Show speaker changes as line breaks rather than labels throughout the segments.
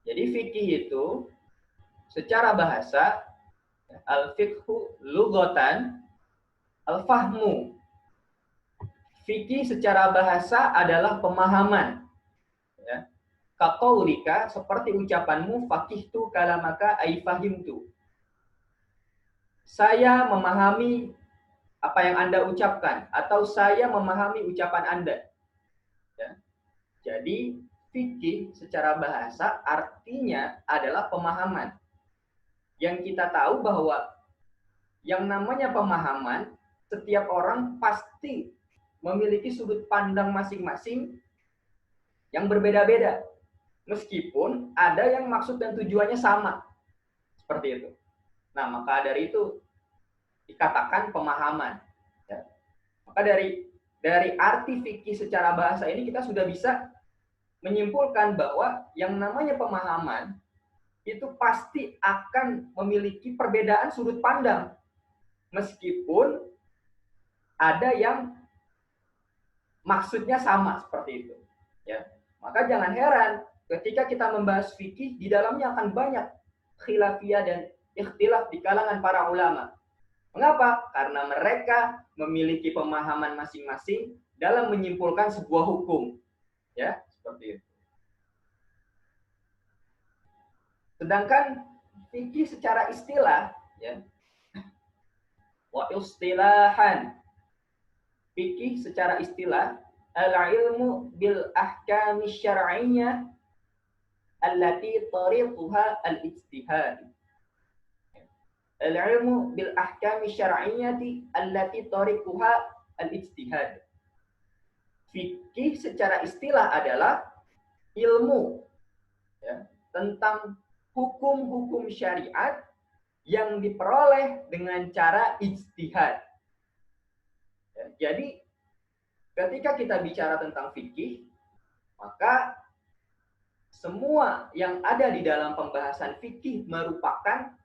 Jadi fikih itu secara bahasa al-fiqhu lughatan al-fahmu. Fikih secara bahasa adalah pemahaman. Ya. Kaqaulika, seperti ucapanmu, faqihtu kalamaka ay fahimtu. Saya memahami apa yang Anda ucapkan, atau saya memahami ucapan Anda. Ya. Jadi, fikih secara bahasa artinya adalah pemahaman. Yang kita tahu bahwa yang namanya pemahaman, setiap orang pasti memiliki sudut pandang masing-masing yang berbeda-beda. Meskipun ada yang maksud dan tujuannya sama. Seperti itu. Nah, maka dari itu dikatakan pemahaman. Ya. Maka dari arti fikih secara bahasa ini kita sudah bisa menyimpulkan bahwa yang namanya pemahaman itu pasti akan memiliki perbedaan sudut pandang. Meskipun ada yang maksudnya sama seperti itu. Ya. Maka jangan heran ketika kita membahas fikih, di dalamnya akan banyak khilafiyah dan ikhtilaf di kalangan para ulama. Mengapa? Karena mereka memiliki pemahaman masing-masing dalam menyimpulkan sebuah hukum. Ya, seperti itu. Sedangkan fikih secara istilah, ya, wa istilahan, fikih secara istilah, al-ilmu bil ahkami syar'iyyah allati tariquha al-ijtihad. Al-ilmu bil ahkami syar'iyyati allati tariquha al-ijtihad. Fikih secara istilah adalah ilmu, ya, tentang hukum-hukum syariat yang diperoleh dengan cara ijtihad. Ya, jadi ketika kita bicara tentang fikih, maka semua yang ada di dalam pembahasan fikih merupakan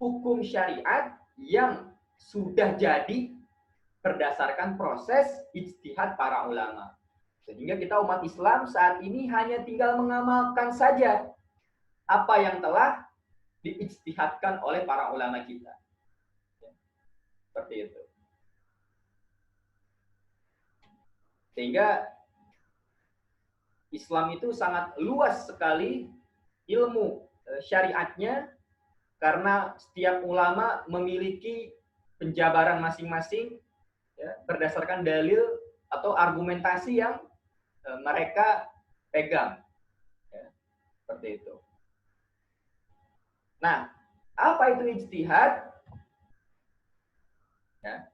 hukum syariat yang sudah jadi berdasarkan proses ijtihad para ulama. Sehingga kita umat Islam saat ini hanya tinggal mengamalkan saja apa yang telah diijtihadkan oleh para ulama kita. Seperti itu. Sehingga Islam itu sangat luas sekali ilmu syariatnya, karena setiap ulama memiliki penjabaran masing-masing, ya, berdasarkan dalil atau argumentasi yang mereka pegang. Ya, seperti itu. Nah, apa itu ijtihad? Ya.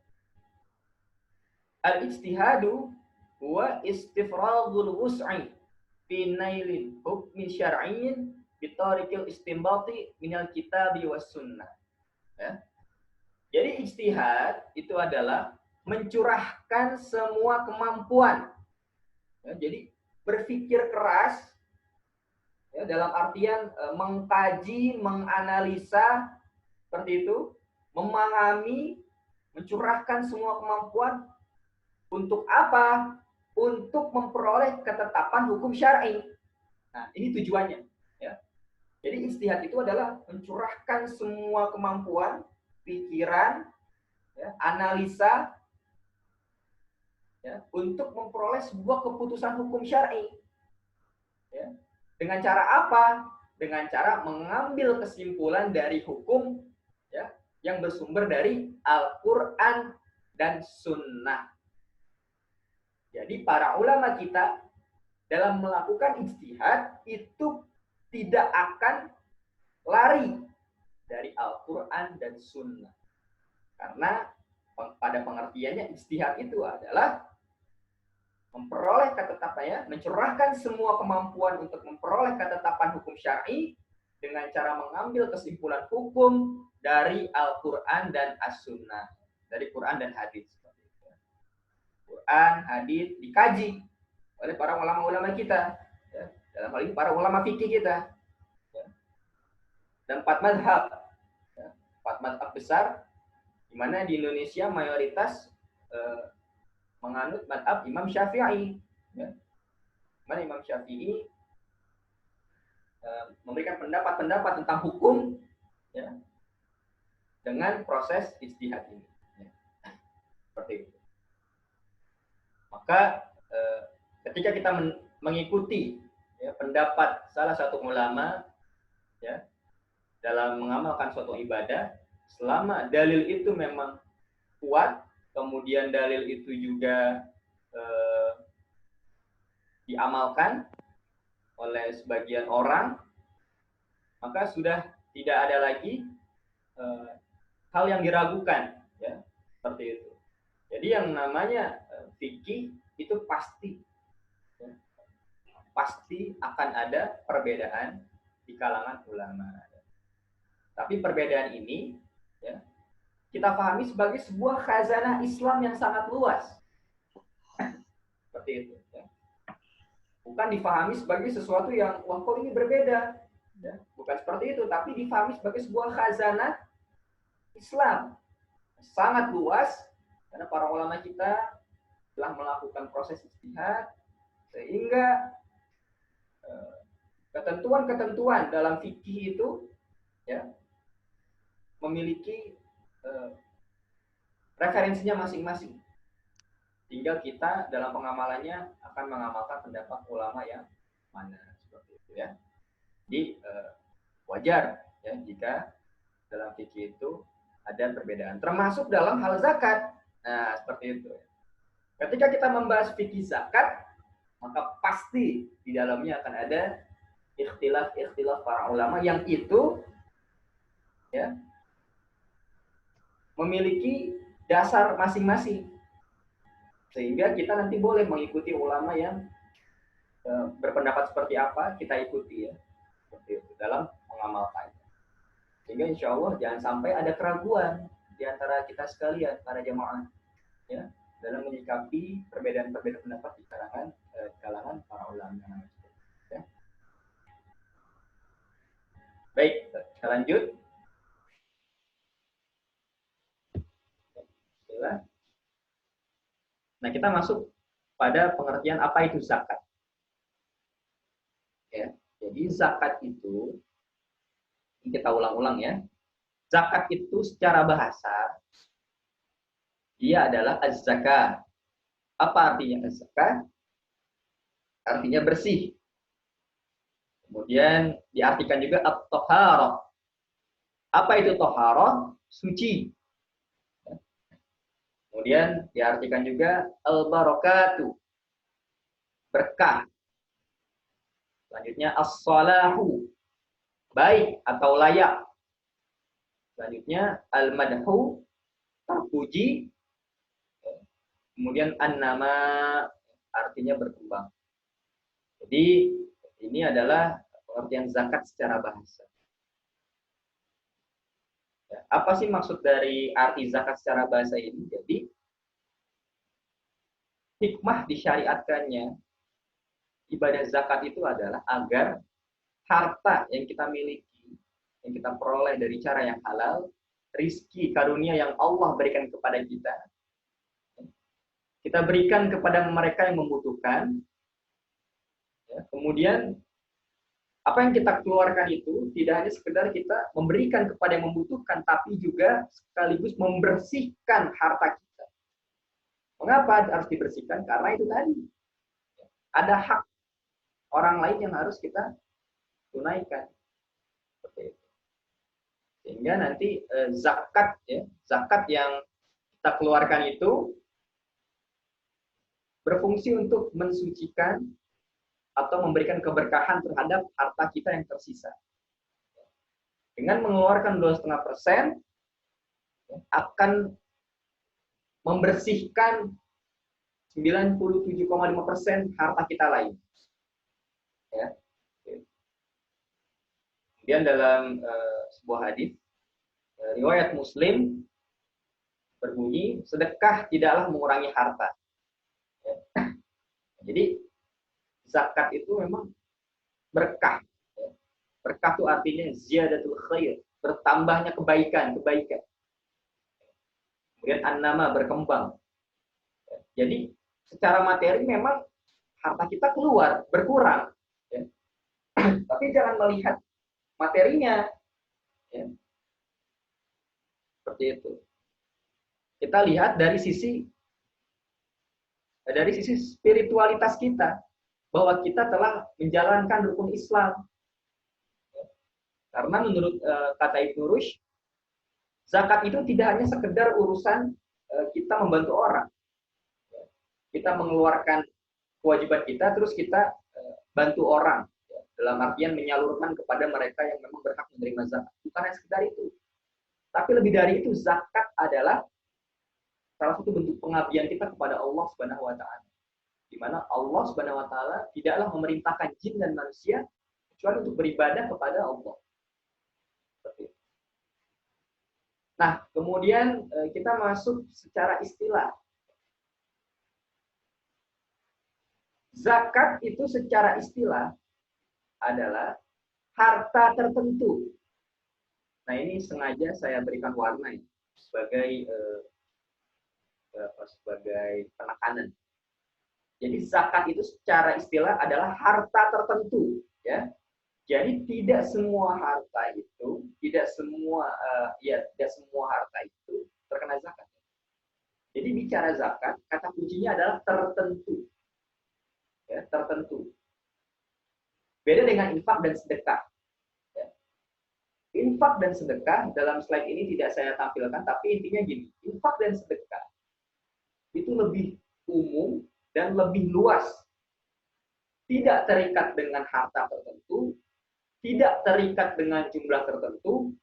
Al-ijtihadu huwa istifradul wus'i fi nailin hukmi syar'iyyin bitariqil istinbati minal kitabi was sunnah. Ya. Jadi ijtihad itu adalah mencurahkan semua kemampuan. Ya, jadi berpikir keras, ya, dalam artian mengkaji, menganalisa, seperti itu, memahami, mencurahkan semua kemampuan untuk apa? Untuk memperoleh ketetapan hukum syar'i. Nah, ini tujuannya. Ya. Jadi ijtihad itu adalah mencurahkan semua kemampuan, pikiran, ya, analisa, ya, untuk memperoleh sebuah keputusan hukum syar'i. Ya. Dengan cara apa? Dengan cara mengambil kesimpulan dari hukum, ya, yang bersumber dari Al-Quran dan Sunnah. Jadi para ulama kita dalam melakukan ijtihad itu tidak akan lari dari Al-Quran dan Sunnah. Karena pada pengertiannya ijtihad itu adalah memperoleh ketetapannya, mencurahkan semua kemampuan untuk memperoleh ketetapan hukum syar'i dengan cara mengambil kesimpulan hukum dari Al-Quran dan As-Sunnah, dari Quran dan hadis. Quran, hadis dikaji oleh para ulama-ulama kita, ya. Dalam hal ini para ulama fikih kita, ya. Dan 4 madhab, ya. 4 madhab besar, di mana di Indonesia mayoritas menganut madhab Imam Syafi'i, ya. Mana Imam Syafi'i memberikan pendapat-pendapat tentang hukum, ya, dengan proses ijtihad ini. Ya. Seperti itu. Maka ketika kita mengikuti, ya, pendapat salah satu ulama, ya, dalam mengamalkan suatu ibadah, selama dalil itu memang kuat, kemudian dalil itu juga diamalkan oleh sebagian orang, maka sudah tidak ada lagi hal yang diragukan, ya, seperti itu. Jadi yang namanya fikih itu pasti, ya, pasti akan ada perbedaan di kalangan ulama. Tapi perbedaan ini, ya, kita pahami sebagai sebuah khazanah Islam yang sangat luas. Seperti itu. Ya. Bukan dipahami sebagai sesuatu yang, wah kok ini berbeda. Ya. Bukan seperti itu, tapi dipahami sebagai sebuah khazanah Islam. Sangat luas, karena para ulama kita telah melakukan proses ijtihad, sehingga ketentuan-ketentuan dalam fikih itu, ya, memiliki referensinya masing-masing. Tinggal kita dalam pengamalannya akan mengamalkan pendapat ulama yang mana, seperti itu, ya. Jadi wajar, ya, jika dalam fikih itu ada perbedaan, termasuk dalam hal zakat. Nah, seperti itu. Ketika kita membahas fikih zakat, maka pasti di dalamnya akan ada ikhtilaf para ulama yang itu, ya, memiliki dasar masing-masing, sehingga kita nanti boleh mengikuti ulama yang berpendapat seperti apa, kita ikuti, ya, seperti itu dalam mengamalkannya. Sehingga insya Allah jangan sampai ada keraguan di antara kita sekalian, para jamaah, ya, dalam menyikapi perbedaan-perbedaan pendapat di kalangan para ulama. Ya. Baik, kita lanjut. Nah, kita masuk pada pengertian apa itu zakat. Ya, jadi zakat itu, kita ulang-ulang, ya. Zakat itu secara bahasa dia adalah az-zakah. Apa artinya az-zakah? Artinya bersih. Kemudian diartikan juga at-thaharah. Apa itu thaharah? Suci. Kemudian diartikan juga al-barakatuh. Berkah. Selanjutnya as-salahu. Baik atau layak. Selanjutnya al-madhu, terpuji. Kemudian an-nama, artinya berkembang. Jadi ini adalah pengertian zakat secara bahasa. Ya, apa sih maksud dari arti zakat secara bahasa ini? Jadi hikmah disyariatkannya ibadah zakat itu adalah agar harta yang kita miliki, yang kita peroleh dari cara yang halal, rizki karunia yang Allah berikan kepada kita berikan kepada mereka yang membutuhkan. Ya, kemudian apa yang kita keluarkan itu tidak hanya sekedar kita memberikan kepada yang membutuhkan, tapi juga sekaligus membersihkan harta kita. Mengapa harus dibersihkan? Karena itu tadi ada hak orang lain yang harus kita tunaikan. Seperti itu. Sehingga nanti zakat, ya, zakat yang kita keluarkan itu berfungsi untuk mensucikan atau memberikan keberkahan terhadap harta kita yang tersisa. Dengan mengeluarkan 2,5%, akan membersihkan 97,5% harta kita lain. Ya. Kemudian dalam sebuah hadis riwayat Muslim berbunyi, sedekah tidaklah mengurangi harta. Ya. Jadi zakat itu memang berkah. Ya. Berkah itu artinya ziyadatul khair, bertambahnya kebaikan. Kemudian an-nama, berkembang. Ya. Jadi secara materi memang harta kita keluar, berkurang. Ya. Tapi jangan melihat materinya. Ya. Seperti itu. Kita lihat dari sisi spiritualitas kita, bahwa kita telah menjalankan rukun Islam. Karena menurut kata Ibnu Rushd, zakat itu tidak hanya sekedar urusan kita membantu orang. Kita mengeluarkan kewajiban kita, terus kita bantu orang. Dalam artian menyalurkan kepada mereka yang memang berhak menerima zakat. Bukan hanya sekedar itu. Tapi lebih dari itu, zakat adalah salah satu bentuk pengabdian kita kepada Allah Subhanahu wa taala. Di mana Allah Subhanahu wa taala tidaklah memerintahkan jin dan manusia kecuali untuk beribadah kepada Allah. Seperti itu. Nah, kemudian kita masuk secara istilah. Zakat itu secara istilah adalah harta tertentu. Nah, ini sengaja saya berikan warna ya, sebagai penekanan. Jadi zakat itu secara istilah adalah harta tertentu, ya. Jadi tidak semua harta itu, tidak semua harta itu terkena zakat. Jadi bicara zakat, kata kuncinya adalah tertentu. Ya, tertentu. Beda dengan infak dan sedekah. Ya. Infak dan sedekah dalam slide ini tidak saya tampilkan, tapi intinya gini, infak dan sedekah itu lebih umum dan lebih luas. Tidak terikat dengan harta tertentu, tidak terikat dengan jumlah tertentu,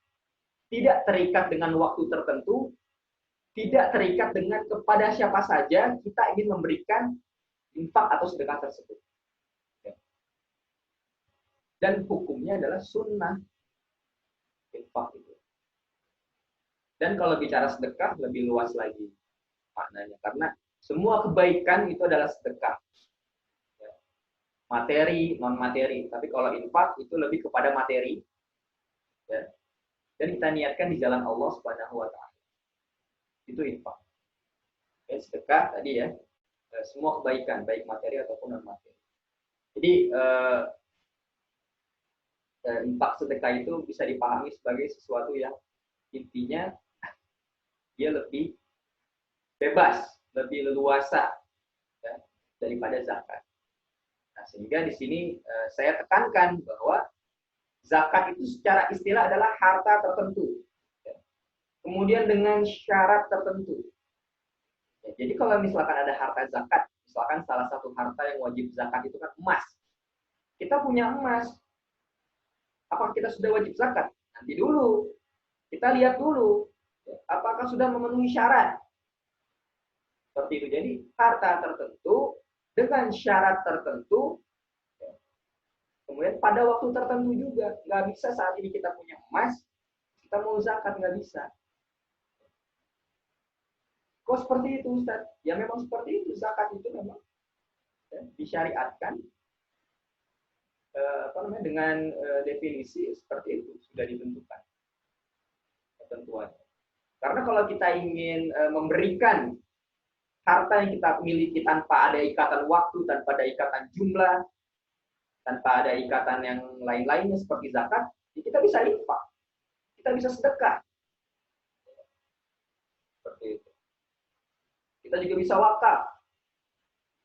tidak terikat dengan waktu tertentu, tidak terikat dengan kepada siapa saja kita ingin memberikan infak atau sedekah tersebut. Dan hukumnya adalah sunnah infak itu. Dan kalau bicara sedekah lebih luas lagi maknanya, karena semua kebaikan itu adalah sedekah. Materi, non materi. Tapi kalau infak itu lebih kepada materi. Ya. Dan kita niatkan di jalan Allah Subhanahu wa taala. Itu infak. Ya, sedekah tadi ya. Semua kebaikan, baik materi ataupun non materi. Jadi infak sedekah itu bisa dipahami sebagai sesuatu yang intinya dia lebih bebas, lebih leluasa ya, daripada zakat. Nah, sehingga di sini saya tekankan bahwa zakat itu secara istilah adalah harta tertentu. Ya. Kemudian dengan syarat tertentu. Ya, jadi kalau misalkan ada harta zakat, misalkan salah satu harta yang wajib zakat itu kan emas. Kita punya emas. Apakah kita sudah wajib zakat? Nanti dulu. Kita lihat dulu. Apakah sudah memenuhi syarat? Seperti itu. Jadi harta tertentu dengan syarat tertentu. Kemudian pada waktu tertentu juga. Nggak bisa saat ini kita punya emas, kita mau zakat, nggak bisa. Kok seperti itu, Ustaz? Ya memang seperti itu. Zakat itu memang disyariatkan dengan definisi seperti itu sudah ditentukan ketentuannya. Karena kalau kita ingin memberikan harta yang kita miliki tanpa ada ikatan waktu, tanpa ada ikatan jumlah, tanpa ada ikatan yang lain-lainnya seperti zakat, ya kita bisa infak, kita bisa sedekah. Seperti itu. Kita juga bisa wakaf.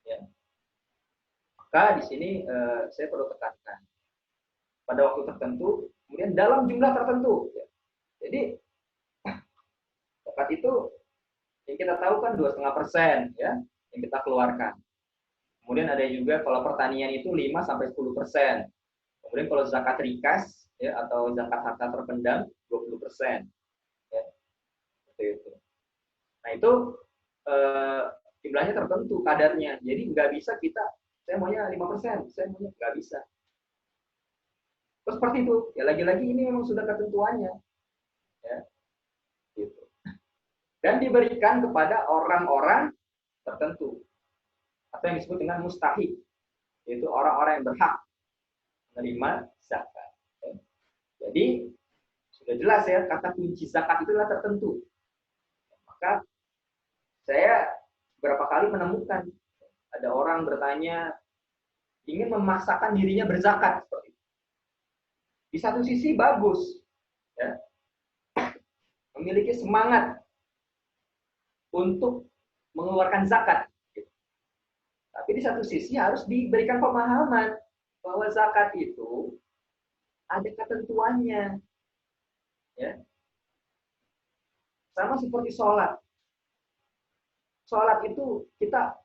Ya. Maka di sini saya perlu tekankan pada waktu tertentu, kemudian dalam jumlah tertentu. Ya. Jadi zakat itu yang kita tahu kan 2,5% ya yang kita keluarkan. Kemudian ada juga kalau pertanian itu 5-10%. Kemudian kalau zakat rikas ya atau zakat harta terpendam 20%. Ya. Seperti itu. Nah itu jumlahnya tertentu kadarnya. Jadi nggak bisa kita saya maunya 5%, saya maunya nggak bisa. Terus seperti itu. Ya lagi-lagi ini memang sudah ketentuannya. Ya. Gitu. Dan diberikan kepada orang-orang tertentu atau yang disebut dengan mustahik, yaitu orang-orang yang berhak menerima zakat. Ya. Jadi sudah jelas ya kata kunci zakat itu adalah tertentu. Maka saya beberapa kali menemukan ada orang bertanya ingin memaksakan dirinya berzakat seperti itu. Di satu sisi bagus, ya, memiliki semangat untuk mengeluarkan zakat. Tapi di satu sisi harus diberikan pemahaman bahwa zakat itu ada ketentuannya, ya. Sama seperti sholat. Sholat itu kita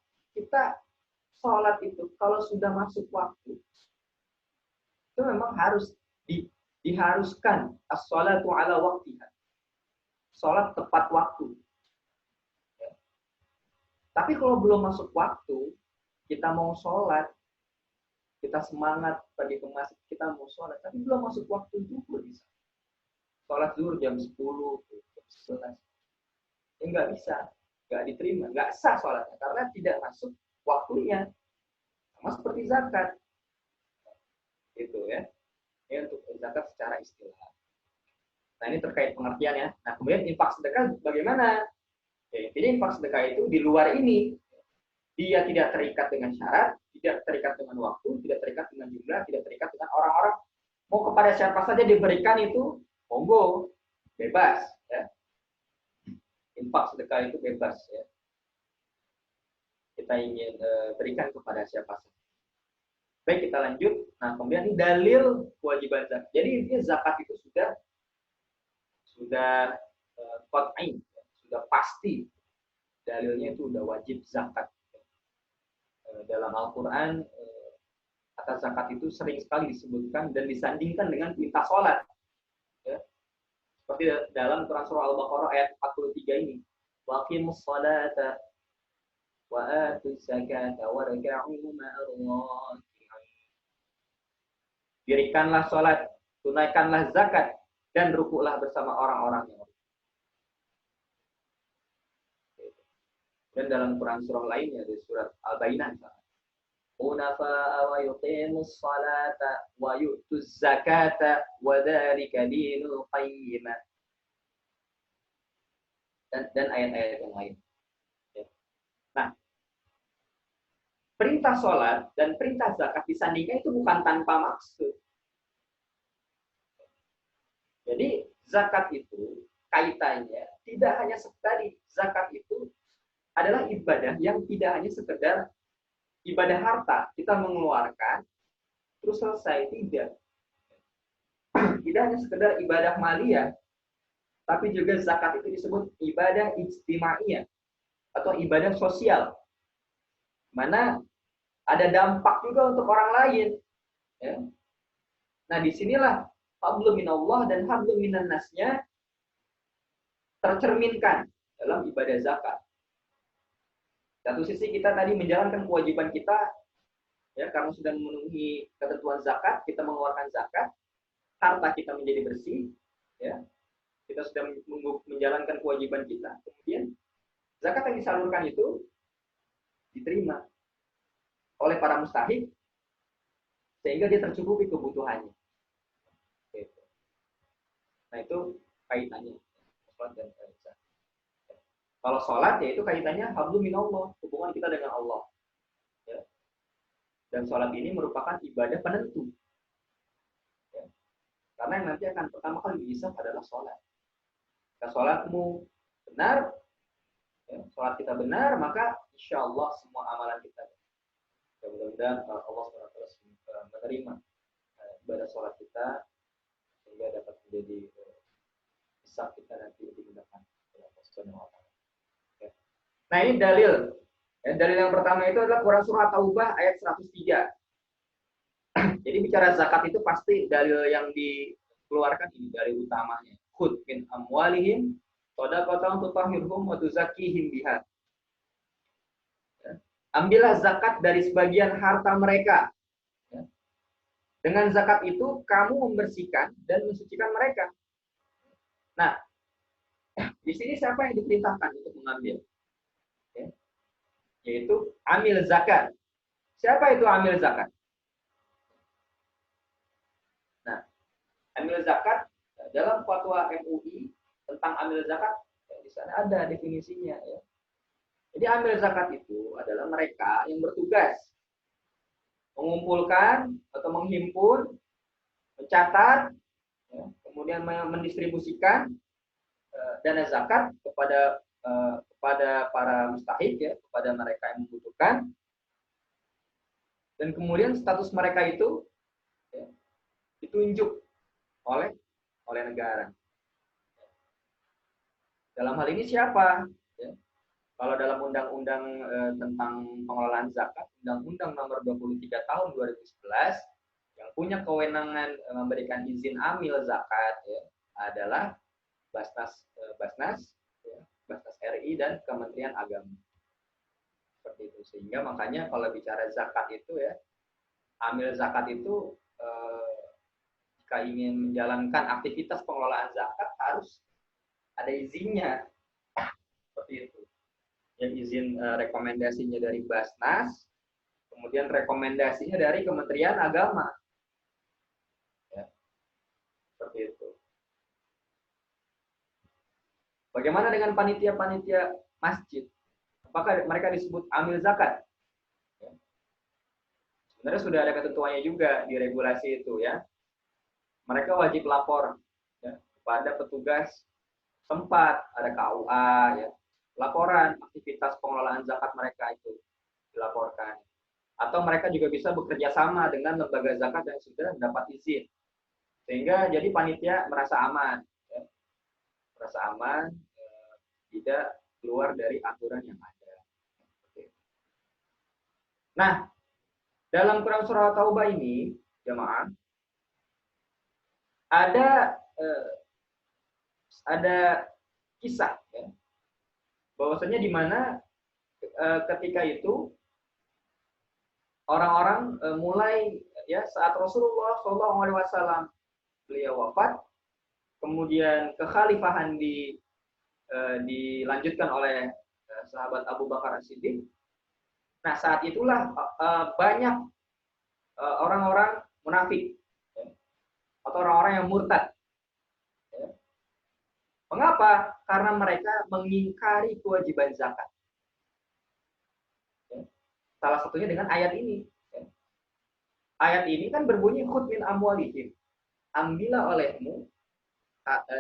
sholat itu kalau sudah masuk waktu itu memang harus diharuskan as-sholatu ala waqtiha. Sholat tepat waktu. Ya. Tapi kalau belum masuk waktu, kita mau sholat, kita semangat pergi ke masjid, kita mau sholat, tapi belum masuk waktu zuhur bisa. Sholat zuhur jam 10, jam 11. Ya nggak bisa, nggak diterima, nggak sah sholatnya karena tidak masuk waktunya. Sama seperti zakat. Itu ya. Ini untuk zakat secara istilah. Nah, ini terkait pengertiannya. Nah, kemudian infak sedekah bagaimana? Ya, intinya infak sedekah itu di luar ini. Dia tidak terikat dengan syarat, tidak terikat dengan waktu, tidak terikat dengan jumlah, tidak terikat dengan orang-orang. Mau kepada siapa saja diberikan itu, monggo, bebas. Ya. Infak sedekah itu bebas. Ya. Kita ingin berikan kepada siapa saja. Baik, kita lanjut. Nah, kemudian ini dalil kewajiban zakat. Jadi intinya zakat itu sudah qat'i, sudah pasti. Dalilnya itu sudah wajib zakat. Dalam Al-Qur'an kata zakat itu sering sekali disebutkan dan disandingkan dengan perintah sholat. Ya. Seperti dalam Quran surah Al-Baqarah ayat 43 ini. Waqimus sholata wa atuz zakata warka'u ma'ar raki'in. Dirikanlah sholat, tunaikanlah zakat, dan rukuklah bersama orang-orang yang rukuk. Dan dalam Quran surah lainnya, di surat Al-Baqarah, Unafa'a wa yuqimus salata wa yu'tuz zakata wa dzalika dinul qayyimah. Dan ayat-ayat yang lain. Nah, perintah sholat dan perintah zakat disandingkan itu bukan tanpa maksud. Jadi zakat itu kaitannya tidak hanya sekali. Zakat itu adalah ibadah yang tidak hanya sekedar ibadah harta. Kita mengeluarkan terus selesai, tidak. Tidak hanya sekedar ibadah maliyah, tapi juga zakat itu disebut ibadah ijtimaiyah atau ibadah sosial. Mana ada dampak juga untuk orang lain. Ya. Nah, disinilah hablum minallah dan hablum minan nasnya tercerminkan dalam ibadah zakat. Satu sisi kita tadi menjalankan kewajiban kita, ya, karena sudah memenuhi ketentuan zakat, kita mengeluarkan zakat, harta kita menjadi bersih, ya, kita sudah menjalankan kewajiban kita. Kemudian zakat yang disalurkan itu diterima oleh para mustahik sehingga dia tercukupi kebutuhannya. Nah, itu kaitannya sholat dan zakat. Kalau sholat ya itu kaitannya hablum minallah, hubungan kita dengan Allah. Ya. Dan sholat ini merupakan ibadah penentu. Ya. Karena yang nanti akan pertama kali dihisab adalah sholat. Jika sholatmu benar, ya, sholat kita benar, maka insya Allah semua amalan kita. Mudah-mudahan Allah SWT menerima ibadah sholat kita sehingga dapat menjadi hisab kita nanti digunakan oleh Allah SWT. Ya. Nah, ini dalil. Ya, dalil yang pertama itu adalah Quran surah Taubah ayat 103. Jadi bicara zakat itu pasti dalil yang dikeluarkan ini dalil utamanya. Khudh min amwalihim shadaqatan tutahhirhum wa tuzakkihim biha. Ambillah zakat dari sebagian harta mereka. Ya. Dengan zakat itu kamu membersihkan dan mensucikan mereka. Nah, di sini siapa yang diperintahkan untuk mengambil? Ya. Yaitu amil zakat. Siapa itu amil zakat? Nah, amil zakat dalam fatwa MUI tentang amil zakat, ya, di sana ada definisinya. Ya. Jadi amil zakat itu adalah mereka yang bertugas mengumpulkan atau menghimpun, mencatat, kemudian mendistribusikan dana zakat kepada para mustahik, ya, kepada mereka yang membutuhkan, dan kemudian status mereka itu, ya, ditunjuk oleh negara. Dalam hal ini siapa? Ya. Kalau dalam undang-undang tentang pengelolaan zakat, Undang-Undang Nomor 23 Tahun 2011, yang punya kewenangan memberikan izin amil zakat, ya, adalah Basnas RI dan Kementerian Agama. Seperti itu. Sehingga makanya kalau bicara zakat itu, ya, amil zakat itu jika ingin menjalankan aktivitas pengelolaan zakat harus ada izinnya. Seperti itu. Yang izin rekomendasinya dari Basnas, kemudian rekomendasinya dari Kementerian Agama. Ya. Seperti itu. Bagaimana dengan panitia-panitia masjid? Apakah mereka disebut amil zakat? Ya. Sebenarnya sudah ada ketentuannya juga di regulasi itu, ya. Mereka wajib lapor, ya, kepada petugas tempat, ada KUA, ya. Laporan aktivitas pengelolaan zakat mereka itu dilaporkan. Atau mereka juga bisa bekerja sama dengan lembaga zakat yang sudah mendapat izin. Sehingga jadi panitia merasa aman, ya. Merasa aman, tidak keluar dari aturan yang ada. Nah, dalam Quran surah Taubah ini, jemaah, ada kisah, ya, bahwasanya di mana ketika itu orang-orang mulai, ya, saat Rasulullah SAW beliau wafat, kemudian kekhalifahan dilanjutkan oleh sahabat Abu Bakar As-Siddiq. Nah, saat itulah banyak orang-orang munafik, ya, atau orang-orang yang murtad. Ya. Mengapa? Karena mereka mengingkari kewajiban zakat. Ya. Salah satunya dengan ayat ini. Ya. Ayat ini kan berbunyi khudh min amwalihim. Ambillah olehmu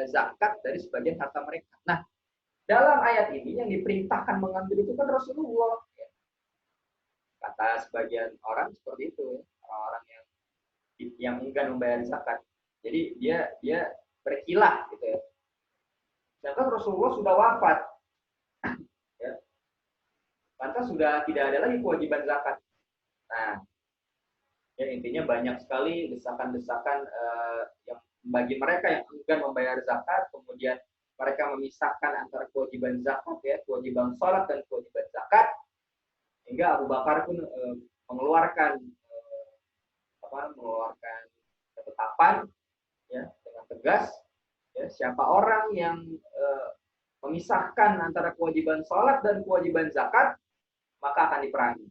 zakat dari sebagian harta mereka. Nah, dalam ayat ini yang diperintahkan mengambil itu kan Rasulullah. Ya. Kata sebagian orang seperti itu, orang-orang yang enggan membayar zakat. Jadi dia berkilah, gitu, ya. Sedangkan Rasulullah sudah wafat, ya. Lantas sudah tidak ada lagi kewajiban zakat. Nah, ya, intinya banyak sekali desakan-desakan yang bagi mereka yang enggan membayar zakat, kemudian mereka memisahkan antara kewajiban zakat, ya, kewajiban sholat dan kewajiban zakat, hingga Abu Bakar pun mengeluarkan ketetapan, ya, dengan tegas, ya, siapa orang yang memisahkan antara kewajiban sholat dan kewajiban zakat, maka akan diperangi.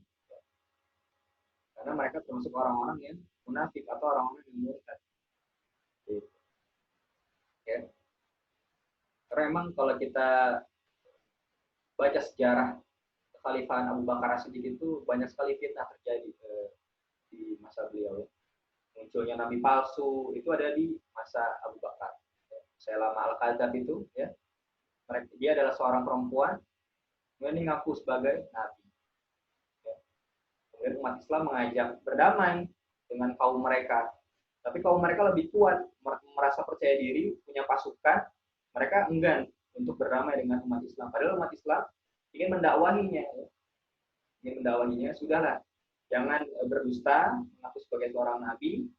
Karena mereka termasuk orang-orang yang munafik atau orang-orang yang murtad. Ya. Karena memang kalau kita baca sejarah kekhalifahan Abu Bakar As-Siddiq itu banyak sekali fitnah terjadi di masa beliau. Munculnya nabi palsu itu ada di masa Abu Bakar. Selama Al-Kadzab itu, ya, dia adalah seorang perempuan, kemudian ngaku sebagai nabi. Ya. Kemudian umat Islam mengajak berdamai dengan kaum mereka. Tapi kaum mereka lebih kuat, merasa percaya diri, punya pasukan, mereka enggan untuk berdamai dengan umat Islam. Padahal umat Islam ingin mendakwahinya. Ya. Ingin mendakwahinya, sudahlah. Jangan berdusta, mengaku sebagai seorang nabi.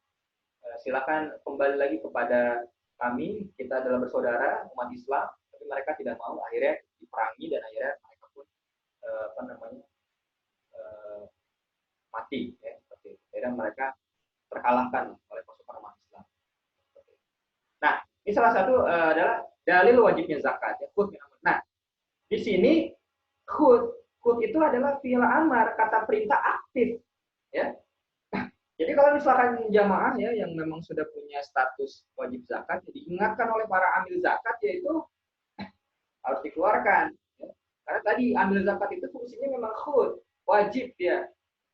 Silakan kembali lagi kepada kami, kita adalah bersaudara umat Islam, tapi mereka tidak mau, akhirnya diperangi dan akhirnya mereka pun mati, ya, seperti itu. Akhirnya mereka terkalahkan oleh pasukan umat Islam. Nah, ini salah satu adalah dalil wajibnya zakat, ya, khud. Nah, di sini khud itu adalah fi'il amar, kata perintah aktif, ya. Jadi kalau misalkan jamaah, ya, yang memang sudah punya status wajib zakat, diingatkan oleh para amil zakat, yaitu harus dikeluarkan. Ya. Karena tadi amil zakat itu fungsinya memang khud, wajib, ya,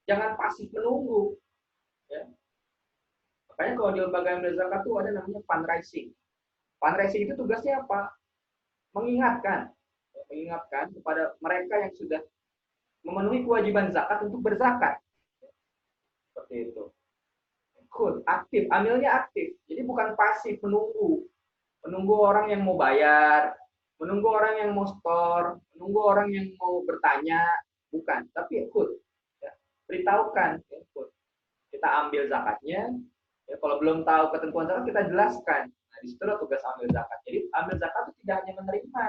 jangan pasif menunggu. Ya. Makanya kalau di lembaga amil zakat itu ada namanya fundraising. Panresi itu tugasnya apa? Mengingatkan kepada mereka yang sudah memenuhi kewajiban zakat untuk berzakat. Seperti itu. Cool, aktif, amilnya aktif. Jadi bukan pasif menunggu orang yang mau bayar, menunggu orang yang mau store, menunggu orang yang mau bertanya, bukan. Tapi ikut, ya, beritahukan, ya, ikut. Kita ambil zakatnya. Ya, kalau belum tahu ketentuan zakat kita jelaskan. Nah, di situlah tugas ambil zakat. Jadi ambil zakat itu tidak hanya menerima,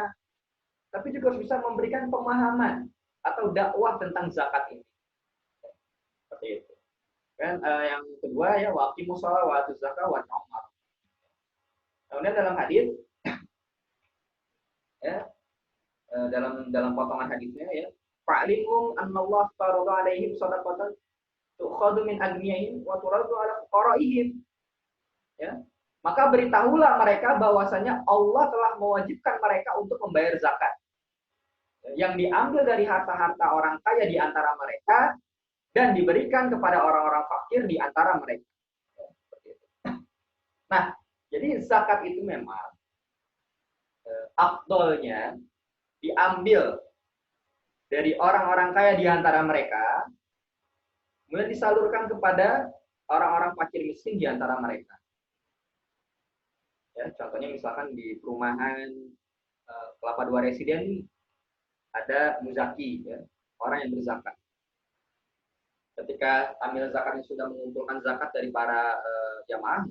tapi juga harus bisa memberikan pemahaman atau dakwah tentang zakat ini. Seperti itu. Kan yang kedua ya waqimus shalah wa atuz zakah wa ta'amar. Kemudian dalam hadis ya dalam potongan hadisnya ya fa'limhum annallahu farada 'alaihim shadaqatan tu'khadhu min aghniyahim wa turaddu 'ala fuqara'ihim. Ya. Maka beritahulah mereka bahwasanya Allah telah mewajibkan mereka untuk membayar zakat. Yang diambil dari harta-harta orang kaya di antara mereka dan diberikan kepada orang-orang fakir di antara mereka. Nah, jadi zakat itu memang afdolnya diambil dari orang-orang kaya di antara mereka, kemudian disalurkan kepada orang-orang fakir miskin di antara mereka. Ya, contohnya misalkan di perumahan Kelapa Dua Residen ada muzaki, ya, orang yang berzakat. Ketika amil zakatnya sudah mengumpulkan zakat dari para jamaah,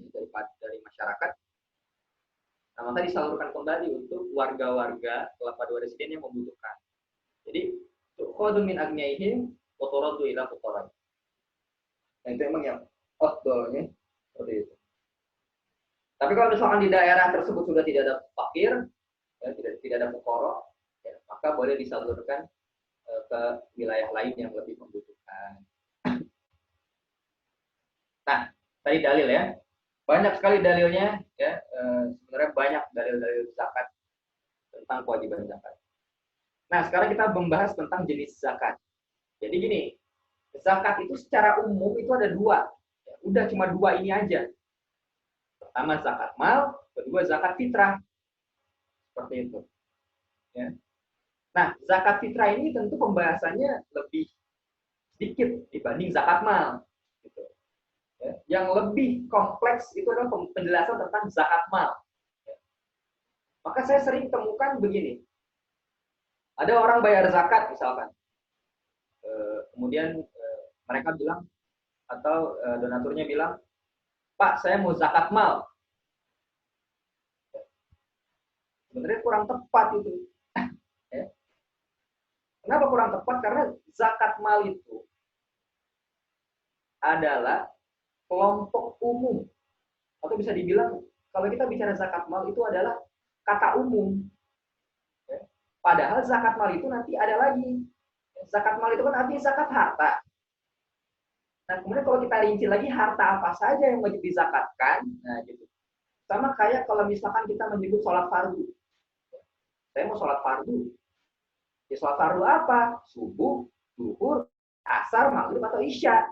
dari masyarakat, nah, maka disalurkan kembali untuk warga-warga Kelapa Dua Residen yang membutuhkan. Jadi, tu'khadhu min aghniyahim wa turaddu ila fuqara. Nah, itu emang yang afdalnya seperti itu. Tapi kalau misalkan di daerah tersebut sudah tidak ada fakir, ya, tidak ada fuqara, ya, maka boleh disalurkan ke wilayah lain yang lebih membutuhkan. Nah, tadi dalil ya. Banyak sekali dalilnya ya. Sebenarnya banyak dalil-dalil zakat tentang kewajiban zakat. Nah, sekarang kita membahas tentang jenis zakat. Jadi gini, zakat itu secara umum itu ada dua. Ya, udah cuma dua ini aja. Pertama zakat mal, kedua zakat fitrah. Seperti itu. Ya. Nah, zakat fitrah ini tentu pembahasannya lebih sedikit dibanding zakat mal. Gitu. Ya. Yang lebih kompleks itu adalah penjelasan tentang zakat mal. Ya. Maka saya sering temukan begini. Ada orang bayar zakat misalkan. Kemudian mereka bilang, atau donaturnya bilang, Pak, saya mau zakat mal. Sebenarnya kurang tepat itu. Ya. Kenapa kurang tepat? Karena zakat mal itu adalah kelompok umum. Atau bisa dibilang, kalau kita bicara zakat mal itu adalah kata umum. Ya. Padahal zakat mal itu nanti ada lagi. Zakat mal itu kan artinya zakat harta. Nah, kemudian kalau kita rinci lagi harta apa saja yang wajib dizakatkan, nah gitu. Sama kayak kalau misalkan kita menyebut sholat fardu. Saya mau sholat fardu. Ya, sholat fardu apa? Subuh, zuhur, asar, maghrib, atau isya.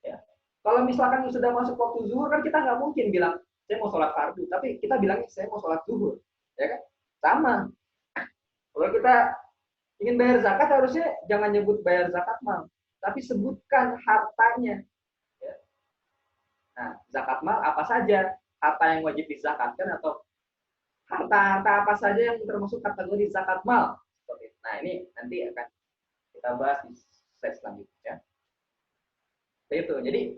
Ya. Kalau misalkan sudah masuk waktu zuhur, kan kita nggak mungkin bilang, saya mau sholat fardu. Tapi kita bilangnya, saya mau sholat zuhur. Ya kan? Sama. Kalau kita ingin bayar zakat, harusnya jangan nyebut bayar zakat mal. Tapi sebutkan hartanya. Ya. Nah, zakat mal apa saja? Harta yang wajib dizakatkan atau harta-harta apa saja yang termasuk kategori zakat mal. Nah, ini nanti akan kita bahas di slide selanjutnya. Itu. Jadi,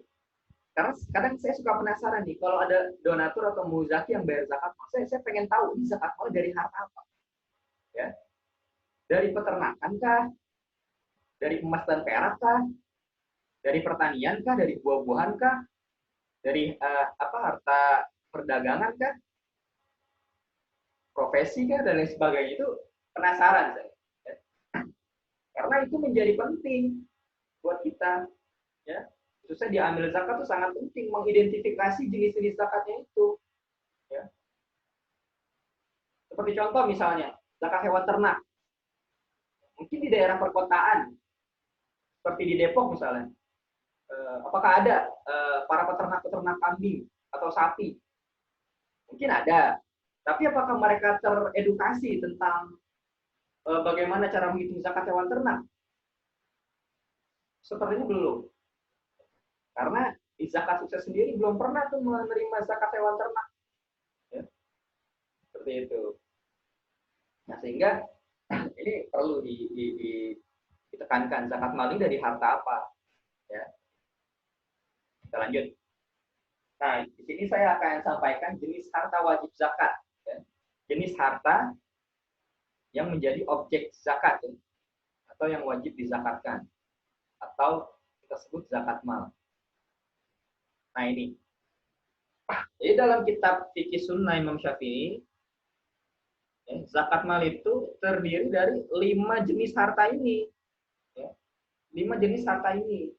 karena kadang saya suka penasaran nih, kalau ada donatur atau muzaki yang bayar zakat mal, saya pengen tahu ini zakat mal dari harta apa. Ya. Dari peternakan kah? Dari emas dan perak kah? Dari pertanian kah? Dari buah-buahan kah? Dari harta perdagangan kah? Profesi kah? Dan lain sebagainya. Itu penasaran saya. Ya. Karena itu menjadi penting buat kita. Ya. Khususnya diambil zakat itu sangat penting mengidentifikasi jenis-jenis zakatnya itu. Ya. Seperti contoh misalnya, zakat hewan ternak. Mungkin di daerah perkotaan, seperti di Depok misalnya, apakah ada para peternak-peternak kambing atau sapi? Mungkin ada. Tapi apakah mereka teredukasi tentang bagaimana cara menghitung zakat hewan ternak? Sepertinya belum. Karena di zakat sukses sendiri belum pernah tuh menerima zakat hewan ternak. Ya, seperti itu. Nah, sehingga ini perlu ditekankan, zakat mal ini dari harta apa? Ya. Kita lanjut. Nah, di sini saya akan sampaikan jenis harta wajib zakat. Ya. Jenis harta yang menjadi objek zakat, ya, atau yang wajib dizakatkan, atau kita sebut zakat mal. Nah ini, jadi dalam kitab Fikih Sunnah Imam Syafi'i, ya, zakat mal itu terdiri dari 5 jenis harta ini. Ya. 5 jenis harta ini.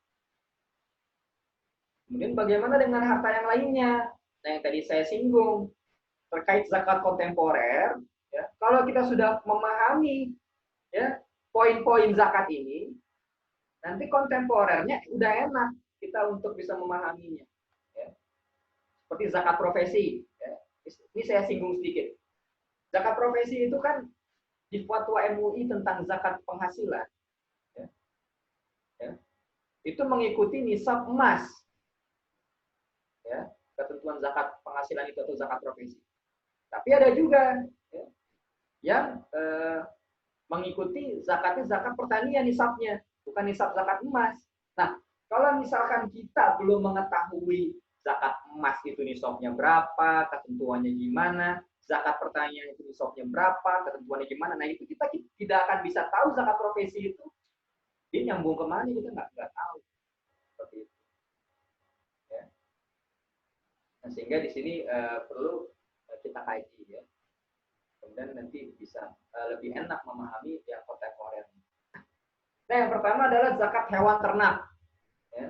Kemudian bagaimana dengan harta yang lainnya? Nah, yang tadi saya singgung terkait zakat kontemporer, ya, kalau kita sudah memahami, ya, poin-poin zakat ini, nanti kontemporernya udah enak kita untuk bisa memahaminya. Ya. Seperti zakat profesi. Ya. Ini saya singgung sedikit. Zakat profesi itu kan di fatwa MUI tentang zakat penghasilan. Ya. Ya. Itu mengikuti nisab emas. Ya, ketentuan zakat penghasilan itu atau zakat profesi. Tapi ada juga, ya, yang mengikuti zakatnya zakat pertanian nisabnya, bukan nisab zakat emas. Nah, kalau misalkan kita belum mengetahui zakat emas itu nisabnya berapa, ketentuannya gimana, zakat pertanian itu nisabnya berapa, ketentuannya gimana, nah itu kita tidak akan bisa tahu zakat profesi itu dia nyambung kemana, kita nggak tahu. Seperti itu. Ya. Nah, sehingga di sini perlu kita kaji, ya. Kemudian nanti bisa lebih enak memahami yang kontemporer. Nah, yang pertama adalah zakat hewan ternak. Ya.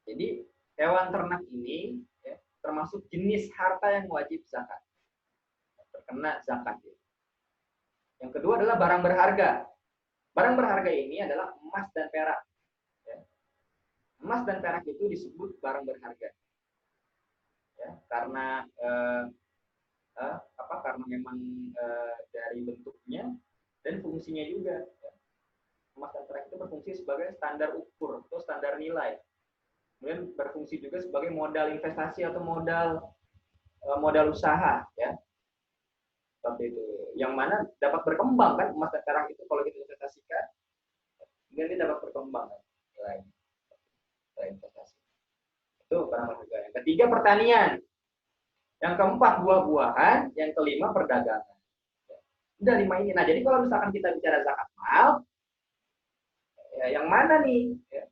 Jadi hewan ternak ini, ya, termasuk jenis harta yang wajib zakat, terkena zakat. Ya. Yang kedua adalah barang berharga. Barang berharga ini adalah emas dan perak. Ya. Emas dan perak itu disebut barang berharga. Ya, karena karena memang dari bentuknya dan fungsinya juga. Ya. Emas dan perak itu berfungsi sebagai standar ukur atau standar nilai. Kemudian berfungsi juga sebagai modal investasi atau modal usaha, ya. Seperti itu. Yang mana dapat berkembang kan emas dan perak itu kalau kita investasikan, kemudian dia dapat berkembang nilai investasi. Itu barang berharga. Yang ketiga pertanian. Yang keempat buah-buahan, yang kelima perdagangan. Udah 5 ini. Nah, jadi kalau misalkan kita bicara zakat mal, ya, yang mana nih? Ya.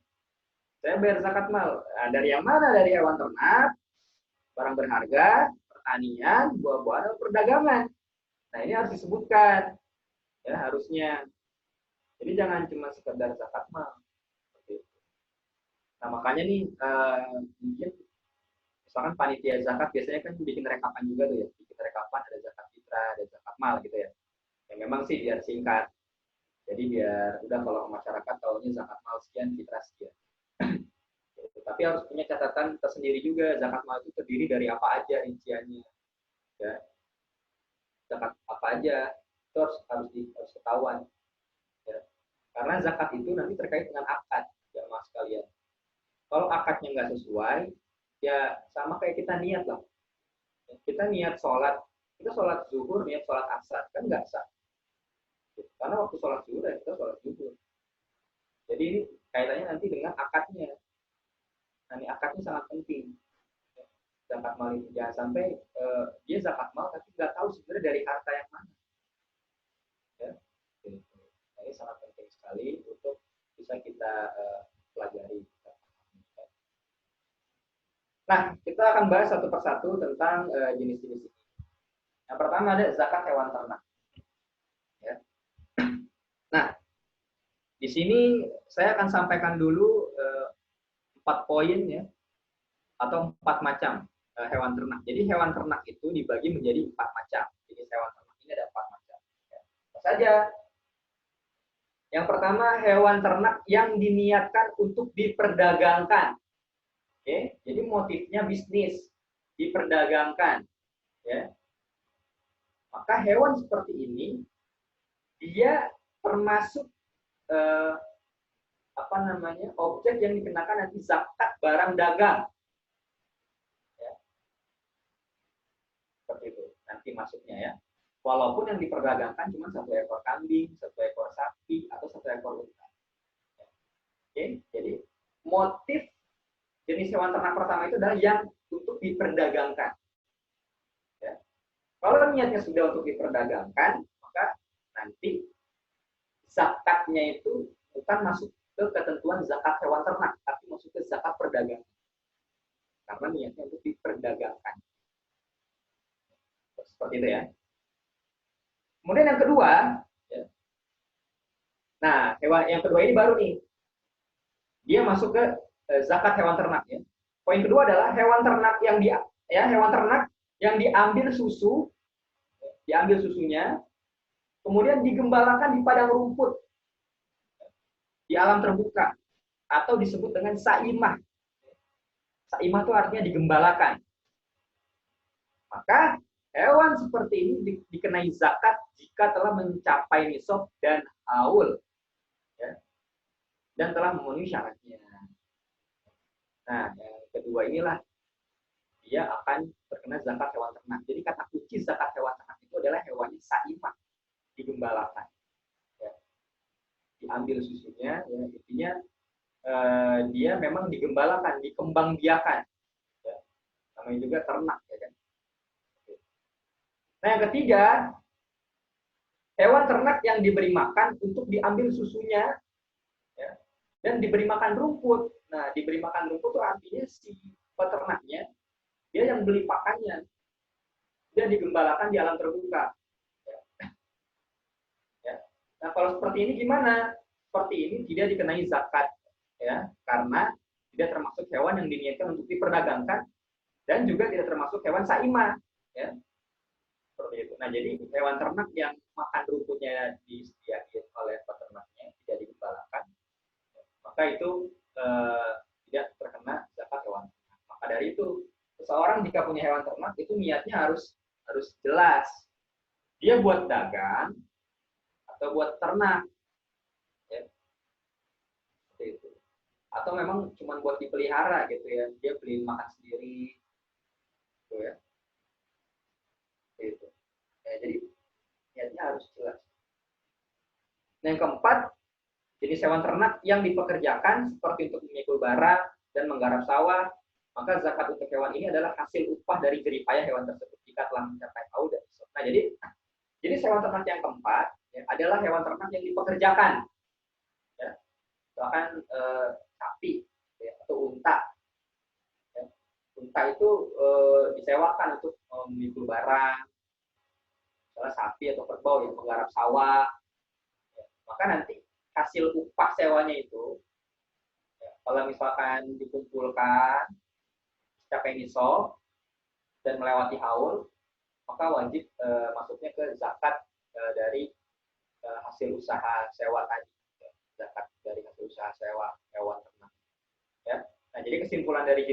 Saya bayar zakat mal. Nah, dari yang mana? Dari hewan ternak, barang berharga, pertanian, buah-buahan, perdagangan. Nah, ini harus disebutkan. Ya, harusnya. Jadi jangan cuma sekedar zakat mal. Nah, makanya nih mungkin misalkan panitia zakat biasanya kan bikin rekapan juga tuh, ya. Bikin rekapan ada zakat fitrah, ada zakat mal gitu ya. Yang memang sih biar singkat. Jadi biar udah kalau masyarakat tahunya zakat mal sekian, fitrah sekian. Tapi harus punya catatan tersendiri juga, zakat mal itu terdiri dari apa aja rinciannya. Ya. Zakat apa aja itu harus ketahuan. Ya. Karena zakat itu nanti terkait dengan akad, jamaah sekalian. Kalau akadnya nggak sesuai, ya sama kayak kita niat lah. Kita niat sholat, kita sholat zuhur, niat sholat asar, kan nggak sah. Karena waktu sholat zuhur, ya kita sholat zuhur. Jadi ini kaitannya nanti dengan akadnya. Nah, ini akadnya sangat penting. Zakat mal itu jangan sampai dia zakat mal tapi nggak tahu sebenarnya dari harta yang mana. Ya. Nah, ini sangat penting sekali untuk bisa kita pelajari. Nah, kita akan bahas satu persatu tentang jenis-jenis ini. Yang pertama ada zakat hewan ternak. Ya. Nah, di sini saya akan sampaikan dulu 4 poin, ya, atau 4 macam hewan ternak. Jadi hewan ternak itu dibagi menjadi 4 macam. Jadi hewan ternak ini ada 4 macam. Ya. Apa saja? Yang pertama hewan ternak yang diniatkan untuk diperdagangkan. Oke, jadi motifnya bisnis, diperdagangkan, ya. Maka hewan seperti ini dia termasuk objek yang dikenakan nanti zakat barang dagang. Ya. Seperti itu nanti masuknya ya. Walaupun yang diperdagangkan cuma 1 ekor kambing, 1 ekor sapi, atau 1 ekor unta. Oke, jadi motif jenis hewan ternak pertama itu adalah yang untuk diperdagangkan. Ya. Kalau niatnya sudah untuk diperdagangkan, maka nanti zakatnya itu bukan masuk ke ketentuan zakat hewan ternak, tapi masuk ke zakat perdagangan. Karena niatnya untuk diperdagangkan. Seperti itu ya. Kemudian yang kedua, ya. Nah, hewan yang kedua ini baru nih. Dia masuk ke zakat hewan ternak ya. Poin kedua adalah hewan ternak yang diambil susunya, kemudian digembalakan di padang rumput di alam terbuka atau disebut dengan saimah. Saimah itu artinya digembalakan. Maka hewan seperti ini dikenai zakat jika telah mencapai nisab dan haul, ya, dan telah memenuhi syaratnya. Nah, yang kedua inilah dia akan terkena zakat hewan ternak. Jadi kata kunci zakat hewan ternak itu adalah hewannya saimah, digembalakan. Ya. Diambil susunya, ya, intinya dia memang digembalakan, dikembangbiakan. Ya. Namanya juga ternak, ya kan. Nah, yang ketiga, hewan ternak yang diberi makan untuk diambil susunya, ya, dan diberi makan rumput. Nah, diberi makan rumput itu artinya si peternaknya dia yang beli pakannya, dia digembalakan di alam terbuka. Ya. Nah, kalau seperti ini gimana? Seperti ini tidak dikenai zakat, ya, karena tidak termasuk hewan yang diniatkan untuk diperdagangkan dan juga tidak termasuk hewan saimah, ya. Seperti itu. Nah, jadi hewan ternak yang makan rumputnya disediakan oleh peternaknya tidak digembalakan, maka itu tidak terkena zakat hewan ternak. Maka dari itu, seseorang jika punya hewan ternak itu niatnya harus jelas. Dia buat dagang atau buat ternak, ya. Seperti itu. Atau memang cuma buat dipelihara gitu ya, dia beli makan sendiri, gitu ya. Seperti itu. Ya, jadi niatnya harus jelas. Nah, yang keempat, jenis hewan ternak yang dipekerjakan seperti untuk memikul bara dan menggarap sawah, maka zakat untuk hewan ini adalah hasil upah dari jeripayah hewan tersebut jika telah mencapai haul dan nisab. Nah, jadi jenis hewan ternak yang keempat ya, adalah hewan ternak yang dipekerjakan. Ya. Misalkan sapi ya, atau unta. Ya. Unta itu disewakan untuk memikul barang, misalnya sapi atau kerbau yang menggarap sawah. Ya. Maka nanti hasil upah sewanya itu, ya, kalau misalkan dikumpulkan capai nisab dan melewati haul, maka wajib masuknya ke zakat dari hasil usaha sewa tadi, ya. Zakat dari hasil usaha sewa hewan ternak. Ya. Nah, jadi kesimpulan dari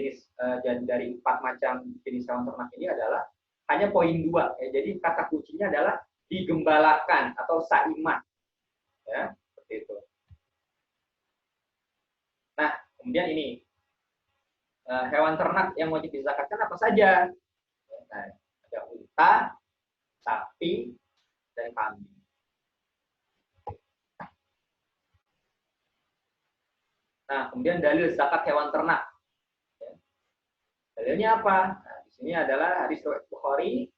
dari 4 macam jenis hewan ternak ini adalah hanya poin 2. Ya. Jadi kata kuncinya adalah digembalakan atau saimah. Ya, seperti itu. Nah, kemudian ini hewan ternak yang wajib dizakatkan apa saja? Nah, ada unta, sapi, dan kambing. Nah, kemudian dalil zakat hewan ternak. Ya. Dalilnya apa? Nah, di sini adalah hadis riwayat Bukhari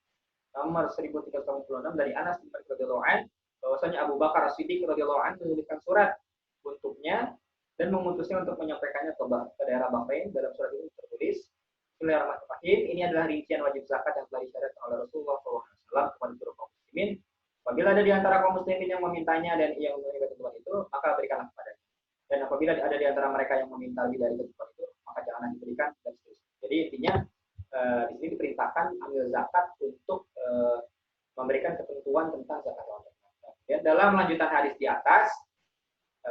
nomor 1396 dari Anas bin Malik radhiyallahu anhu, bahwasanya Abu Bakar As-Siddiq radhiyallahu anhu menuliskan surat untuknya dan memutusnya untuk menyampaikannya ke daerah Bahrain. Dalam surat ini tertulis, Bismillahirrahmanirrahim, ini adalah rincian wajib zakat yang telah disyariatkan oleh Rasulullah SAW kepada seluruh kaum muslimin. Apabila ada di antara kaum muslimin yang memintanya dan ia memenuhi ketentuan itu, maka berikanlah kepadanya. Dan apabila ada di antara mereka yang meminta lebih dari ketentuan itu, maka janganlah diberikan, dan seterusnya. Jadi intinya di sini diperintahkan ambil zakat untuk memberikan ketentuan tentang zakat hewan ternak. Dan dalam lanjutan hadis di atas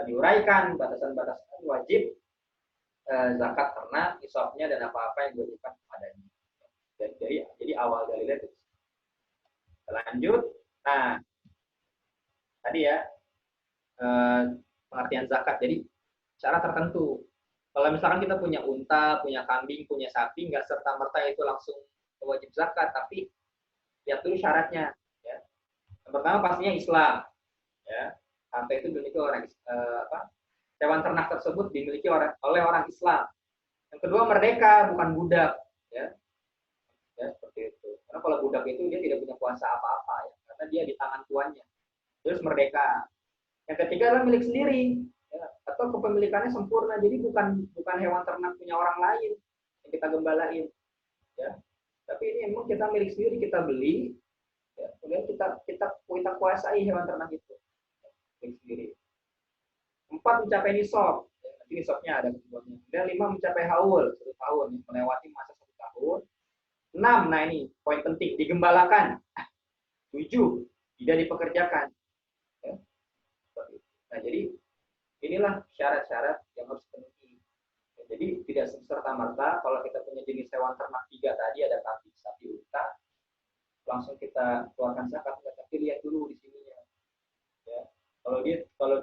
diuraikan batasan-batasan wajib zakat ternak, nisabnya dan apa-apa yang diwajibkan kepadanya. Jadi awal dalilnya itu. Lanjut. Nah, tadi ya pengertian zakat. Jadi syarat tertentu. Kalau misalkan kita punya unta, punya kambing, punya sapi, nggak serta merta itu langsung wajib zakat, tapi lihat dulu syaratnya. Ya. Yang pertama pastinya Islam. Ya. Harta itu dimiliki orang hewan ternak tersebut dimiliki oleh orang Islam. Yang kedua merdeka, bukan budak. Ya. Ya, seperti itu. Karena kalau budak itu dia tidak punya kuasa apa-apa, ya, karena dia di tangan tuannya. Terus merdeka. Yang ketiga adalah milik sendiri, ya, atau kepemilikannya sempurna. Jadi bukan hewan ternak punya orang lain yang kita gembalain, ya. Tapi ini memang kita milik sendiri, kita beli, ya, kemudian kita kuasai hewan ternak itu, ya, milik sendiri. 4 mencapai nisab, ya, nanti nisabnya ada ketentuannya. Kemudian 5 mencapai haul 1 tahun, melewati masa 1 tahun. 6, nah ini poin penting, digembalakan. 7, tidak dipekerjakan. Ya. Nah, jadi inilah syarat-syarat yang harus dipenuhi. Ya, jadi tidak serta-merta kalau kita punya jenis hewan ternak 3 tadi, ada kambing, sapi, unta, langsung kita keluarkan zakat. Tapi lihat dulu di sininya. Ya. Kalau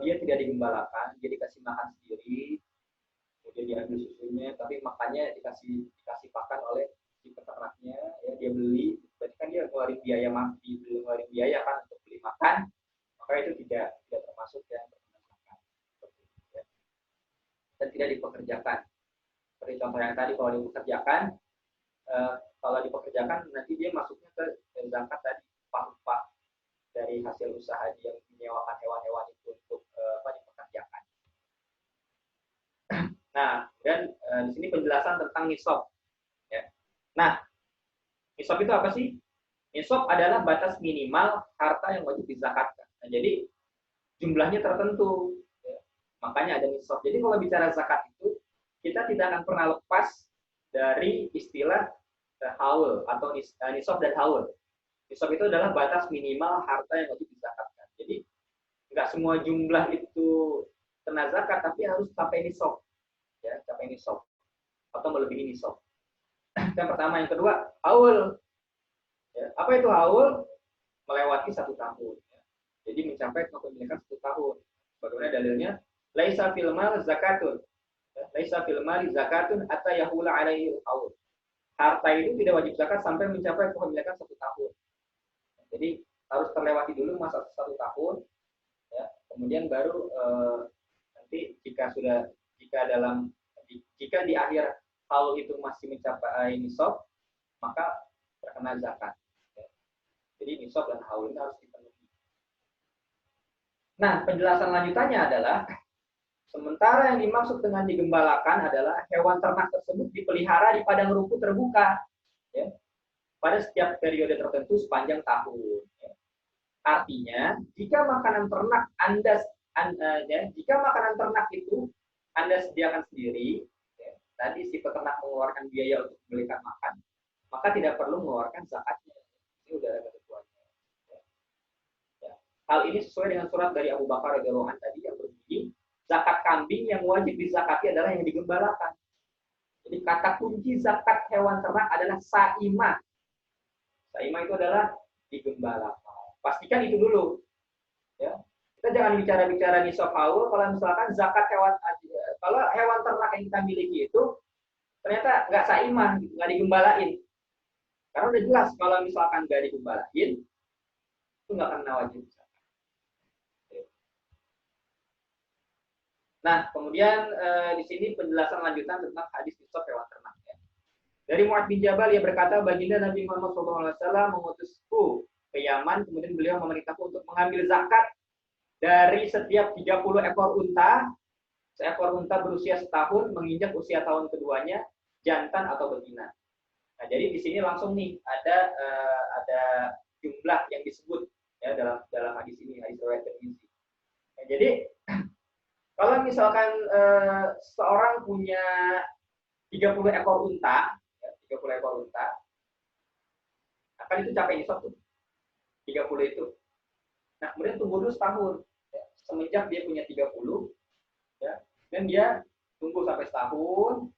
dia tidak digembalakan, dia dikasih makan sendiri, kemudian diambil susunya, tapi makannya dikasih pakan oleh si peternaknya, ya, dia beli, berarti kan dia ngeluarin biaya kan untuk beli makan, maka itu tidak termasuk yang bermakan, ya. Dan tidak dipekerjakan. Seperti contoh yang tadi, kalau dipekerjakan nanti dia masuknya ke zakat tadi, upah dari hasil usaha dia menyewakan hewan-hewan itu untuk dipekerjakan. Nah, dan di sini penjelasan tentang nisab. Ya. Nah, nisab itu apa sih? Nisab adalah batas minimal harta yang wajib dizakatkan. Nah, jadi jumlahnya tertentu. Ya. Makanya ada nisab. Jadi kalau bicara zakat itu, kita tidak akan pernah lepas dari istilah haul atau nisab dan haul. Nisab itu adalah batas minimal harta yang wajib dizakatkan. Jadi nggak semua jumlah itu kena zakat, tapi harus sampai nisab. Ya, capai nisab atau melebihi nisab. Yang pertama, yang kedua, haul. Ya, apa itu haul? Melewati 1 tahun. Ya. Jadi mencapai kepemilikan 1 tahun. Bagaimana dalilnya? Laisa fil mal zakatun. Ya, laisa fil mal zakatun hatta yahula alaihi haul. Harta itu tidak wajib zakat sampai mencapai kepemilikan 1 tahun. Jadi harus terlewati dulu masa 1 tahun. Ya, kemudian baru nanti jika di akhir haul itu masih mencapai nisab, maka terkena zakat. Jadi nisab dan haul ini harus dipenuhi. Nah, penjelasan lanjutannya adalah sementara yang dimaksud dengan digembalakan adalah hewan ternak tersebut dipelihara di padang rumput terbuka, ya, pada setiap periode tertentu sepanjang tahun. Ya. Artinya, jika makanan ternak itu Anda sediakan sendiri, ya, tadi si peternak mengeluarkan biaya untuk membelikan makan, maka tidak perlu mengeluarkan zakatnya. Ini sudah ada ketentuannya. Ya. Ya. Hal ini sesuai dengan surat dari Abu Bakar radhiyallahu anhu tadi yang berbunyi, zakat kambing yang wajib dizakati adalah yang digembalakan. Jadi kata kunci zakat hewan ternak adalah saimah. Saimah itu adalah digembalakan. Pastikan itu dulu. Ya. Kita jangan bicara nisab haul kalau misalkan zakat kalau hewan ternak yang kita miliki itu ternyata nggak saimah, nggak digembalain. Karena udah jelas kalau misalkan nggak digembalain itu nggak kena wajib zakat. Nah, kemudian di sini penjelasan lanjutan tentang hadis nisab hewan ternak. Ya. Dari Mu'adz bin Jabal, ia berkata, baginda Nabi Muhammad SAW mengutusku ke Yaman, kemudian beliau memerintahku untuk mengambil zakat dari setiap 30 ekor unta, seekor unta berusia setahun menginjak usia tahun keduanya, jantan atau betina. Nah, jadi di sini langsung nih ada jumlah yang disebut ya dalam hadis ini, hadis riwayat Tirmidzi. Nah, jadi kalau misalkan seorang punya 30 ekor unta, ya, 30 ekor unta, akan itu capai nisab tuh. 30 itu. Nah, kemudian tunggu dulu setahun. Ya. Semenjak dia punya 30, ya, dan dia tunggu sampai setahun,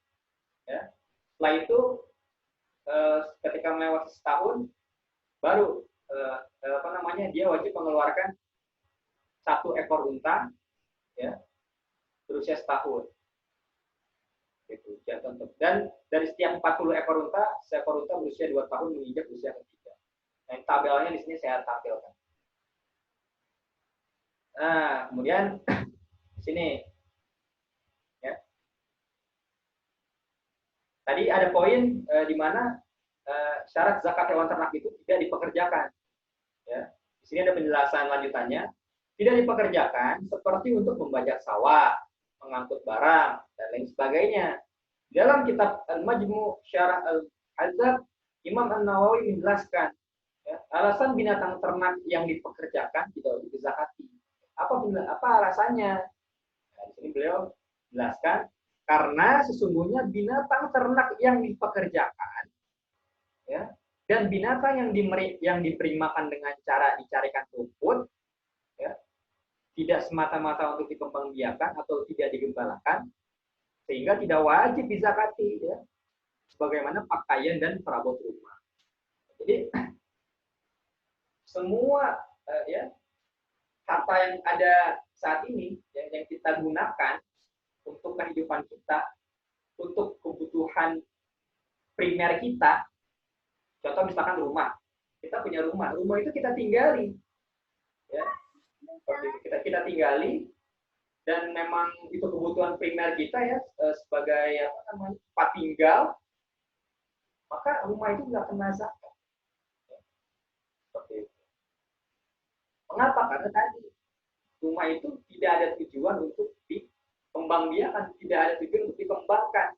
ya. Setelah itu ketika melewati setahun, baru dia wajib mengeluarkan 1 ekor unta, ya, berusia setahun. Itu contoh. Dan dari setiap 40 ekor unta, seekor unta berusia 2 tahun menginjak usia ketiga. Nah, tabelnya di sini saya tampilkan. Nah, kemudian di sini, ya. Tadi ada poin di mana syarat zakat hewan ternak itu tidak dipekerjakan. Ya. Di sini ada penjelasan lanjutannya. Tidak dipekerjakan seperti untuk membajak sawah, mengangkut barang, dan lain sebagainya. Dalam kitab Al-Majmu' Syarah Al-Azab, Imam An-Nawawi menjelaskan, ya, alasan binatang ternak yang dipekerjakan tidak wajib dizakati. Apa alasannya? Nah, di sini beliau jelaskan, karena sesungguhnya binatang ternak yang dipekerjakan, ya, dan binatang yang diberi makan dengan cara dicarikan rumput, ya, tidak semata-mata untuk dikembangbiakan atau tidak digembalakan, sehingga tidak wajib dizakati, ya, sebagaimana pakaian dan perabot rumah. Jadi semua ya, harta yang ada saat ini yang kita gunakan untuk kehidupan kita, untuk kebutuhan primer kita, contoh misalkan rumah, kita punya rumah itu kita tinggali, ya, kita tinggali, dan memang itu kebutuhan primer kita, ya, sebagai tempat tinggal, maka rumah itu nggak kena zakat. Seperti itu. Mengapa? Karena tadi rumah itu tidak ada tujuan untuk dikembangbiakan, tidak ada tujuan untuk dikembangkan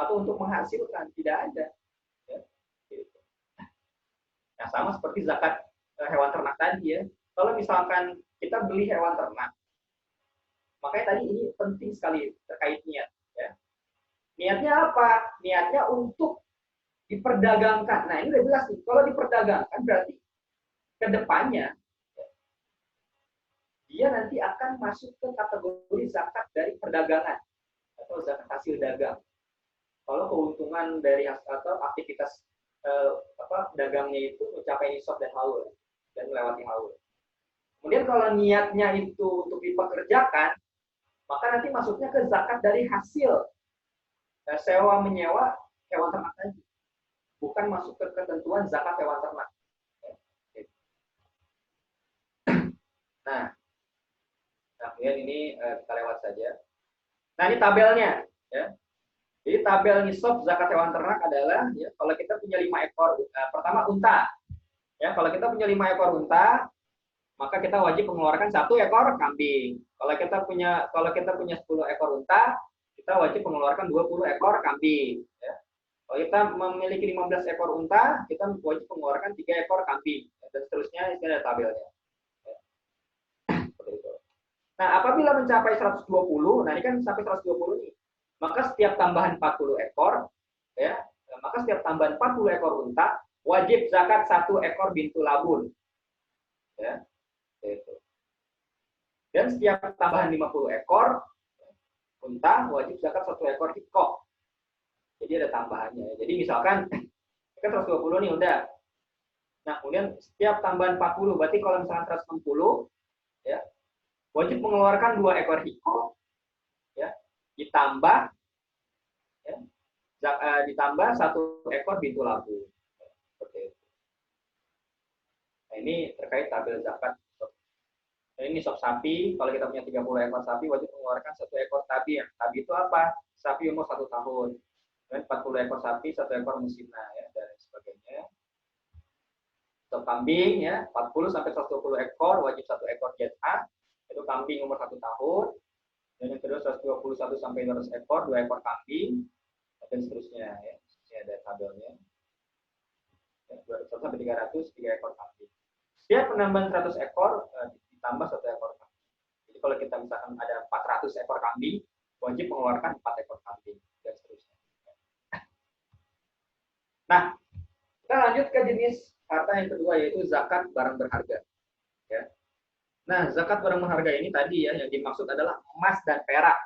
atau untuk menghasilkan, tidak ada. Ya. Nah, sama seperti zakat hewan ternak tadi, ya. Kalau misalkan kita beli hewan ternak, makanya tadi ini penting sekali terkait niat. Ya. Niatnya apa? Niatnya untuk diperdagangkan. Nah, ini udah jelas nih. Kalau diperdagangkan berarti ke depannya dia nanti akan masuk ke kategori zakat dari perdagangan atau zakat hasil dagang. Kalau keuntungan dari atau aktivitas dagangnya itu mencapai nisab dan haul dan melewati haul. Kemudian kalau niatnya itu untuk dipekerjakan, maka nanti masuknya ke zakat dari hasil sewa menyewa hewan ternak tadi, bukan masuk ke ketentuan zakat hewan ternak. Nah, kemudian ini kita lewat saja. Nah, ini tabelnya, ya. Jadi tabel nisab zakat hewan ternak adalah, ya, kalau kita punya 5 ekor, pertama unta. Ya, kalau kita punya 5 ekor unta, maka kita wajib mengeluarkan 1 ekor kambing. Kalau kita punya 10 ekor unta, kita wajib mengeluarkan 20 ekor kambing. Ya. Kalau kita memiliki 15 ekor unta, kita wajib mengeluarkan 3 ekor kambing. Dan seterusnya, ini ada tabelnya. Ya. Seperti itu. Nah, apabila mencapai 120, nah ini kan sampai 120 nih, maka setiap tambahan 40 ekor, ya, maka setiap tambahan 40 ekor unta, wajib zakat 1 ekor bintu labun. Ya. Itu. Dan setiap tambahan 50 ekor unta wajib zakat 1 ekor hikoh. Jadi ada tambahannya. Jadi misalkan kan 120 nih udah. Nah, kemudian setiap tambahan 40, berarti kalau misalkan 160, ya, wajib mengeluarkan 2 ekor hikoh, ya, ditambah 1 ekor bintu labu. Seperti itu. Nah, ini terkait tabel zakat. Nah, ini nisab sapi, kalau kita punya 30 ekor sapi, wajib mengeluarkan 1 ekor tabi. Tabi itu apa? Sapi umur 1 tahun. Dan 40 ekor sapi, 1 ekor musina, ya, dan sebagainya. Untuk kambing, ya, 40 sampai 120 ekor, wajib 1 ekor jatah. Itu kambing umur 1 tahun. Dan yang kedua 121 sampai 200 ekor, 2 ekor kambing, dan seterusnya, ya. Ini ada tabelnya. Ya, 200 sampai 300, 3 ekor kambing. Setiap penambahan 100 ekor, ditambah 1 ekor kambing. Jadi kalau kita misalkan ada 400 ekor kambing, wajib mengeluarkan 4 ekor kambing, dan seterusnya. Nah, kita lanjut ke jenis harta yang kedua, yaitu zakat barang berharga. Ya. Nah, zakat barang berharga ini tadi, ya, yang dimaksud adalah emas dan perak.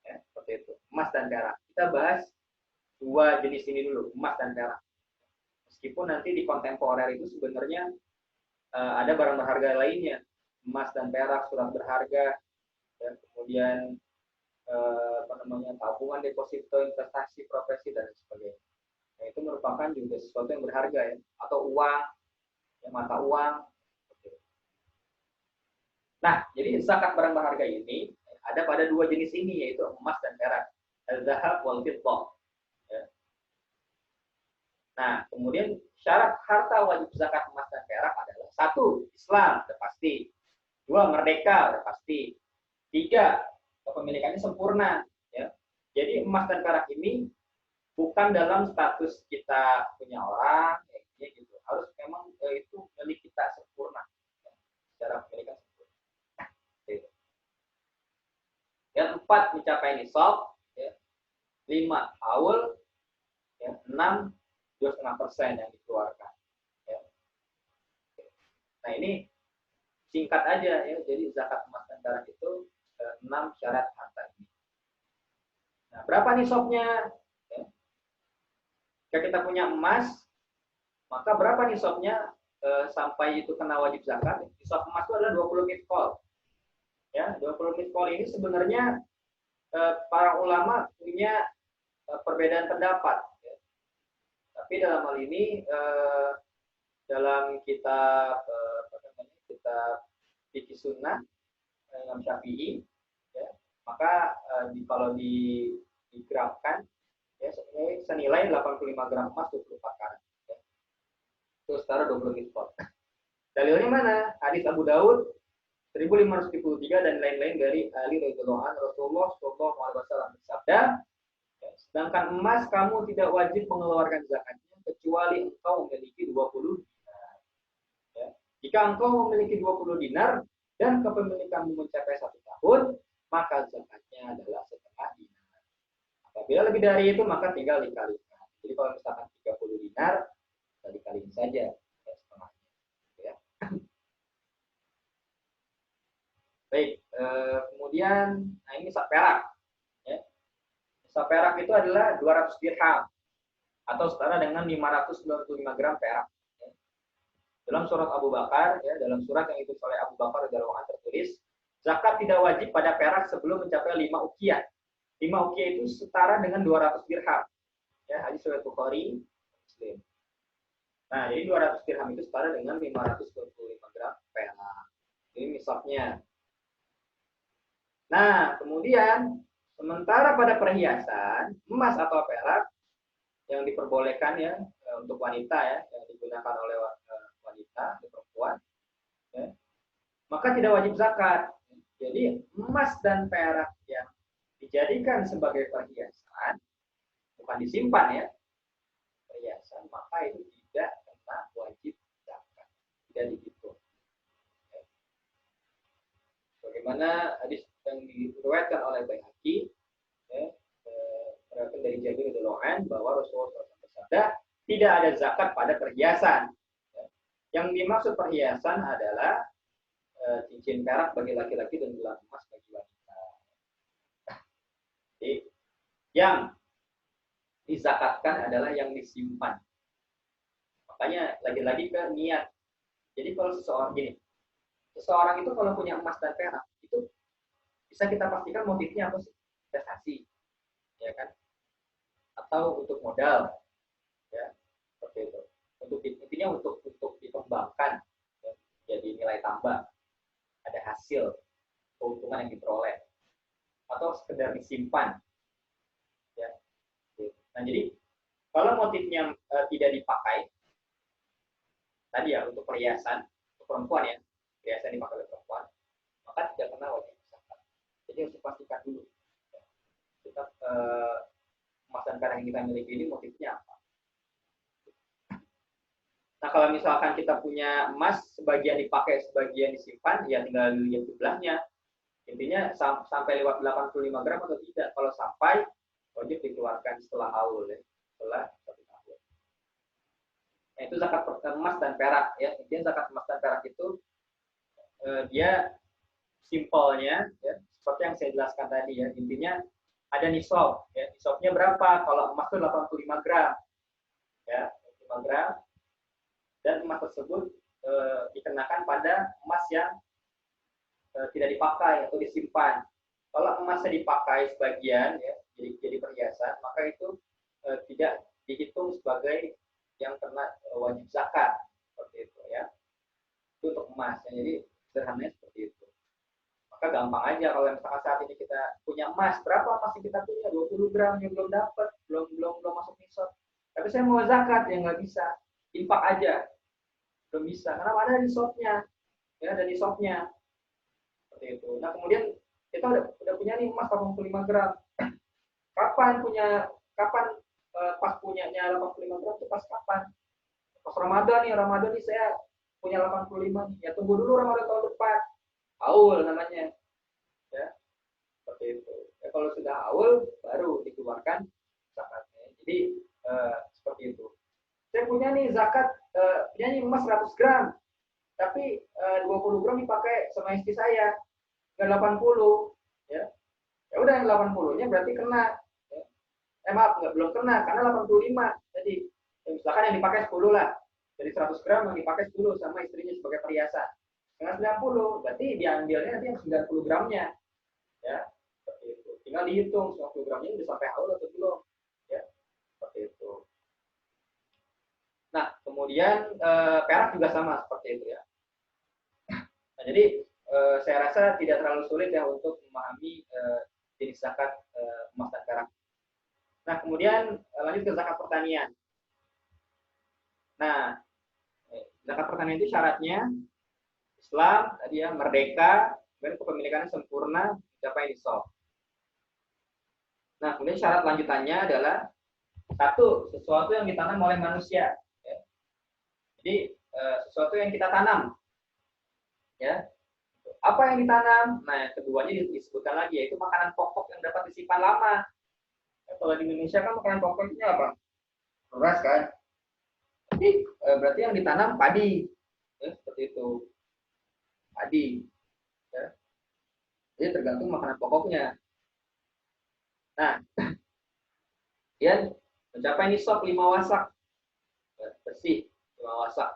Ya, seperti itu, emas dan perak. Kita bahas 2 jenis ini dulu, emas dan perak. Meskipun nanti di kontemporer itu sebenarnya ada barang berharga lainnya, emas dan perak, surat berharga, ya, kemudian tabungan, deposito, investasi, profesi dan sebagainya. Nah, itu merupakan juga sesuatu yang berharga ya, atau uang, ya, mata uang. Nah, jadi zakat barang berharga ini ada pada dua jenis ini, yaitu emas dan perak, al-zahab wal fiddah. Ya. Nah, kemudian syarat harta wajib zakat emas dan perak adalah: satu, Islam, sudah pasti; dua, merdeka, sudah pasti; tiga, kepemilikannya sempurna. Ya. Jadi emas dan perak ini bukan dalam status kita punya orang, ya, gitu. Harus memang itu milik kita sempurna, ya, secara kepemilikan sempurna. Yang empat, mencapai nisab, ya, 5 haul, ya, 6 2,5% yang dikeluarkan. Ya. Nah ini singkat aja ya, jadi zakat emas dan perak itu 6 syarat harta ini. Nah, berapa nisabnya? Ya. Jika kita punya emas, maka berapa nisabnya sampai itu kena wajib zakat? Nisab emas itu adalah 20 mitkol. Ya, 20 mitkol ini sebenarnya para ulama punya perbedaan pendapat. Ya. Tapi dalam hal ini dalam kitab kitab Fiqh Sunnah Imam Syafi'i, ya, maka kalau digrafkan, ya, senilai 85 gram emas 24 karat. Ya. Itu setara 20 mitkol. Dalilnya mana? Hadis Abu Daud 1533 dan lain-lain dari Ali radhiyallahu anhu, Rasulullah sallallahu alaihi wasallam bersabda, sedangkan emas kamu tidak wajib mengeluarkan zakatnya kecuali engkau memiliki 20 dinar. Ya. Jika engkau memiliki 20 dinar dan kepemilikanmu mencapai 1 tahun, maka zakatnya adalah setengah dinar. Apabila lebih dari itu, maka tinggal dikalikan. Jadi kalau misalkan 30 dinar, dikalikan saja setengahnya. Ya. Baik, kemudian, nah ini nisab perak. Ya. Nisab perak itu adalah 200 dirham atau setara dengan 595 gram perak. Ya. Dalam surat Abu Bakar, ya, dalam surat yang ditulis oleh Abu Bakar radhiyallahu anhu tertulis, zakat tidak wajib pada perak sebelum mencapai 5 uqiyah. 5 uqiyah itu setara dengan 200 dirham. Ya, hadis riwayat Bukhari, Muslim. Nah, jadi 200 dirham itu setara dengan 525 gram perak. Ini nisabnya. Nah, kemudian sementara pada perhiasan emas atau perak yang diperbolehkan ya untuk wanita, ya, yang digunakan oleh wanita atau perempuan, ya, maka tidak wajib zakat. Jadi emas dan perak yang dijadikan sebagai perhiasan, bukan disimpan ya, perhiasan, maka itu tidak kena wajib zakat. Tidak dihitung. Ya. Bagaimana hadis yang diriwayatkan oleh Baihaqi, ya, meriwayatkan dari Jabir radhiyallahu anhu bahwa Rasulullah bersabda, tidak ada zakat pada perhiasan. Ya. Yang dimaksud perhiasan adalah cincin perak bagi laki-laki dan gelang emas bagi wanita. Jadi, yang dizakatkan adalah yang disimpan. Makanya lagi-lagi ke niat. Jadi kalau seseorang itu kalau punya emas dan perak itu bisa kita pastikan motifnya apa sih? Investasi, ya kan? Atau untuk modal, ya, seperti itu. Intinya untuk dikembangkan, ya, jadi nilai tambah, ada hasil keuntungan yang diperoleh, atau sekedar disimpan, ya. Nah, jadi kalau motifnya tidak dipakai, tadi ya untuk perhiasan, untuk perempuan ya, perhiasan dipakai oleh perempuan, maka tidak kena wajib zakat. Jadi harus dipastikan dulu, ya, kita emas dan perak yang kita miliki ini motifnya apa. Nah, kalau misalkan kita punya emas, sebagian dipakai, sebagian disimpan, ya tinggal lihat jumlahnya. Intinya sampai lewat 85 gram atau tidak. Kalau sampai, wajib dikeluarkan setelah haul, ya, setelah 1 tahun. Nah, itu zakat emas dan perak, ya. Intinya zakat emas dan perak itu dia simpelnya, ya, seperti yang saya jelaskan tadi, ya. Intinya ada nisab, ya. Nisabnya berapa? Kalau emas itu 85 gram, ya, 85 gram. dan emas tersebut dikenakan pada emas yang tidak dipakai atau disimpan. Kalau emasnya dipakai sebagian, ya, jadi perhiasan, maka itu tidak dihitung sebagai yang kena wajib zakat, seperti itu ya. Itu untuk emas. Ya. Jadi sederhananya seperti itu. Maka gampang aja kalau misalkan saat ini kita punya emas, berapa emas yang kita punya? 20 gram yang belum dapat, belum masuk nisab. Tapi saya mau zakat, ya nggak bisa. Infak aja, belum bisa. Karena ada nisabnya, ya ada nisabnya. Seperti itu. Nah kemudian kita udah punya nih emas 85 gram. Kapan pas punyanya 85 gram itu pas kapan? Pas Ramadan nih saya punya 85 nih. Ya tunggu dulu Ramadan tahun depan. Haul namanya. Ya, seperti itu. Ya, kalau sudah haul baru dikeluarkan zakatnya. Jadi seperti itu. Saya punya nih zakat punya nih emas 100 gram. Tapi 20 gram dipakai sama istri saya. Ke 80 ya. Ya udah yang 80-nya berarti kena. Ya. Maaf, belum kena karena 85. Jadi ya misalkan yang dipakai 10 lah. Dari 100 gram yang dipakai 10 sama istrinya sebagai perhiasan. Dengan 90, berarti diambilnya nanti yang 90 gramnya. Ya, seperti itu. Tinggal dihitung 90 gramnya udah sampai haul atau belum. Ya, seperti itu. Nah, kemudian perak juga sama seperti itu ya. Nah, jadi saya rasa tidak terlalu sulit ya untuk memahami jenis zakat emas dan perak. Nah, kemudian lanjut ke zakat pertanian. Nah, zakat pertanian itu syaratnya Islam tadi ya merdeka dan kepemilikannya sempurna mencapai nisab. Nah, kemudian syarat lanjutannya adalah satu, sesuatu yang ditanam oleh manusia. Ya. Jadi sesuatu yang kita tanam, ya. Apa yang ditanam? Nah, yang keduanya disebutkan lagi yaitu makanan pokok yang dapat disimpan lama. Ya, kalau di Indonesia kan makanan pokoknya apa? Beras kan. Jadi berarti yang ditanam padi, ya, seperti itu. Padi. Ya. Jadi tergantung makanan pokoknya. Nah, kemudian mencapai nisab 5 wasak. Ya, bersih 5 wasak.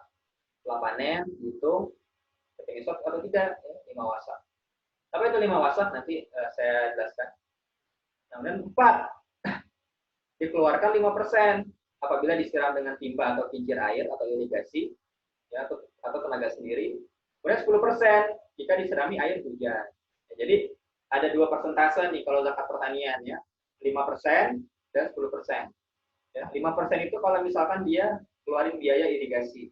Setelah panen, hitung, nisab atau tidak, ya, 5 wasak. Apa itu 5 wasak? Nanti saya jelaskan. Kemudian 4, dikeluarkan 5% apabila disiram dengan timba atau kincir air atau irigasi, ya, atau tenaga sendiri. Kemudian 10% jika diserami air hujan. Ya, jadi ada 2 persentase nih kalau zakat pertanian ya, 5% dan 10%. Ya, 5% itu kalau misalkan dia keluarin biaya irigasi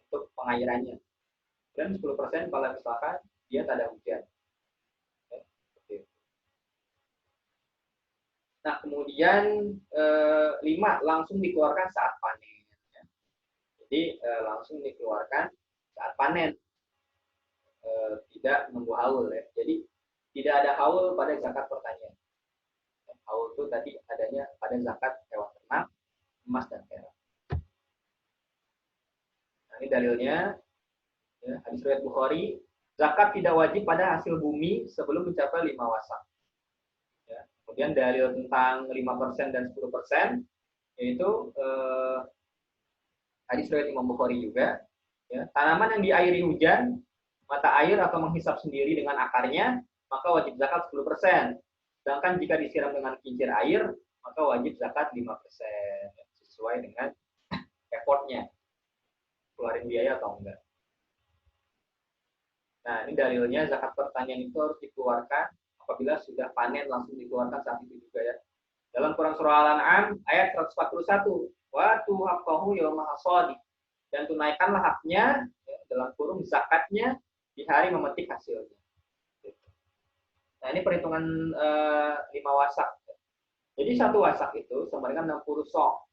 untuk pengairannya. Dan 10% kalau misalkan dia tak ada hujan. Ya, nah, kemudian 5 langsung dikeluarkan saat panen. Ya. Jadi langsung dikeluarkan saat panen. Tidak menunggu haul ya. Jadi tidak ada haul pada zakat pertanian. Haul itu tadi adanya pada zakat hewan ternak, emas dan perak. Nah, ini dalilnya. Ya, hadis riwayat Bukhari, zakat tidak wajib pada hasil bumi sebelum mencapai 5 wasak. Ya. Kemudian dalil tentang 5% dan 10% yaitu hadis riwayat Imam Bukhari juga. Ya. Tanaman yang diairi hujan, mata air atau menghisap sendiri dengan akarnya, maka wajib zakat 10%. Sedangkan jika disiram dengan kincir air, maka wajib zakat 5%. Sesuai dengan effortnya. Keluarin biaya atau enggak. Nah, ini dalilnya zakat pertanian itu harus dikeluarkan apabila sudah panen langsung dikeluarkan saat itu juga ya. Dalam Quran surah Al-An'am ayat 141, wa tuhaqqahu yauma hasadi. Dan tunaikanlah haknya ya, dalam kurung zakatnya di hari memetik hasilnya. Nah, ini perhitungan 5 wasak. Jadi satu wasak itu sama dengan 60 sok.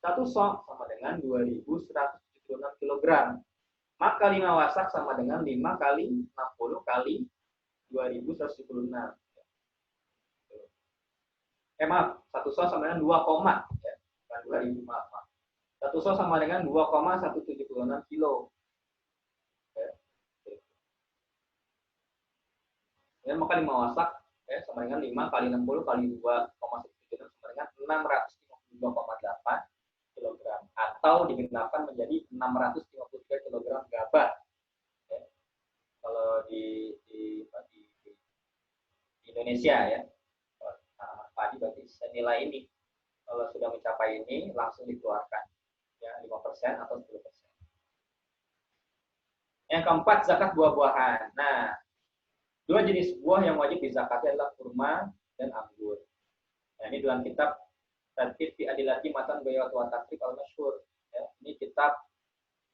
Satu sok sama dengan 2.176 kg. Maka 5 wasak sama dengan 5 kali 60 kali 2.176. Maaf, satu sok sama dengan 2, ya. Bukan 2.000, maaf. Satu sok sama dengan 2,176 kilo. Ya, maka 5 wasak ya, sama dengan 5 kali 60 kali 2,176 sama dengan 652,8 kilogram atau digenapkan menjadi 653 kilogram gabah. Ya. Kalau di Indonesia ya, tanaman padi berarti senilai ini. Kalau sudah mencapai ini langsung dikeluarkan ya 5% atau 10%. Yang keempat, zakat buah-buahan. Nah, dua jenis buah yang wajib dizakati adalah kurma dan anggur. Nah, ini dalam kitab Tartib fi Adillati Matan Bayat wa Takrib al-Masyhur. Ya, ini kitab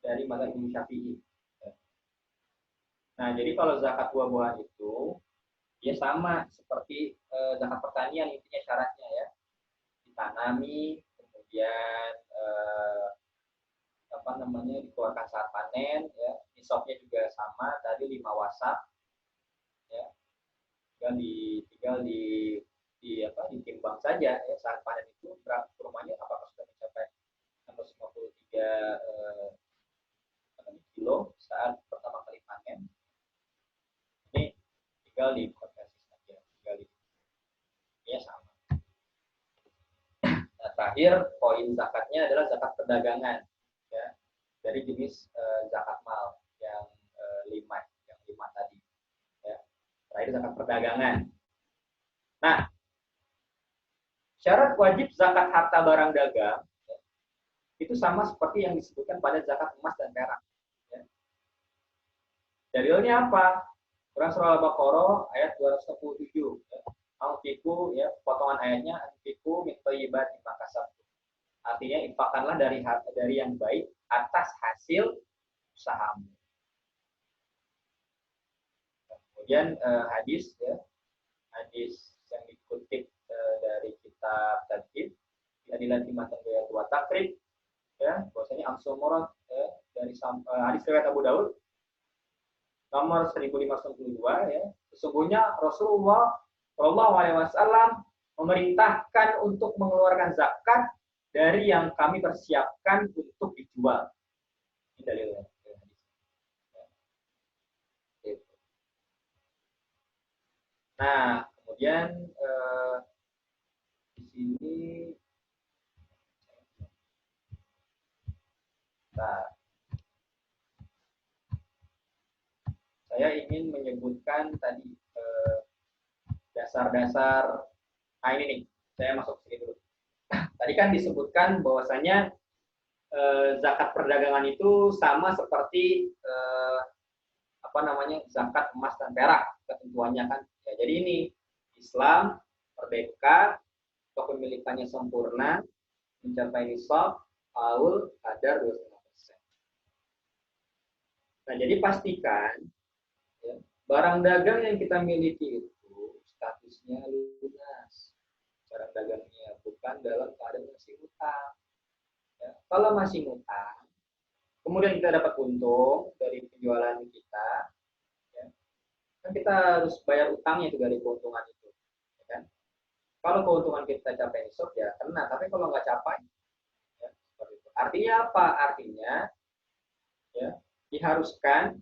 dari mazhab Imam Syafi'i. Ya. Nah, jadi kalau zakat buah-buahan itu ya sama seperti zakat pertanian, intinya syaratnya ya. Ditanami, kemudian dikeluarkan saat panen ya, nisabnya juga sama tadi 5 wasak ya, tinggal ditimbang saja ya saat panen itu berapa kurmanya, apakah sudah mencapai 653 kilo saat pertama kali panen, ini tinggal dikonversi saja, ya sama. Nah, terakhir poin zakatnya adalah zakat perdagangan ya, dari jenis zakat mal yang 5 tadi ya. Terakhir zakat perdagangan. Nah, syarat wajib zakat harta barang dagang ya, itu sama seperti yang disebutkan pada zakat emas dan perak ya. Dalilnya apa? Quran surah Al-Baqarah ayat 267 ya. Anfiku ya, potongan ayatnya anfiku min thayyibati ma kasabtum. Artinya infakkanlah dari yang baik atas hasil usahamu. Kemudian hadis ya, hadis yang dikutip dari kitab Tartib fi Adillati Matan Bayat wa Takrib ya, bahwasanya Amsumurad ya, dari hadis riwayat Abu Daud nomor 1592 ya, sesungguhnya Rasulullah Shallallahu Alaihi Wasallam memerintahkan untuk mengeluarkan zakat dari yang kami persiapkan untuk dijual. Ini dalilnya. Nah, kemudian di sini, saya ingin menyebutkan tadi dasar-dasar. Nah ini nih, saya masuk sini dulu. Tadi kan disebutkan bahwasanya zakat perdagangan itu sama seperti zakat emas dan perak ketentuannya kan. Ya, jadi ini Islam merdeka, kepemilikannya sempurna, mencapai nisab, haul, kadar 25%. Nah, jadi pastikan ya, barang dagang yang kita miliki itu statusnya lunas. Barang dagangnya bukan dalam keadaan masih hutang. Ya, kalau masih hutang, kemudian kita dapat untung dari penjualan kita, ya, kan kita harus bayar utangnya itu dari keuntungan itu, ya kan? Kalau keuntungan kita capai nisab ya kena, tapi kalau nggak capai, ya, seperti itu. Artinya apa? Artinya, ya, diharuskan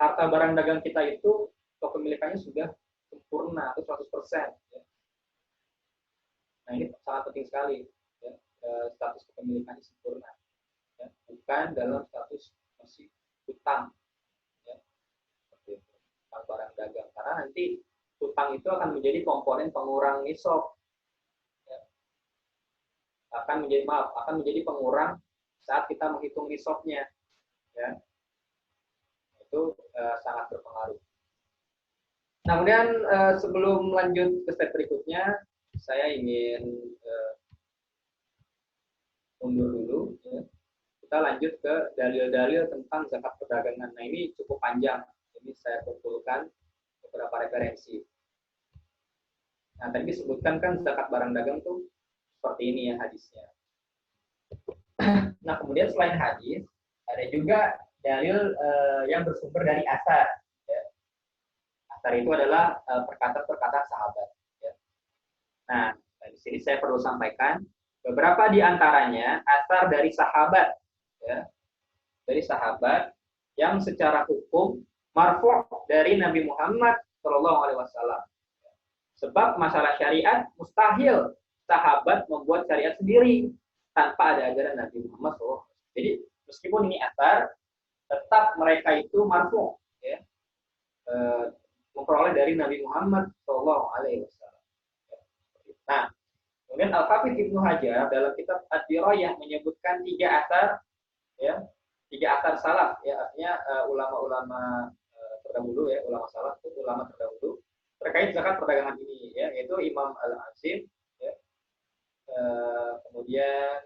harta barang dagang kita itu kepemilikannya sudah sempurna atau 100%. Ya. Nah ini sangat penting sekali, ya, status kepemilikannya sempurna, ya, bukan dalam status masih hutang, ya, seperti itu, barang dagang. Karena nanti hutang itu akan menjadi komponen pengurang nisab, ya. akan menjadi pengurang saat kita menghitung nisabnya, ya. Itu sangat berpengaruh. Nah, kemudian sebelum lanjut ke step berikutnya, saya ingin mundur dulu. Ya. Kita lanjut ke dalil-dalil tentang zakat perdagangan. Nah, ini cukup panjang. Ini saya kumpulkan beberapa referensi. Nah, tadi disebutkan kan zakat barang dagang tuh seperti ini ya hadisnya. Nah, kemudian selain hadis, ada juga dalil yang bersumber dari asar. Ya. Asar itu adalah perkataan-perkataan sahabat. Ya. Nah, di sini saya perlu sampaikan beberapa di antaranya asar dari sahabat, ya, dari sahabat yang secara hukum marfu' dari Nabi Muhammad Shallallahu Alaihi Wasallam. Sebab masalah syariat mustahil sahabat membuat syariat sendiri tanpa ada ajaran Nabi Muhammad SAW. Jadi meskipun ini asar, tetap mereka itu marfu, ya, memperoleh dari Nabi Muhammad SAW. Nah, kemudian Al-Hafidz Ibnu Hajar dalam kitab Ad-Dirayah menyebutkan 3 asar, ya, 3 asar salaf, ya, artinya ulama-ulama terdahulu, ya, ulama salaf itu ulama terdahulu terkait zakat perdagangan ini, ya, yaitu Imam Al-Azim, ya, kemudian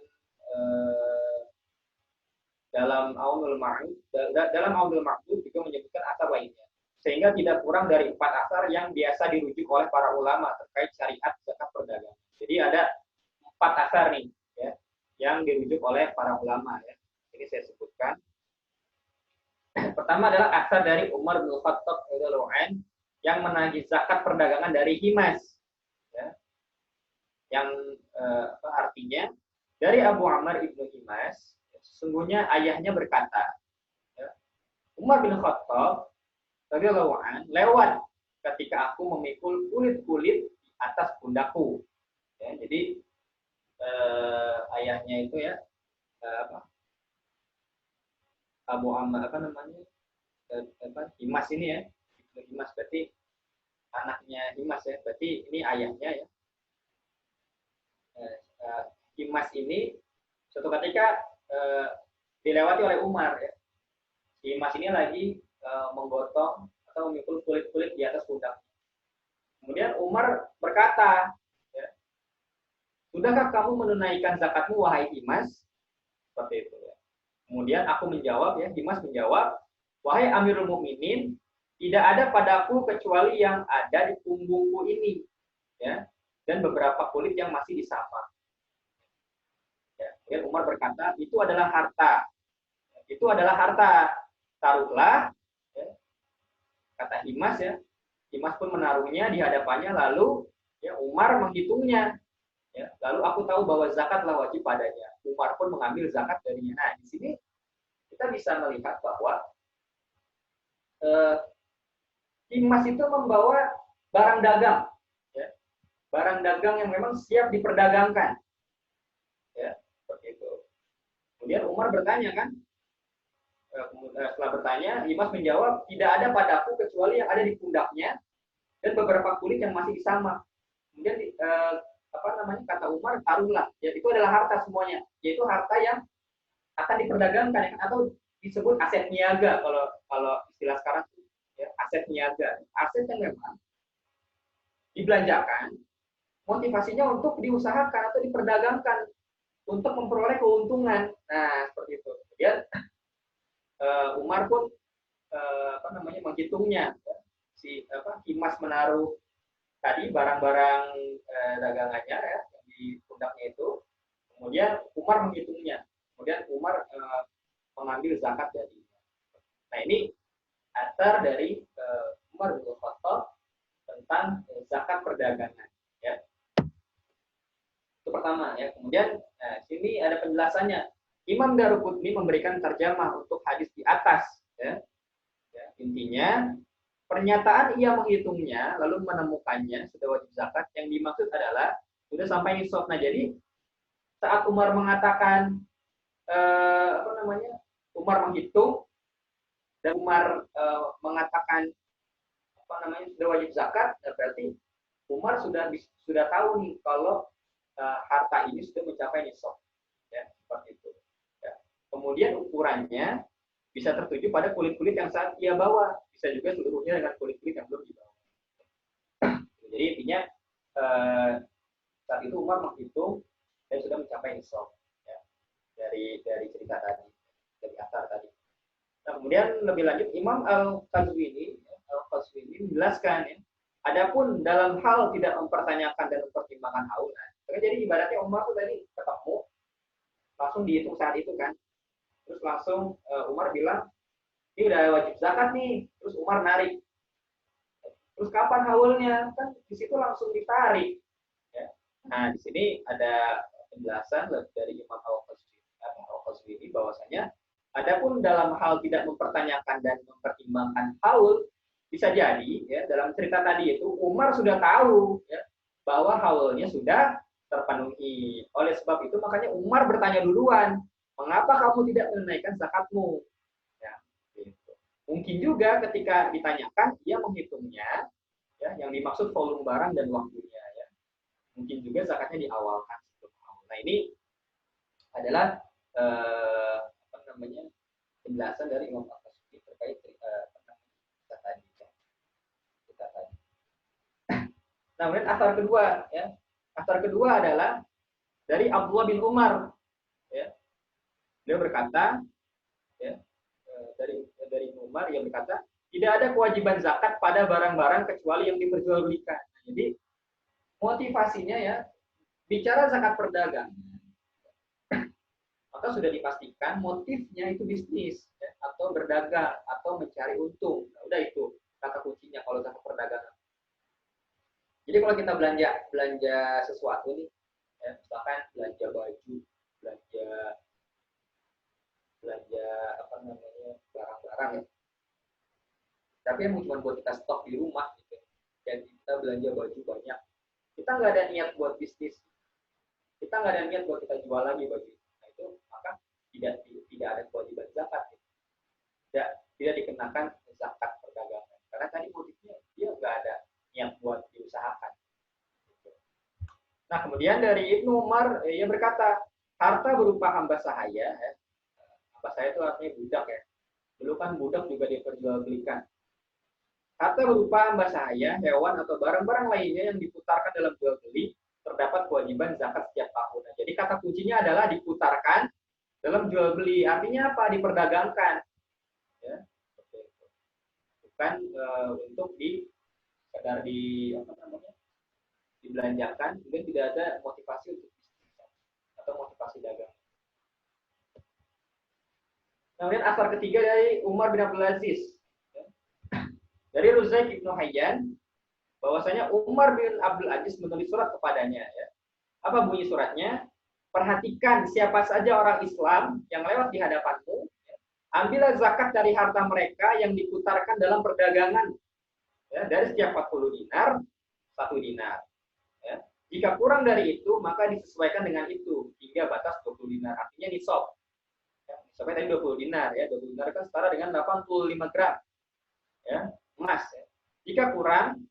dalam Aunul Ma'bud juga menyebutkan asar lainnya, sehingga tidak kurang dari 4 asar yang biasa dirujuk oleh para ulama terkait syariat zakat perdagangan. Jadi ada 4 asar nih, ya, yang dirujuk oleh para ulama, ya. Ini saya sebutkan. Pertama adalah asar dari Umar bin Khattab radhiyallahu anhu yang menagih zakat perdagangan dari Himas, ya. Yang artinya dari Abu Amr ibnu Himas, sesungguhnya ayahnya berkata, ya, Umar bin Khattab radhiyallahu anhu lewat ketika aku memikul kulit-kulit di atas pundakku. Ya, jadi ayahnya itu, ya, Abu Amr Himas ini, ya, Himas berarti anaknya Himas, ya, berarti ini ayahnya, ya. Himas ini suatu ketika dilewati oleh Umar, ya. Himas ini lagi menggotong atau memikul kulit-kulit di atas pundak. Kemudian Umar berkata, ya, sudahkah kamu menunaikan zakatmu wahai Himas? Seperti itu, ya. Kemudian aku menjawab, ya, Himas menjawab, wahai Amirul Mukminin, tidak ada padaku kecuali yang ada di punggungku ini, ya, dan beberapa kulit yang masih disamak. Ya, kemudian Umar berkata, itu adalah harta. Itu adalah harta. Taruhlah, ya, kata Himas, ya. Himas pun menaruhnya di hadapannya, lalu, ya, Umar menghitungnya. Ya, lalu aku tahu bahwa zakatlah wajib padanya. Umar pun mengambil zakat darinya. Nah, di sini kita bisa melihat bahwa Himas itu membawa barang dagang, ya, barang dagang yang memang siap diperdagangkan, ya, seperti itu. Kemudian Umar bertanya, kan, setelah bertanya, Himas menjawab, tidak ada padaku kecuali yang ada di pundaknya dan beberapa kulit yang masih disamak. Kemudian kata Umar, taruhlah, ya, itu adalah harta semuanya, yaitu harta yang akan diperdagangkan, atau disebut aset niaga kalau istilah sekarang, ya, aset niaga, aset yang memang dibelanjakan, motivasinya untuk diusahakan atau diperdagangkan untuk memperoleh keuntungan. Nah, seperti itu. Kemudian Umar pun menghitungnya, ya. Himas menaruh tadi barang-barang dagangannya, ya, yang di pundaknya itu. Kemudian Umar menghitungnya. Kemudian Umar mengambil zakat dari. Nah, ini asar dari Umar bin Khattab tentang zakat perdagangan, ya. Itu pertama, ya. Kemudian sini ada penjelasannya. Imam Daruqutni memberikan terjemah untuk hadis di atas, ya. Ya, intinya pernyataan ia menghitungnya lalu menemukannya sudah wajib zakat, yang dimaksud adalah sudah sampai nisab. Nah, jadi saat Umar mengatakan Umar menghitung dan Umar mengatakan sudah wajib zakat, berarti Umar sudah tahu nih kalau harta ini sudah mencapai nisab, ya, seperti itu. Ya. Kemudian ukurannya bisa tertuju pada kulit-kulit yang saat ia bawa, bisa juga seluruhnya dengan kulit-kulit yang belum dibawa. Jadi intinya saat itu Umar menghitung dan sudah mencapai nisab, ya, dari cerita tadi, dari asar tadi. Nah, kemudian lebih lanjut Imam Al-Qazwini menjelaskan, ya, adapun dalam hal tidak mempertanyakan dan mempertimbangkan haul. Jadi ibaratnya Umar tuh tadi ketemu, langsung dihitung saat itu, kan. Terus langsung Umar bilang, ini udah wajib zakat nih. Terus Umar narik. Terus kapan haulnya? Kan di situ langsung ditarik. Ya. Nah, di sini ada penjelasan dari Imam Al-Qazwini bahwasanya adapun dalam hal tidak mempertanyakan dan mempertimbangkan haul, bisa jadi, ya, dalam cerita tadi itu Umar sudah tahu, ya, bahwa haulnya sudah terpenuhi. Oleh sebab itu makanya Umar bertanya duluan, mengapa kamu tidak menunaikan zakatmu? Ya, gitu. Mungkin juga ketika ditanyakan, dia menghitungnya, ya, yang dimaksud volume barang dan waktunya. Ya. Mungkin juga zakatnya diawalkan. Nah ini adalah apa namanya penjelasan dari Imam Al-Qasimi terkait kita tadi. Nah, kemudian asar kedua, ya, asar kedua adalah dari Abdullah bin Umar, ya. Dia berkata, ya, dari Umar yang berkata, tidak ada kewajiban zakat pada barang-barang kecuali yang diperjualbelikan. Nah, jadi motivasinya ya bicara zakat perdagangan, maka sudah dipastikan motifnya itu bisnis, ya, atau berdagang atau mencari untung. Nah, udah itu kata kuncinya kalau zakat perdagangan. Jadi kalau kita belanja sesuatu nih, ya, misalkan belanja baju, belanja apa namanya barang-barang ya. Tapi yang cuma buat kita stok di rumah gitu. Dan kita belanja baju banyak. Kita nggak ada niat buat bisnis. Kita nggak ada niat buat kita jual lagi baju. Nah itu maka tidak ada kewajiban zakat. Gitu. Tidak dikenakan zakat perdagangan. Karena tadi motifnya dia nggak ada niat buat diusahakan. Gitu. Nah kemudian dari Ibnu Umar ia berkata, harta berupa hamba sahaya, ya. Hamba sahaya itu artinya budak ya. Dulu kan budak juga diperjualbelikan. Harta berupa hamba sahaya, hewan atau barang-barang lainnya yang diputarkan dalam jual beli terdapat kewajiban zakat setiap tahun. Nah, jadi kata kuncinya adalah diputarkan dalam jual beli. Artinya apa? Diperdagangkan. Ya, bukan untuk sekedar apa namanya dibelanjakan, kemudian tidak ada motivasi untuk bisnis atau motivasi dagang. Kemudian asar ketiga dari Umar bin Abdul Aziz. Dari Ruzaik Ibnu Hayyan, bahwasanya Umar bin Abdul Aziz menulis surat kepadanya. Ya. Apa bunyi suratnya? Perhatikan siapa saja orang Islam yang lewat di hadapanmu, ya, ambillah zakat dari harta mereka yang diputarkan dalam perdagangan. Ya, dari setiap 40 dinar, 1 dinar. Ya. Jika kurang dari itu, maka disesuaikan dengan itu, hingga batas 20 dinar. Artinya nisab. Ya, nisabnya tadi 20 dinar. Ya. 20 dinar kan setara dengan 85 gram. Ya. Emas. Ya. Jika kurang,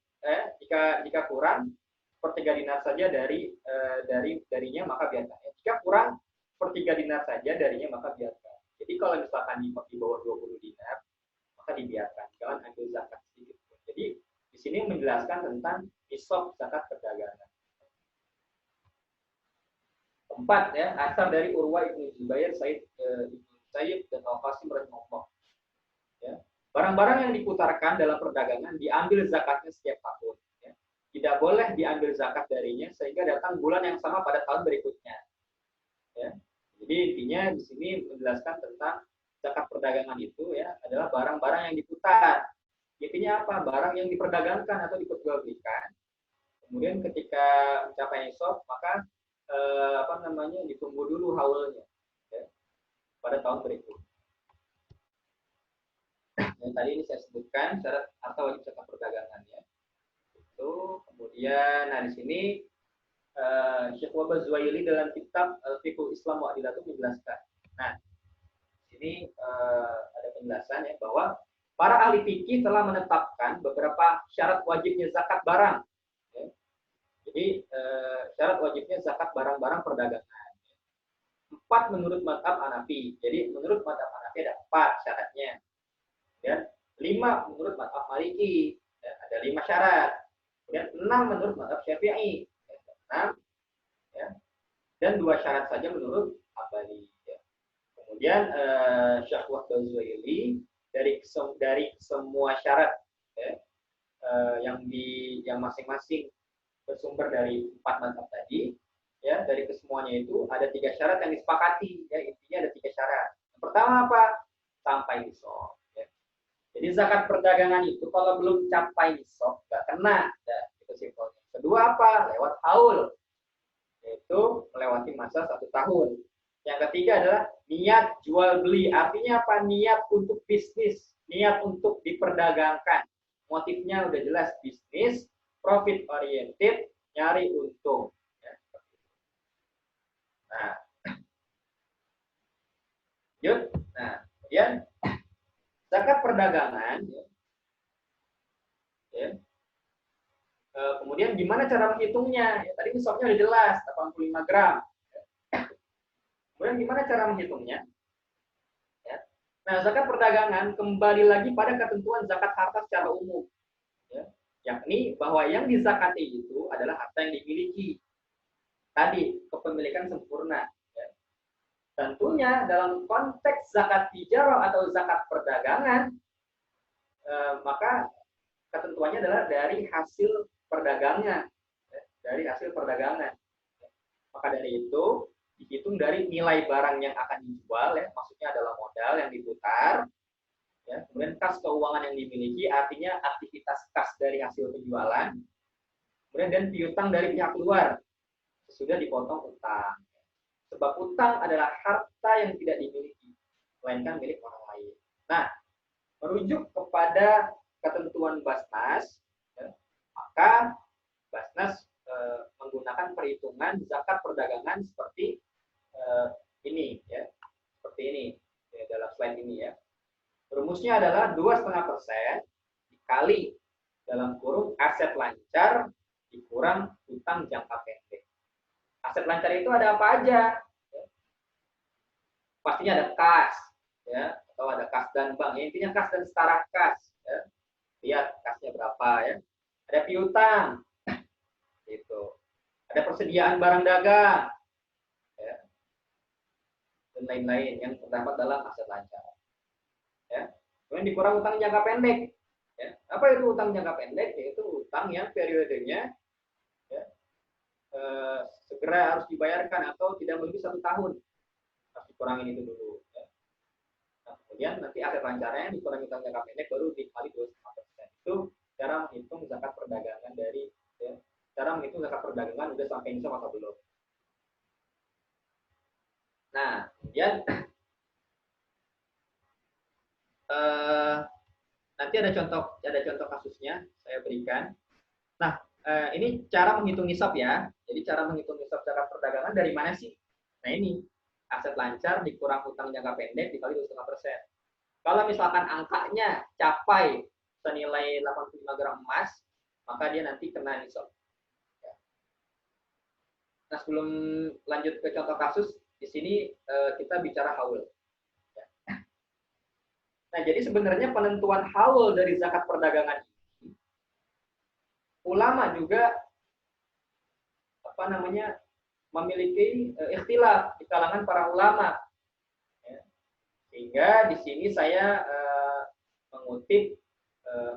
jika kurang sepertiga dinar saja darinya maka biarkan. Ya. Jika kurang sepertiga dinar saja darinya maka biarkan. Jadi kalau misalkan di bawah 20 dinar maka dibiarkan. Jangan ambil zakat sedikit. Jadi di sini menjelaskan tentang nisab zakat perdagangan. 4 ya, asal dari Urwa Ibnu Zubair, Said dan Al-Qasim radhiyallahu. Ya. Barang-barang yang diputarkan dalam perdagangan diambil zakatnya setiap tahun. Ya. Tidak boleh diambil zakat darinya sehingga datang bulan yang sama pada tahun berikutnya. Ya. Jadi intinya di sini menjelaskan tentang zakat perdagangan itu ya adalah barang-barang yang diputar. Intinya apa? Barang yang diperdagangkan atau diperjualbelikan. Kemudian ketika mencapai nisab maka ditunggu dulu haulnya ya, pada tahun berikutnya. Yang tadi ini saya sebutkan syarat harta wajib zakat perdagangan ya. Itu kemudian di sini Syekh Wahbah Zuwaili dalam kitab Fiqhul Islam wa Adilatuh menjelaskan. Nah, di sini ada penjelasan ya bahwa para ahli fikih telah menetapkan beberapa syarat wajibnya zakat barang. Ya. Jadi syarat wajibnya zakat barang-barang perdagangan. 4 menurut mazhab Hanafi. Jadi menurut mazhab Hanafi ada 4 syaratnya. Dan 5 menurut mazhab Maliki, ya, ada 5 syarat. Kemudian 6 menurut mazhab Syafi'i, ya, 6, ya. Dan 2 syarat saja menurut Hambali. Ya. Kemudian Syekh Wahbah Zuwaili dari semua syarat ya, yang masing-masing bersumber dari 4 mazhab tadi, ya dari kesemuanya itu ada 3 syarat yang disepakati. Ya, intinya ada 3 syarat. Yang pertama apa? Sampai nisab. Jadi zakat perdagangan itu kalau belum capai nisab nggak kena, ya, itu simpelnya. Kedua apa? Lewat haul, yaitu melewati masa 1 tahun. Yang ketiga adalah niat jual beli, artinya apa? Niat untuk bisnis, niat untuk diperdagangkan. Motifnya udah jelas bisnis, profit oriented, nyari untung. Ya. Nah, lanjut. Nah, kemudian zakat perdagangan, ya. Kemudian gimana cara menghitungnya? Ya, tadi nisabnya udah jelas, 85 gram. Kemudian gimana cara menghitungnya? Ya. Nah, zakat perdagangan kembali lagi pada ketentuan zakat harta secara umum. Ya. Yakni bahwa yang dizakati itu adalah harta yang dimiliki. Tadi, kepemilikan sempurna. Ya. Tentunya dalam konteks zakat tijarah atau zakat perdagangan, maka ketentuannya adalah dari hasil perdagangan, ya, dari hasil perdagangan. Maka dari itu dihitung dari nilai barang yang akan dijual, ya, maksudnya adalah modal yang diputar, ya, kemudian kas keuangan yang dimiliki, artinya aktivitas kas dari hasil penjualan, kemudian dan piutang dari pihak luar, sesudah dipotong utang. Sebab utang adalah harta yang tidak dimiliki, melainkan milik orang lain. Nah, merujuk kepada ketentuan Basnas, ya, maka Basnas menggunakan perhitungan zakat perdagangan seperti ini, ya, seperti ini ya, dalam slide ini, ya. Rumusnya adalah 2,5% dikali dalam kurung aset lancar dikurang utang jangka pendek. Aset lancar itu ada apa aja? Ya. Pastinya ada kas, ya, atau ada kas dan bank. Ya, intinya kas dan setara kas. Ya. Lihat kasnya berapa, ya. Ada piutang, gitu. Ada persediaan barang dagang, ya, dan lain-lain yang terdapat dalam aset lancar. Ya. Kemudian dikurang utang jangka pendek. Ya. Apa itu utang jangka pendek? Yaitu utang yang periodenya, ya, segera harus dibayarkan atau tidak melebihi 1 tahun. Harus dikurangin itu dulu. Ya. Nah, kemudian nanti aset lancarnya dikurangi utang jangka pendek baru dikali 2,5%. Itu cara menghitung zakat perdagangan dari, ya, cara menghitung zakat perdagangan udah sampai nisab atau belum. Nah, kemudian nanti ada contoh kasusnya saya berikan. Nah, ini cara menghitung nisab, ya. Jadi cara menghitung nisab zakat perdagangan dari mana sih? Nah, ini aset lancar dikurang utang jangka pendek dikali 2,5%. Kalau misalkan angkanya capai senilai 85 gram emas, maka dia nanti kena nisab. Nah, sebelum lanjut ke contoh kasus, di sini kita bicara haul. Nah, jadi sebenarnya penentuan haul dari zakat perdagangan ini, ulama juga memiliki ikhtilaf di kalangan para ulama. Ya. Sehingga di sini saya mengutip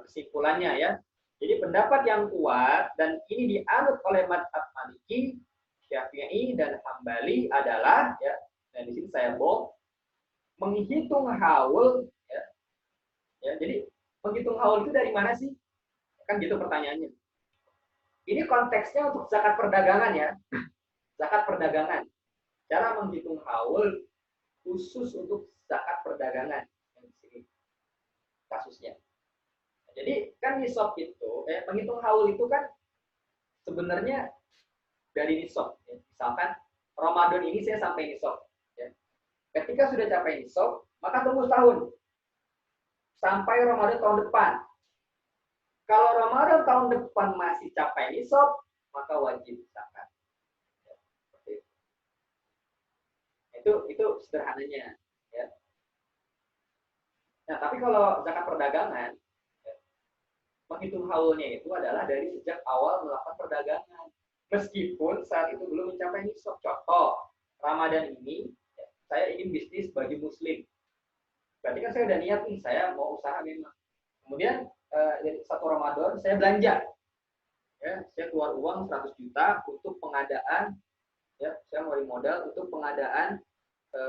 kesimpulannya, ya. Jadi pendapat yang kuat dan ini dianut oleh mazhab Maliki, Syafi'i dan Hambali adalah, ya, dan di sini saya bold, menghitung haul, ya. Ya, jadi menghitung haul itu dari mana sih? Kan gitu pertanyaannya. Ini konteksnya untuk zakat perdagangan, ya. Zakat perdagangan. Cara menghitung haul khusus untuk zakat perdagangan. Yang di sini kasusnya. Jadi kan nisab itu, menghitung haul itu kan sebenarnya dari nisab. Ya. Misalkan Ramadan ini saya sampai nisab. Ya. Ketika sudah capai nisab, maka tunggu setahun sampai Ramadan tahun depan. Kalau Ramadan tahun depan masih capai nisab, maka wajib zakat. Ya, itu sederhananya. Ya. Nah, tapi kalau zakat perdagangan, ya, menghitung haulnya itu adalah dari sejak awal melakukan perdagangan. Meskipun saat itu belum mencapai nisab. Contoh, Ramadan ini, ya, saya ingin bisnis bagi muslim. Berarti kan saya udah niat nih, saya mau usaha memang. Kemudian dari 1 Ramadan saya belanja. Ya, saya keluar uang 100 juta untuk pengadaan, ya, saya mau modal untuk pengadaan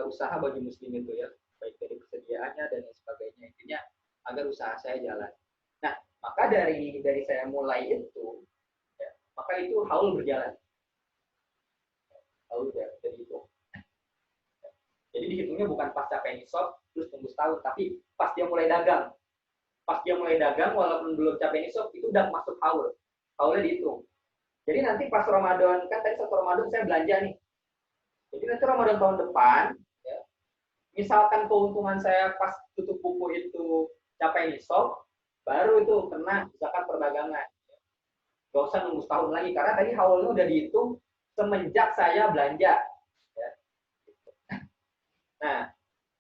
usaha bagi muslim itu, ya, baik dari persediaannya dan lain sebagainya, intinya agar usaha saya jalan. Nah, maka dari saya mulai itu, ya, maka itu haul berjalan. Haul dari itu. Jadi dihitungnya bukan pas capai nisab terus tunggu setahun, tapi pas dia mulai dagang. Pas dia mulai dagang walaupun belum capai nisab itu udah masuk haul. Haulnya dihitung. Jadi nanti pas Ramadan, kan tadi 1 Ramadan saya belanja nih. Jadi nanti Ramadan tahun depan, ya, misalkan keuntungan saya pas tutup buku itu capai nisab, baru itu kena zakat perdagangan. Gak usah nunggu setahun lagi, karena tadi haulnya udah dihitung semenjak saya belanja. Ya. Nah,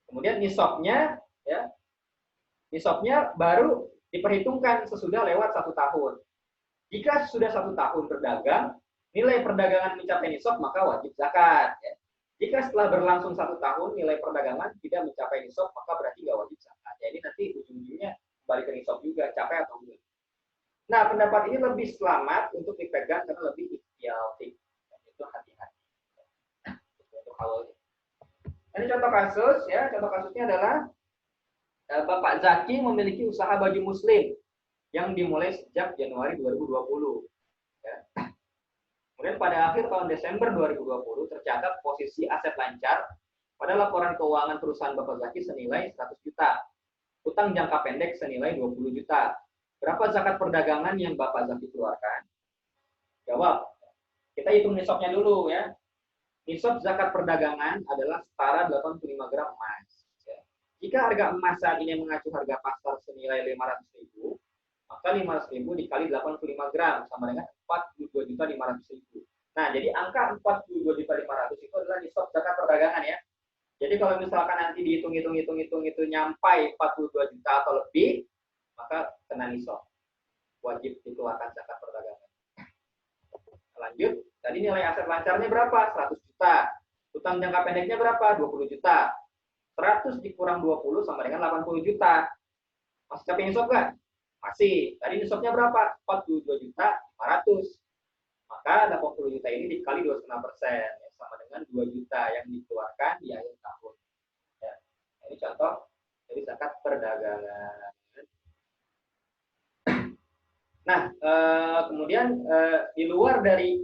kemudian nisabnya, ya, nisabnya baru diperhitungkan sesudah lewat 1 tahun. Jika sudah 1 tahun berdagang, nilai perdagangan mencapai nisab, maka wajib zakat. Ya. Jika setelah berlangsung 1 tahun nilai perdagangan tidak mencapai nisab, maka berarti nggak wajib zakat. Jadi nanti ujung-ujungnya kembali ke nisab juga, capai atau enggak. Nah, pendapat ini lebih selamat untuk dipegang karena lebih ikhtiyatik. Itu hati-hati. Untuk awalnya. Ini contoh kasus, ya. Contoh kasusnya adalah Bapak Zaki memiliki usaha baju muslim yang dimulai sejak Januari 2020. Ya. Kemudian pada akhir tahun Desember 2020 tercatat posisi aset lancar pada laporan keuangan perusahaan Bapak Zaki senilai 100 juta. Utang jangka pendek senilai 20 juta. Berapa zakat perdagangan yang Bapak Zaki keluarkan? Jawab. Kita hitung nisabnya dulu ya. Nisab zakat perdagangan adalah setara 85 gram emas. Ya. Jika harga emas saat ini mengacu harga pasar senilai 500.000, maka 500.000 dikali 85 gram sama dengan 42.500.000. Nah, jadi angka 42.500 itu adalah nisab zakat perdagangan ya. Jadi kalau misalkan nanti dihitung itu nyampai 42 juta atau lebih, maka kena nisab. Wajib dikeluarkan zakat perdagangan. Lanjut, tadi nilai aset lancarnya berapa? 100 juta. Utang jangka pendeknya berapa? 20 juta. 100 dikurang 20 sama dengan 80 juta. Masih capai nisab nggak? Masih. Tadi nisabnya berapa? 42 juta 500. Maka 80 juta ini dikali 2,5%, ya, sama dengan 2 juta yang dikeluarkan di akhir tahun. Ya. Ini contoh dari zakat perdagangan. Nah, kemudian di luar dari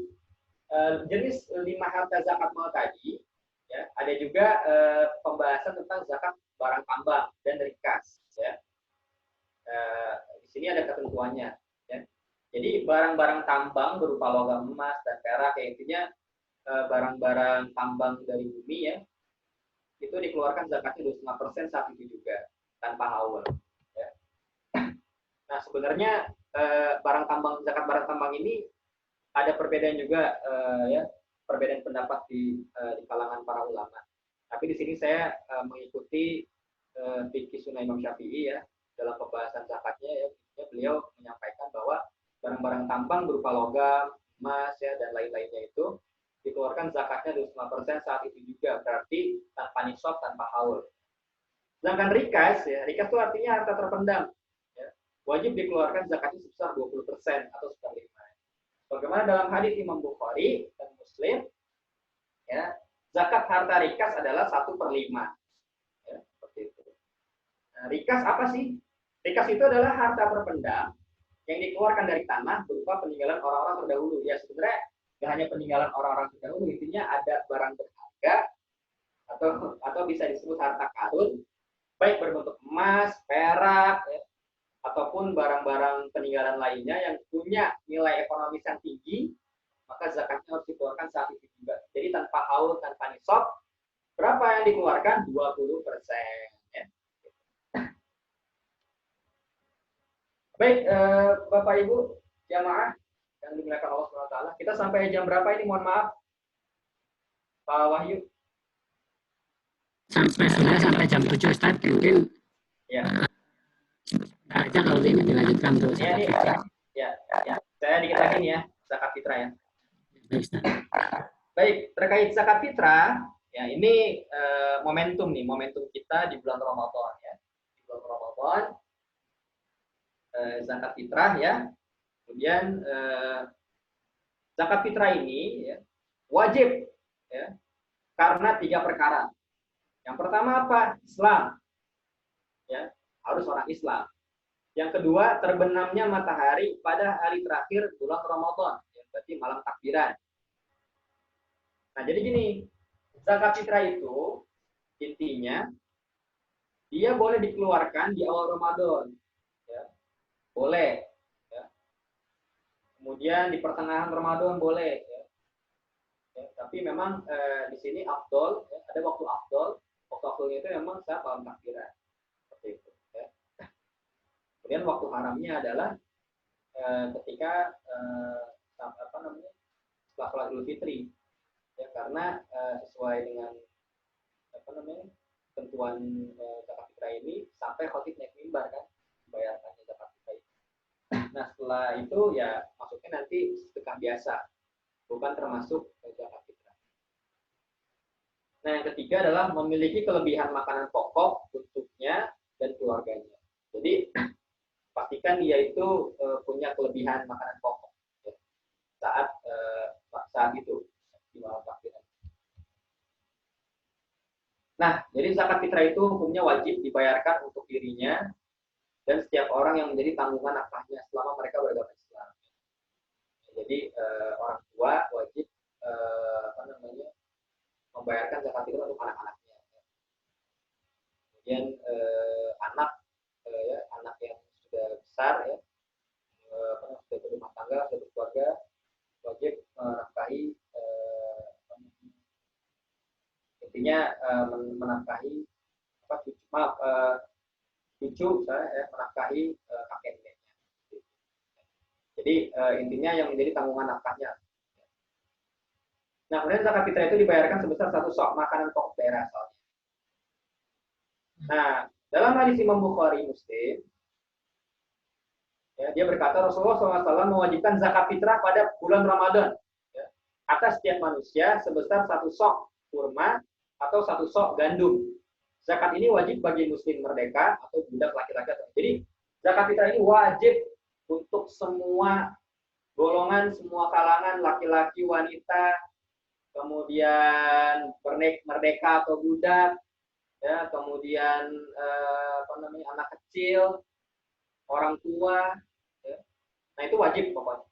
jenis 5 harta zakat mal tadi, ya, ada juga pembahasan tentang zakat barang tambang dan rikas. Ya. Di sini ada ketentuannya. Ya. Jadi barang-barang tambang berupa logam emas dan perak, ya, intinya barang-barang tambang dari bumi ya, itu dikeluarkan zakatnya 25% saat itu juga tanpa haul. Ya. Nah sebenarnya zakat barang tambang ini ada perbedaan juga ya, perbedaan pendapat di kalangan para ulama. Tapi di sini saya mengikuti fikih sunnah Imam Syafi'i ya, dalam pembahasan zakatnya ya, beliau menyampaikan bahwa barang-barang tambang berupa logam, emas ya dan lain-lainnya itu dikeluarkan zakatnya 25% saat itu juga, berarti tanpa nisab, tanpa haul. Sedangkan rikas ya, rikas itu artinya harta terpendam. Ya, wajib dikeluarkan zakatnya sebesar 20% atau seperlima. Bagaimana dalam hadis Imam Bukhari dan Muslim, ya, zakat harta rikas adalah 1/5. Ya, seperti itu. Nah, rikas apa sih? Rikas itu adalah harta terpendam yang dikeluarkan dari tanah berupa peninggalan orang-orang terdahulu. Ya sebenarnya nggak hanya peninggalan orang-orang terdahulu, intinya ada barang berharga atau bisa disebut harta karun, baik berbentuk emas, perak, ya, ataupun barang-barang peninggalan lainnya yang punya nilai ekonomis yang tinggi, maka zakatnya harus dikeluarkan saat itu juga. Jadi tanpa haul, tanpa nisab, berapa yang dikeluarkan? 20%. Ya. Baik, Bapak Ibu jamaah yang dimuliakan Allah SWT, kita sampai jam berapa ini? Mohon maaf, Pak Wahyu.
Sampai jam 7 Ustaz, mungkin
ya.
Aja kalau ini dilanjutkan untuk zakat fitrah.
Ya. Saya dikit lagi nih ya, zakat fitrah ya. Baik, terkait zakat fitrah, ya ini momentum kita di bulan Ramadan ya. Di bulan Ramadan zakat fitrah ya. Kemudian zakat fitrah ini ya, wajib ya, karena 3 perkara. Yang pertama apa? Islam. Ya, harus orang Islam. Yang kedua, terbenamnya matahari pada hari terakhir bulan Ramadan, yang berarti malam takbiran. Nah, jadi gini, zakat fitrah itu intinya dia boleh dikeluarkan di awal Ramadan, ya. Boleh. Ya. Kemudian di pertengahan Ramadan boleh. Ya.
Ya, tapi memang di sini afdol, ya, ada waktu afdol. Waktu afdolnya itu memang saat malam takbiran. Seperti itu. Ya. Kemudian waktu haramnya adalah ketika apa namanya, setelah sholat Idul Fitri. Ya, karena sesuai dengan apa namanya, ketentuan zakat fitrah ini sampai khotib naik mimbar kan membayarkannya zakat fitrah itu. Nah setelah itu ya masuknya nanti sedekah biasa, bukan termasuk zakat fitrah. Nah yang ketiga adalah memiliki kelebihan makanan pokok untuknya dan keluarganya. Jadi pastikan dia itu punya kelebihan makanan pokok ya, saat itu di malam takbiran. Nah, jadi zakat fitrah itu hukumnya wajib dibayarkan untuk dirinya dan setiap orang yang menjadi tanggungan nafkahnya selama mereka beragama Islam. Jadi orang tua wajib apa namanya, membayarkan zakat fitrah untuk anak-anaknya. Kemudian anak ya, anak yang sudah besar ya, sudah berumah tangga, sudah berkeluarga, wajib menafkahi intinya menafkahi apa cucu saya ya, menafkahi kakek neneknya. Jadi intinya yang menjadi tanggungan nafkahnya. Nah, kemudian zakat fitrah itu dibayarkan sebesar 1 sok makanan pokok daerah asalnya. Nah, dalam hadis Imam Bukhari Muslim, ya, dia berkata Rasulullah SAW mewajibkan zakat fitrah pada bulan Ramadan ya, atas setiap manusia sebesar 1 sok kurma atau 1 sok gandum. Zakat ini wajib bagi muslim merdeka atau budak laki-laki. Jadi zakat fitrah ini wajib untuk semua golongan, semua kalangan, laki-laki, wanita, kemudian merdeka atau budak, ya, kemudian apa namanya, anak kecil, orang tua, ya. Nah itu wajib pokoknya.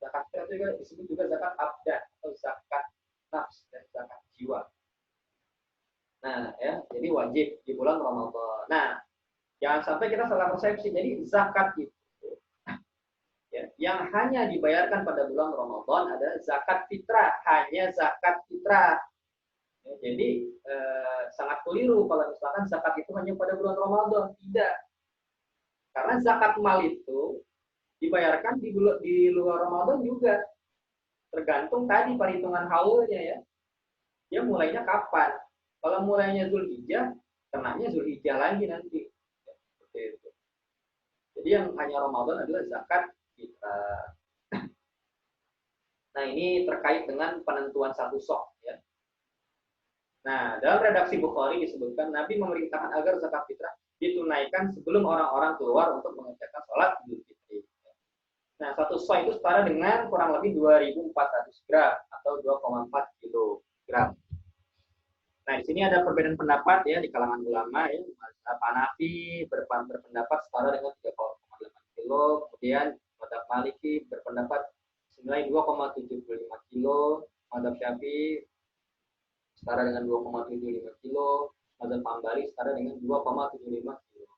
Zakat fitrah itu juga disebut juga zakat abdan atau zakat nafs dan zakat jiwa. Nah, ya, jadi wajib di bulan Ramadan. Nah, jangan sampai kita salah persepsi. Jadi zakat itu ya, yang hanya dibayarkan pada bulan Ramadan adalah zakat fitrah, hanya zakat fitrah. Ya, jadi sangat keliru kalau misalkan zakat itu hanya pada bulan Ramadan. Tidak. Karena zakat mal itu dibayarkan di luar Ramadan juga. Tergantung tadi perhitungan haulnya ya. Dia mulainya kapan? Kalau mulainya Zulhijjah, kenanya Zulhijjah lagi nanti. Ya, seperti itu. Jadi yang hanya Ramadan adalah zakat fitrah. Nah ini terkait dengan penentuan 1 sok. Ya. Nah dalam redaksi Bukhari disebutkan Nabi memerintahkan agar zakat fitrah ditunaikan sebelum orang-orang keluar untuk mengerjakan sholat Idul Fitri. Nah 1 sok itu setara dengan kurang lebih 2.400 gram atau 2,4 kilogram. Nah, di sini ada perbedaan pendapat ya di kalangan ulama ya. Mazhab Hanafi berpendapat setara dengan 3,8 kilo, kemudian mazhab Maliki berpendapat senilai 2,75 kilo, mazhab Syafi'i setara dengan 2,75 kilo, mazhab Hambali setara dengan 2,75 kilo.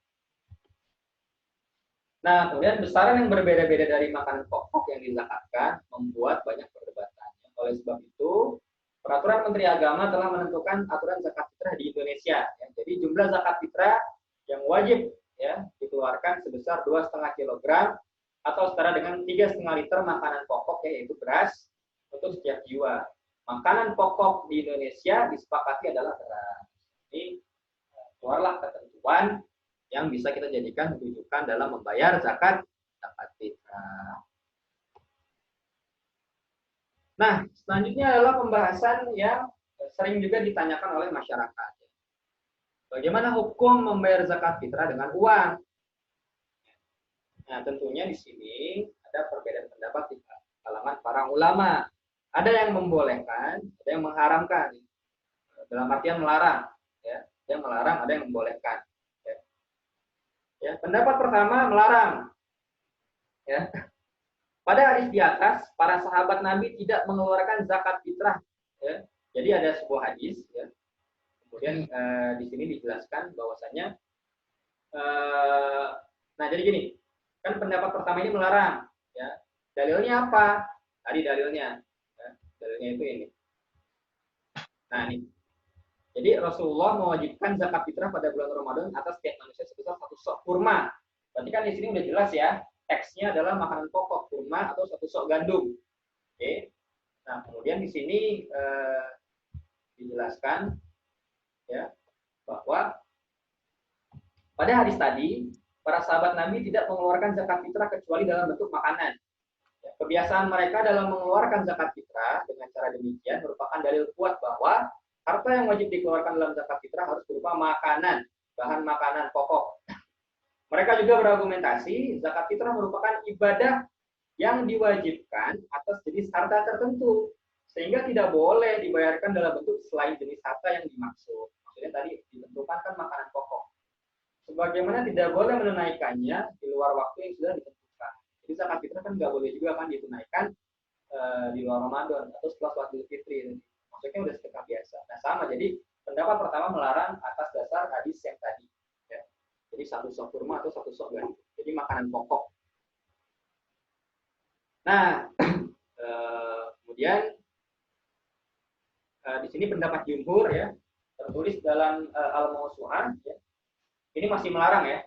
Nah, kemudian besaran yang berbeda-beda dari makanan pokok yang dizakatkan membuat banyak perdebatan. Oleh sebab itu, Peraturan Menteri Agama telah menentukan aturan zakat fitrah di Indonesia. Ya. Jadi jumlah zakat fitrah yang wajib ya dikeluarkan sebesar 2,5 kg atau setara dengan 3,5 liter makanan pokok yaitu beras untuk setiap jiwa. Makanan pokok di Indonesia disepakati adalah beras. Ini keluarlah ketentuan yang bisa kita jadikan rujukan dalam membayar zakat fitrah. Nah, selanjutnya adalah pembahasan yang sering juga ditanyakan oleh masyarakat. Bagaimana hukum membayar zakat fitrah dengan uang? Nah, tentunya di sini ada perbedaan pendapat di kalangan para ulama. Ada yang membolehkan, ada yang mengharamkan. Dalam artian melarang, ya. Ada yang melarang, ada yang membolehkan. Ya, pendapat pertama melarang. Ya. Pada hadis di atas, para sahabat Nabi tidak mengeluarkan zakat fitrah. Ya. Jadi ada sebuah hadis. Ya. Kemudian di sini dijelaskan bahwasanya, nah jadi gini, kan pendapat pertama ini melarang. Ya. Dalilnya apa? Tadi dalilnya. Ya. Dalilnya itu ini. Nah, ini. Jadi Rasulullah mewajibkan zakat fitrah pada bulan Ramadan atas setiap manusia sebesar 1 sok kurma. Berarti kan di sini udah jelas ya, teksnya adalah makanan pokok kurma atau 1 sok gandum. Oke. Nah, kemudian di sini dijelaskan ya bahwa pada hadis tadi para sahabat Nabi tidak mengeluarkan zakat fitrah kecuali dalam bentuk makanan. Ya, kebiasaan mereka dalam mengeluarkan zakat fitrah dengan cara demikian merupakan dalil kuat bahwa harta yang wajib dikeluarkan dalam zakat fitrah harus berupa makanan, bahan makanan pokok. Mereka juga berargumentasi zakat fitrah merupakan ibadah yang diwajibkan atas jenis harta tertentu, sehingga tidak boleh dibayarkan dalam bentuk selain jenis harta yang dimaksud. Maksudnya tadi ditentukan kan makanan pokok. Sebagaimana tidak boleh menunaikannya di luar waktu yang sudah ditentukan. Jadi zakat fitrah kan nggak boleh juga kan ditunaikan di luar Ramadan atau setelah sholat Idul Fitri. Maksudnya udah sedekah biasa. Nah sama, jadi pendapat pertama melarang atas dasar hadis yang tadi. Ya. Jadi 1 sok kurma atau 1 sok gandum. Jadi makanan pokok. Nah, kemudian di sini pendapat jumhur ya tertulis dalam Al-Mawsu'ah ya. Ini masih melarang ya.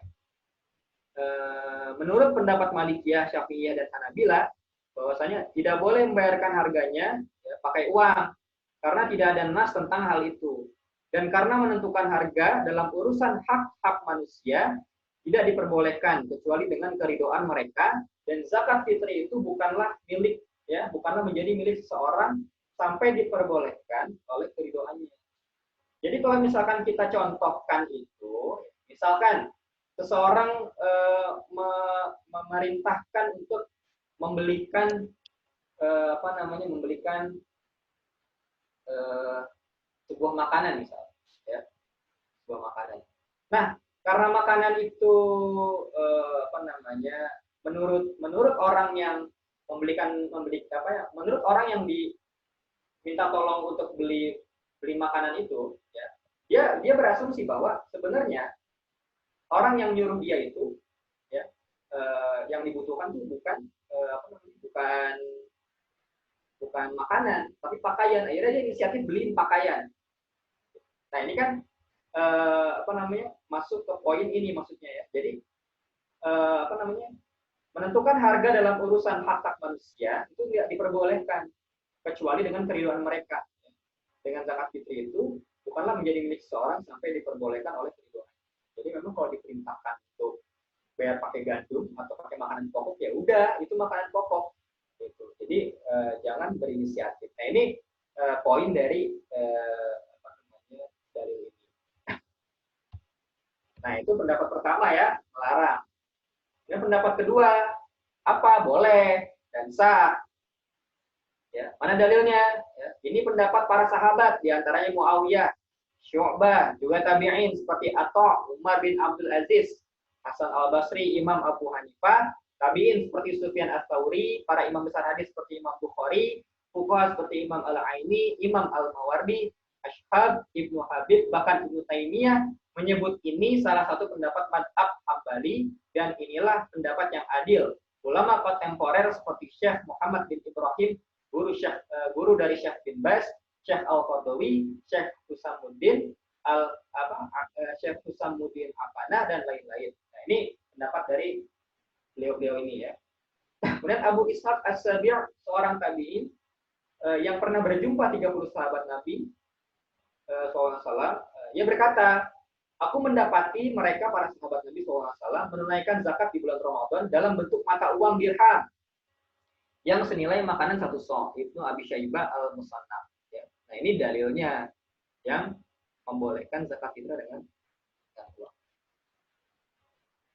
Menurut pendapat Malikiyah, Syafi'iyah dan Hanabilah bahwasanya tidak boleh membayarkan harganya ya, pakai uang karena tidak ada nas tentang hal itu. Dan karena menentukan harga dalam urusan hak-hak manusia tidak diperbolehkan kecuali dengan keridhaan mereka, dan zakat fitri itu bukanlah milik ya, bukanlah menjadi milik seseorang sampai diperbolehkan oleh keridhaannya. Jadi kalau misalkan kita contohkan itu, misalkan seseorang memerintahkan untuk membelikan membelikan sebuah makanan misalnya, ya, sebuah makanan. Nah, karena makanan itu menurut orang yang menurut orang yang diminta tolong untuk beli makanan itu, ya, dia berasumsi bahwa sebenarnya orang yang nyuruh dia itu, ya, yang dibutuhkan itu bukan makanan, tapi pakaian. Akhirnya dia inisiatif beliin pakaian. Nah ini kan masuk ke poin ini maksudnya ya. Jadi menentukan harga dalam urusan hak manusia itu tidak diperbolehkan kecuali dengan keridhaan mereka. Dengan zakat fitri itu bukanlah menjadi milik seseorang sampai diperbolehkan oleh keridhaan. Jadi memang kalau diperintahkan untuk bayar pakai gandum atau pakai makanan pokok, ya udah itu makanan pokok. Gitu. Jadi jangan berinisiatif. Nah ini poin dari dari ini. Nah itu pendapat pertama ya, melarang. Dan pendapat kedua, apa boleh dan sah. Ya, mana dalilnya? Ya, ini pendapat para sahabat, diantaranya Muawiyah, Syu'bah, juga tabi'in seperti Atha, Umar bin Abdul Aziz, Hasan al-Basri, Imam Abu Hanifah, tabi'in seperti Sufyan ats-Tsauri, para imam besar hadis seperti Imam Bukhari, fuqaha seperti Imam Al-Aini, Imam Al-Mawardi, Ashhab, Ibnu Habib, bahkan Ibnu Taimiyah menyebut ini salah satu pendapat mazhab Hambali, dan inilah pendapat yang adil. Ulama kontemporer seperti Syekh Muhammad bin Ibrahim, guru dari Syekh bin Baz, Syekh Al-Qardawi, Syekh Husamuddin Syekh Husamuddin Apana dan lain-lain. Nah, ini pendapat dari beliau-beliau ini ya. Kemudian Abu Ishaq As-Sabi', seorang tabi'in yang pernah berjumpa 30 sahabat Nabi SAW, ia berkata, aku mendapati mereka para sahabat Nabi SAW menunaikan zakat di bulan Ramadan dalam bentuk mata uang dirham yang senilai makanan 1 sok. Ibnu Abi Syaibah Al-Musannaf. Ya. Nah ini dalilnya yang membolehkan zakat fitrah dengan uang.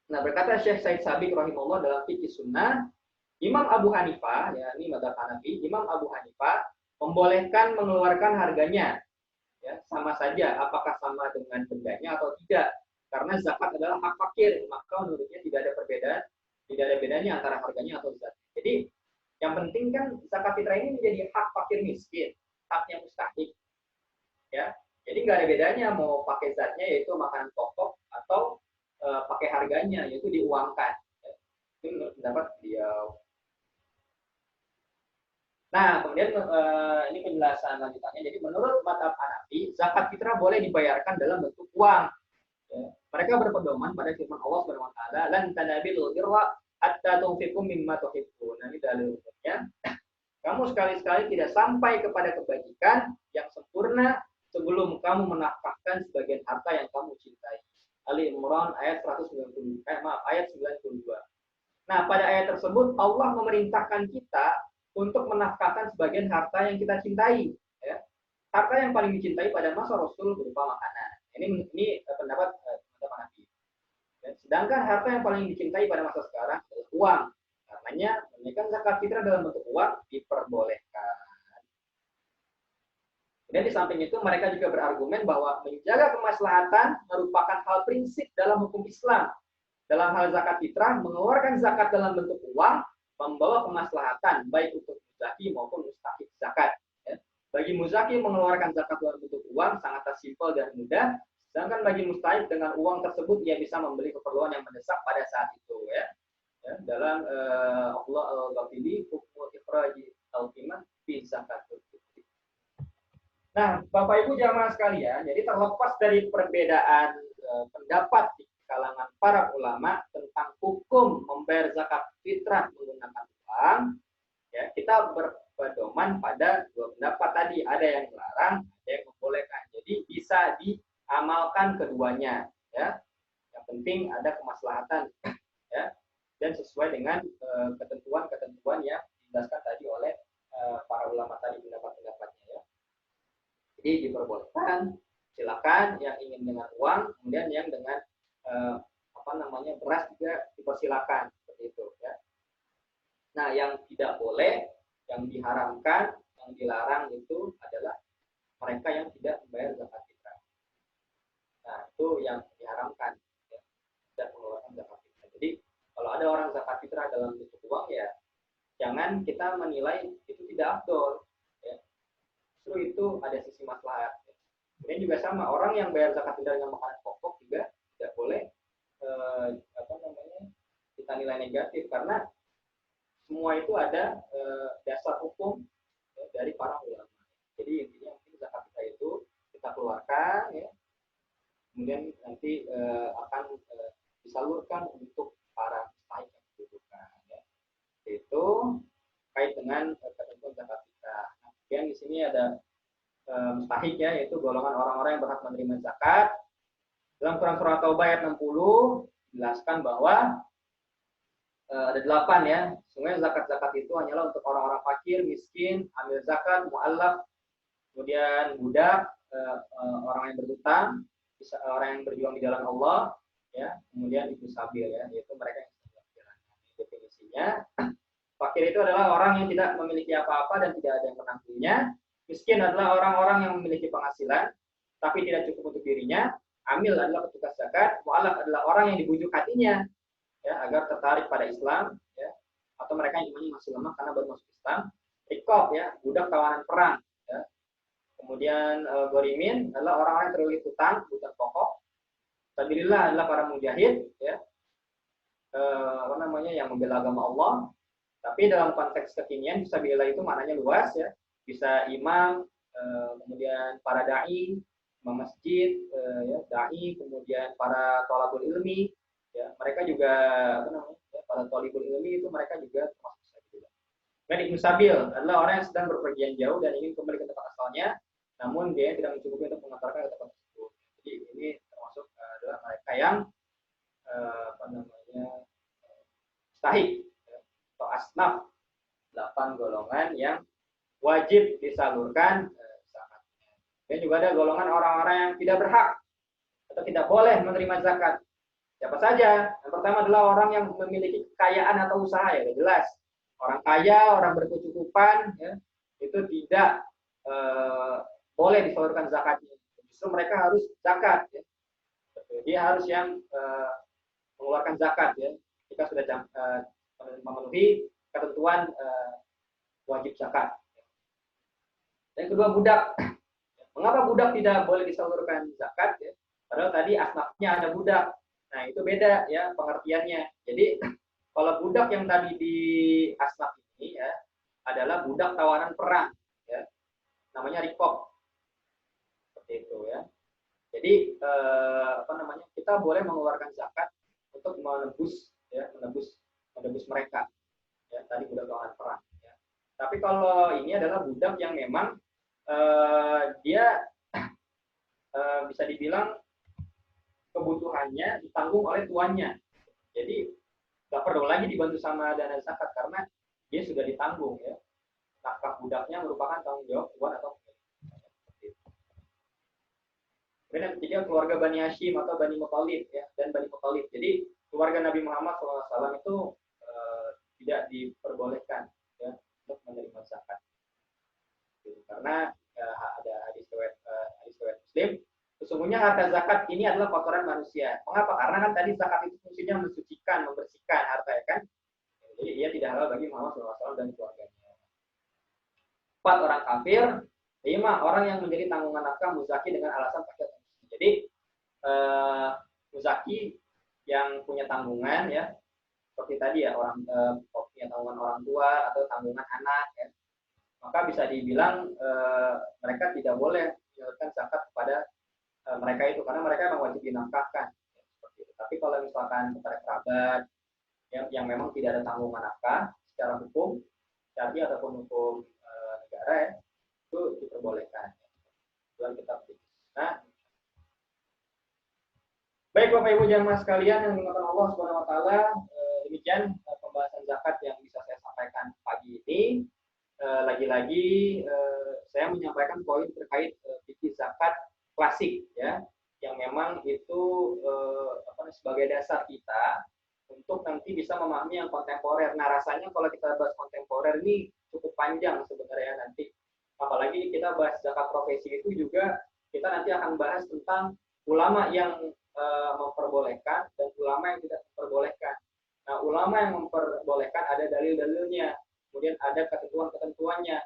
Nah berkata Syekh Said Sabiq rahimahullah dalam Fiqh Sunnah, Imam Abu Hanifah, ya ini mazhab Hanafi, Imam Abu Hanifah membolehkan mengeluarkan harganya. Ya, sama saja apakah sama dengan bendanya atau tidak. Karena zakat adalah hak fakir, maka menurutnya tidak ada perbedaan, tidak ada bedanya antara harganya atau zakat. Jadi yang penting kan zakat fitrah ini menjadi hak fakir miskin, haknya mustahik. Ya, jadi nggak ada bedanya mau pakai zatnya yaitu makanan pokok atau pakai harganya yaitu diuangkan. Ya. Itu menurut pendapat beliau. Nah, kemudian ini penjelasan lanjutannya. Jadi menurut mazhab Hanafi, zakat fitrah boleh dibayarkan dalam bentuk uang. Ya. Mereka berpedoman pada firman Allah Subhanahu wa taala, "Lan tanabilul birra hatta tunfiqu mimma tuhibbun." Nah, ini dalilnya. Kamu sekali-sekali tidak sampai kepada kebajikan yang sempurna sebelum kamu menafkahkan sebagian harta yang kamu cintai. Ali Imran ayat 190, ayat 92. Nah, pada ayat tersebut Allah memerintahkan kita untuk menafkahkan sebagian harta yang kita cintai. Ya. Harta yang paling dicintai pada masa Rasul berupa makanan. Ini pendapat teman-teman Nabi. Ya. Sedangkan harta yang paling dicintai pada masa sekarang adalah uang. Karenanya menunaikan zakat fitrah dalam bentuk uang diperbolehkan. Dan di samping itu mereka juga berargumen bahwa menjaga kemaslahatan merupakan hal prinsip dalam hukum Islam. Dalam hal zakat fitrah, mengeluarkan zakat dalam bentuk uang membawa kemaslahatan baik untuk muzaki maupun mustahik zakat. Ya. Bagi muzaki mengeluarkan zakat dalam bentuk uang sangatlah simpel dan mudah, sedangkan bagi mustahik dengan uang tersebut ia bisa membeli keperluan yang mendesak pada saat itu. Ya. Ya, dalam Allah al-Ghafili hukum ikhraji al-qimah fi zakatul fitri. Nah, Bapak Ibu jamaah sekalian, jadi terlepas dari perbedaan pendapat di kalangan para ulama tentang hukum membayar zakat fitrah menggunakan uang, ya kita berpedoman pada dua pendapat tadi, ada yang melarang, ada yang membolehkan. Jadi bisa diamalkan keduanya, ya. Yang penting ada kemaslahatan, ya, dan sesuai dengan ketentuan-ketentuan yang dijelaskan tadi oleh para ulama tadi pendapat-pendapatnya, ya. Jadi diperbolehkan, silakan yang ingin dengan uang, kemudian yang dengan beras juga dipersilakan seperti itu, ya. Nah, yang tidak boleh, yang diharamkan, yang dilarang itu adalah mereka yang tidak membayar zakat fitrah. Nah, itu yang diharamkan, ya, tidak mengeluarkan zakat fitrah. Jadi kalau ada orang zakat fitrah dalam bentuk uang, ya jangan kita menilai itu tidak afdol, ya. Justru itu ada sisi maslahat. Ya. Kemudian juga sama, orang yang bayar zakat fitrah dengan makanan pokok juga tidak boleh kita nilai negatif, karena semua itu ada dasar hukum, ya, dari para ulama. Jadi intinya mungkin zakat fitrah itu kita keluarkan, ya, kemudian nanti akan disalurkan untuk para mustahik yang dibutuhkan, ya. Itu kait dengan ketentuan zakat fitrah. Nah, kemudian di sini ada mustahik, ya, yaitu golongan orang-orang yang berhak menerima zakat. Dalam Quran Surah Taubah ayat 60 dijelaskan bahwa ada 8, ya. Sebenarnya zakat-zakat itu hanyalah untuk orang-orang fakir, miskin, amil zakat, mu'allaf, kemudian budak, orang yang berhutang, orang yang berjuang di jalan Allah, ya, kemudian ibu sabil, ya, yaitu mereka yang sedang berjalan. Definisinya, fakir itu adalah orang yang tidak memiliki apa-apa dan tidak ada yang pernah punya. Miskin adalah orang-orang yang memiliki penghasilan tapi tidak cukup untuk dirinya. Amil adalah petugas zakat, mu'allaf adalah orang yang dibujuk hatinya, ya, agar tertarik pada Islam, ya, atau mereka yang imannya masih lemah karena baru masuk Islam. Riqab, ya, budak tawanan perang, ya. Kemudian gorimin adalah orang-orang yang terlilit hutang, kebutuhan pokok. Sabilillah adalah para mujahid, ya, yang membela agama Allah. Tapi dalam konteks kekinian, sabilillah itu maknanya luas, ya, bisa imam, kemudian para dai, imam masjid, ya, dai, kemudian para thalabul ilmi, ya, mereka juga ya, para thalibul ilmi itu mereka juga termasuk sabilillah. Dan ibnu sabil adalah orang yang sedang berpergian jauh dan ingin kembali ke tempat asalnya, namun dia tidak mencukupi untuk mengantarkan ke tempat tersebut. Jadi ini termasuk adalah mereka yang mustahik, ya, atau asnaf, 8 golongan yang wajib disalurkan zakatnya. Dan juga ada golongan orang-orang yang tidak berhak atau tidak boleh menerima zakat. Siapa saja? Yang pertama adalah orang yang memiliki kekayaan atau usaha, ya, jelas. Orang kaya, orang berkecukupan, ya, itu tidak boleh disalurkan zakatnya. Justru mereka harus zakat, ya. Dia harus yang mengeluarkan zakat, ya, jika sudah memenuhi ketentuan wajib zakat. Yang kedua, budak. Mengapa budak tidak boleh disalurkan zakat, ya? Padahal tadi asnafnya ada budak. Nah, itu beda, ya, pengertiannya. Jadi kalau budak yang tadi di asnaf ini, ya, adalah budak tawanan perang, ya, namanya rikop, seperti itu ya. Jadi kita boleh mengeluarkan zakat untuk menebus mereka, ya, tadi budak tawanan perang. Ya. Tapi kalau ini adalah budak yang memang dia bisa dibilang kebutuhannya ditanggung oleh tuannya. Jadi nggak perlu lagi dibantu sama dana zakat karena dia sudah ditanggung, ya. Nafkah budaknya merupakan tanggung jawab tuan atau pemilik. Kemudian yang ketiga keluarga Bani Hashim atau Bani Muthalib, ya, dan Bani Muthalib. Jadi keluarga Nabi Muhammad SAW itu tidak diperbolehkan, ya, untuk menerima zakat. Karena ada hadis riwayat Muslim. Sesungguhnya harta zakat ini adalah kotoran manusia. Mengapa? Karena kan tadi zakat itu fungsinya mensucikan, membersihkan harta, ya kan? Jadi ia tidak halal bagi Muhammad SAW dan keluarganya. 4 orang kafir, 5 orang yang menjadi tanggungan nafkah muzaki dengan alasan fakir. Jadi muzaki yang punya tanggungan, ya, seperti tadi ya, orang punya tanggungan orang tua atau tanggungan anak, ya, maka bisa dibilang mereka tidak boleh menyalurkan zakat kepada mereka itu karena mereka memang wajib dinafkahkan, ya, seperti itu. Tapi kalau misalkan kepada kerabat yang memang tidak ada tanggungan nafkah secara hukum syar'i ataupun hukum negara, ya, itu diperbolehkan. Ya. Kita nah, baik Bapak Ibu jamaah sekalian yang dimuliakan Allah Subhanahu wa taala, demikian pembahasan zakat yang bisa saya sampaikan pagi ini. Lagi-lagi saya menyampaikan poin terkait fikih zakat klasik, ya, yang memang itu sebagai dasar kita untuk nanti bisa memahami yang kontemporer. Nah, rasanya kalau kita bahas kontemporer ini cukup panjang sebenarnya nanti. Apalagi kita bahas zakat profesi itu juga kita nanti akan bahas tentang ulama yang memperbolehkan dan ulama yang tidak memperbolehkan. Nah, ulama yang memperbolehkan ada dalil-dalilnya, kemudian ada ketentuan-ketentuannya,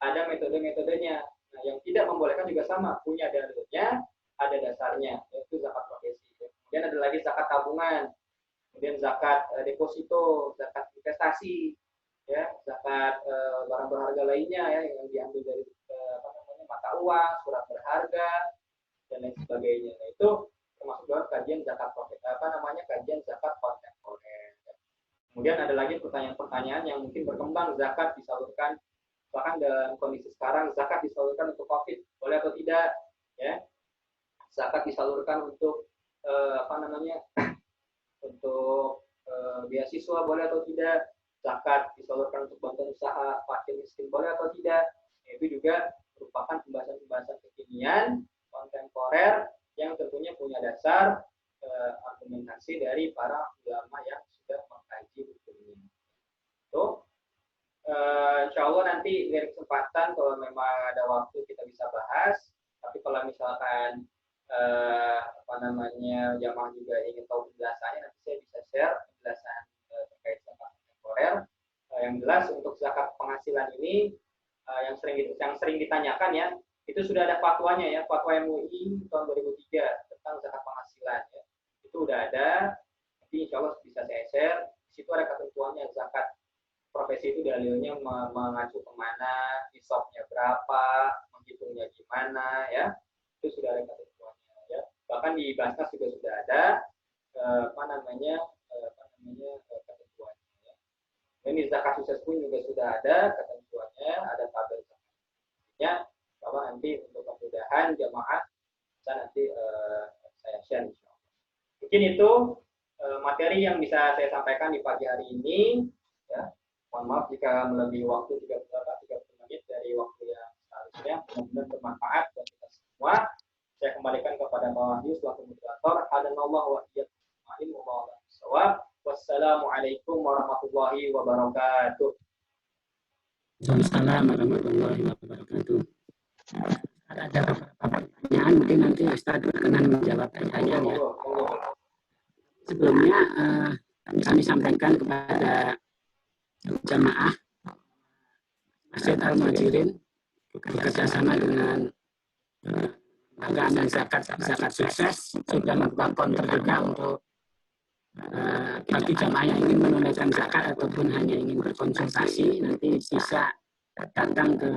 ada metode-metodenya. Nah, yang tidak membolehkan juga sama, punya dalilnya, ada dasarnya, yaitu zakat profesi. Kemudian ada lagi zakat tabungan, kemudian zakat deposito, zakat investasi, ya, zakat barang berharga lainnya, ya, yang diambil dari mata uang, surat berharga, dan lain sebagainya. Nah, itu termasuk dalam kajian zakat profesi, kajian zakat kontemporer. Kemudian ada lagi pertanyaan-pertanyaan yang mungkin berkembang, zakat disalurkan, bahkan dalam kondisi sekarang zakat disalurkan untuk COVID, boleh atau tidak, ya? Zakat disalurkan untuk untuk beasiswa, boleh atau tidak? Zakat disalurkan untuk bantuan usaha fakir miskin, boleh atau tidak? Itu juga merupakan pembahasan-pembahasan kekinian kontemporer yang tentunya punya dasar argumentasi dari para ulama yang sudah mengkaji hukum ini. Tuh. Insya Allah nanti dari kesempatan kalau memang ada waktu kita bisa bahas. Tapi kalau misalkan jamaah juga ingin tahu penjelasannya, nanti saya bisa share penjelasan terkait zakat kontemporer. Yang jelas untuk zakat penghasilan ini yang sering ditanyakan, ya, itu sudah ada fatwanya, ya, fatwa MUI tahun 2003 tentang zakat penghasilan, ya. Itu udah ada. Nanti insya Allah bisa saya share. Di situ ada ketentuannya zakat profesi itu dalilnya mengacu kemana, nisabnya berapa, menghitungnya gimana, ya, itu sudah ada ketentuannya, ya. Bahkan di Basnas juga sudah ada ketentuannya, ya. Dan di zakat sukses pun juga sudah ada ketentuannya, ada tabel zakatnya. Kalau nanti untuk kemudahan jamaah bisa nanti saya share. Mungkin itu materi yang bisa saya sampaikan di pagi hari ini, ya. Mohon maaf jika melebihi waktu 30 menit dari waktu yang seharusnya. Mudah-mudahan bermanfaat buat kita semua. Saya kembalikan kepada Pak Wahyu selaku moderator. Hadanallahu wa iyyakum. Wassalamualaikum warahmatullahi wabarakatuh.
Waalaikumsalam warahmatullahi wabarakatuh. Ada pertanyaan mungkin nanti Ustaz berkenan menjawab pertanyaan, ya. Sebelumnya kami sampaikan kepada jamaah Masjid Al-Muhajirin bekerjasama dengan Lembaga dan Zakat Sukses sudah membuat konter juga untuk bagi jamaah yang ingin menunaikan zakat ataupun hanya ingin berkonsultasi, nanti bisa datang ke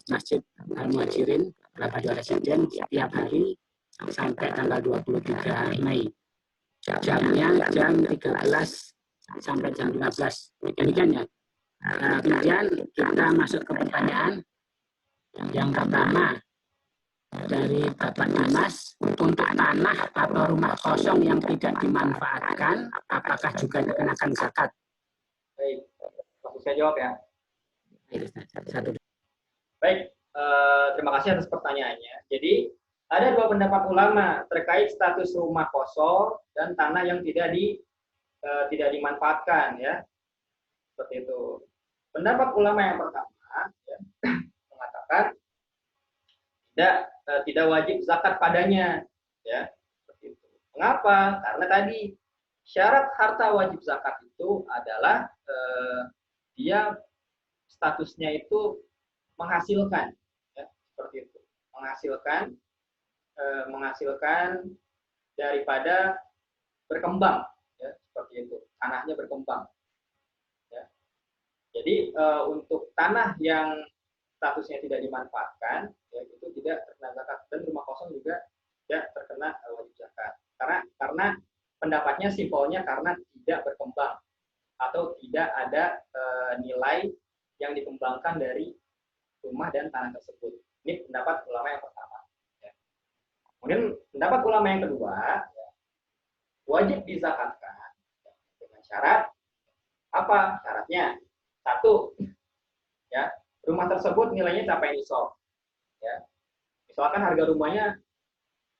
Masjid Al-Muhajirin Kelapa Residen setiap hari sampai tanggal 23 Mei. Jamnya jam 13 sampai jam 15. Demikian ya. Kemudian kita masuk ke pertanyaan. Yang pertama dari Bapak Dimas, untuk tanah atau rumah kosong yang tidak dimanfaatkan, apakah juga dikenakan zakat?
Baik, langsung saya jawab ya.
Satu.
Baik, terima kasih atas pertanyaannya. Jadi ada dua pendapat ulama terkait status rumah kosong dan tanah yang tidak dimanfaatkan ya. Seperti itu. Pendapat ulama yang pertama ya, mengatakan tidak wajib zakat padanya ya. Seperti itu. Mengapa? Karena tadi syarat harta wajib zakat itu adalah dia statusnya itu menghasilkan ya, seperti itu. Menghasilkan daripada berkembang ya, seperti itu. Tanahnya berkembang. Ya. Jadi untuk tanah yang statusnya tidak dimanfaatkan ya, itu tidak terkena zakat, dan rumah kosong juga tidak terkena wajib zakat. Karena pendapatnya simpelnya karena tidak berkembang atau tidak ada nilai yang dikembangkan dari rumah dan tanah tersebut. Ini pendapat ulama yang pertama. Ya. Kemudian pendapat ulama yang kedua, ya, wajib dizakatkan ya, dengan syarat apa? Syaratnya satu, ya, rumah tersebut nilainya capai nisab. Ya. Misalkan harga rumahnya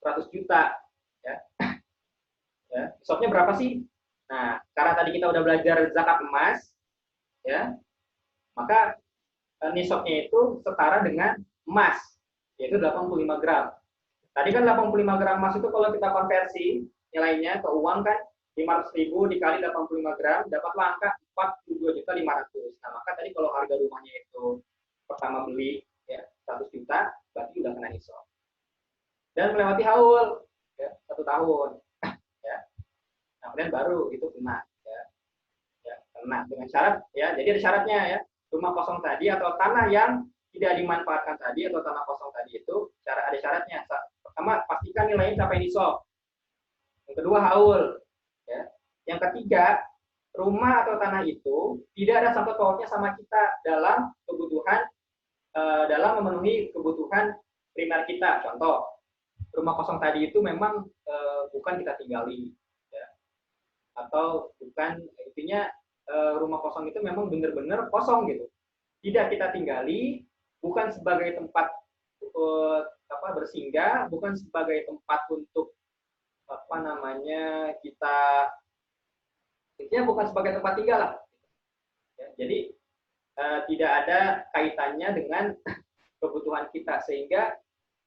100 juta, ya. Ya, nisabnya berapa sih? Nah, karena tadi kita udah belajar zakat emas, ya, maka nisabnya itu setara dengan emas, yaitu 85 gram. Tadi kan 85 gram emas itu kalau kita konversi nilainya ke uang kan 500.000 dikali 85 gram dapatlah angka 42.500.000. Nah, maka tadi kalau harga rumahnya itu pertama beli ya 100 juta, berarti udah kena nisab. Dan melewati haul ya 1 tahun. Ya. Nah, kemudian baru itu kena ya. Ya, kena dengan syarat ya. Jadi ada syaratnya ya. Rumah kosong tadi atau tanah yang tidak dimanfaatkan tadi atau tanah kosong tadi itu ada syaratnya. Pertama, pastikan nilainya capai nisab. Yang kedua, haul. Ya. Yang ketiga, rumah atau tanah itu tidak ada sangkut pautnya sama kita dalam kebutuhan, dalam memenuhi kebutuhan primer kita. Contoh, rumah kosong tadi itu memang bukan kita tinggali, ya. Atau bukan, intinya rumah kosong itu memang benar-benar kosong gitu. Tidak kita tinggali, bukan sebagai tempat bersinggah, bukan sebagai tempat untuk kita, intinya bukan sebagai tempat tinggal lah. Ya, jadi tidak ada kaitannya dengan kebutuhan kita, sehingga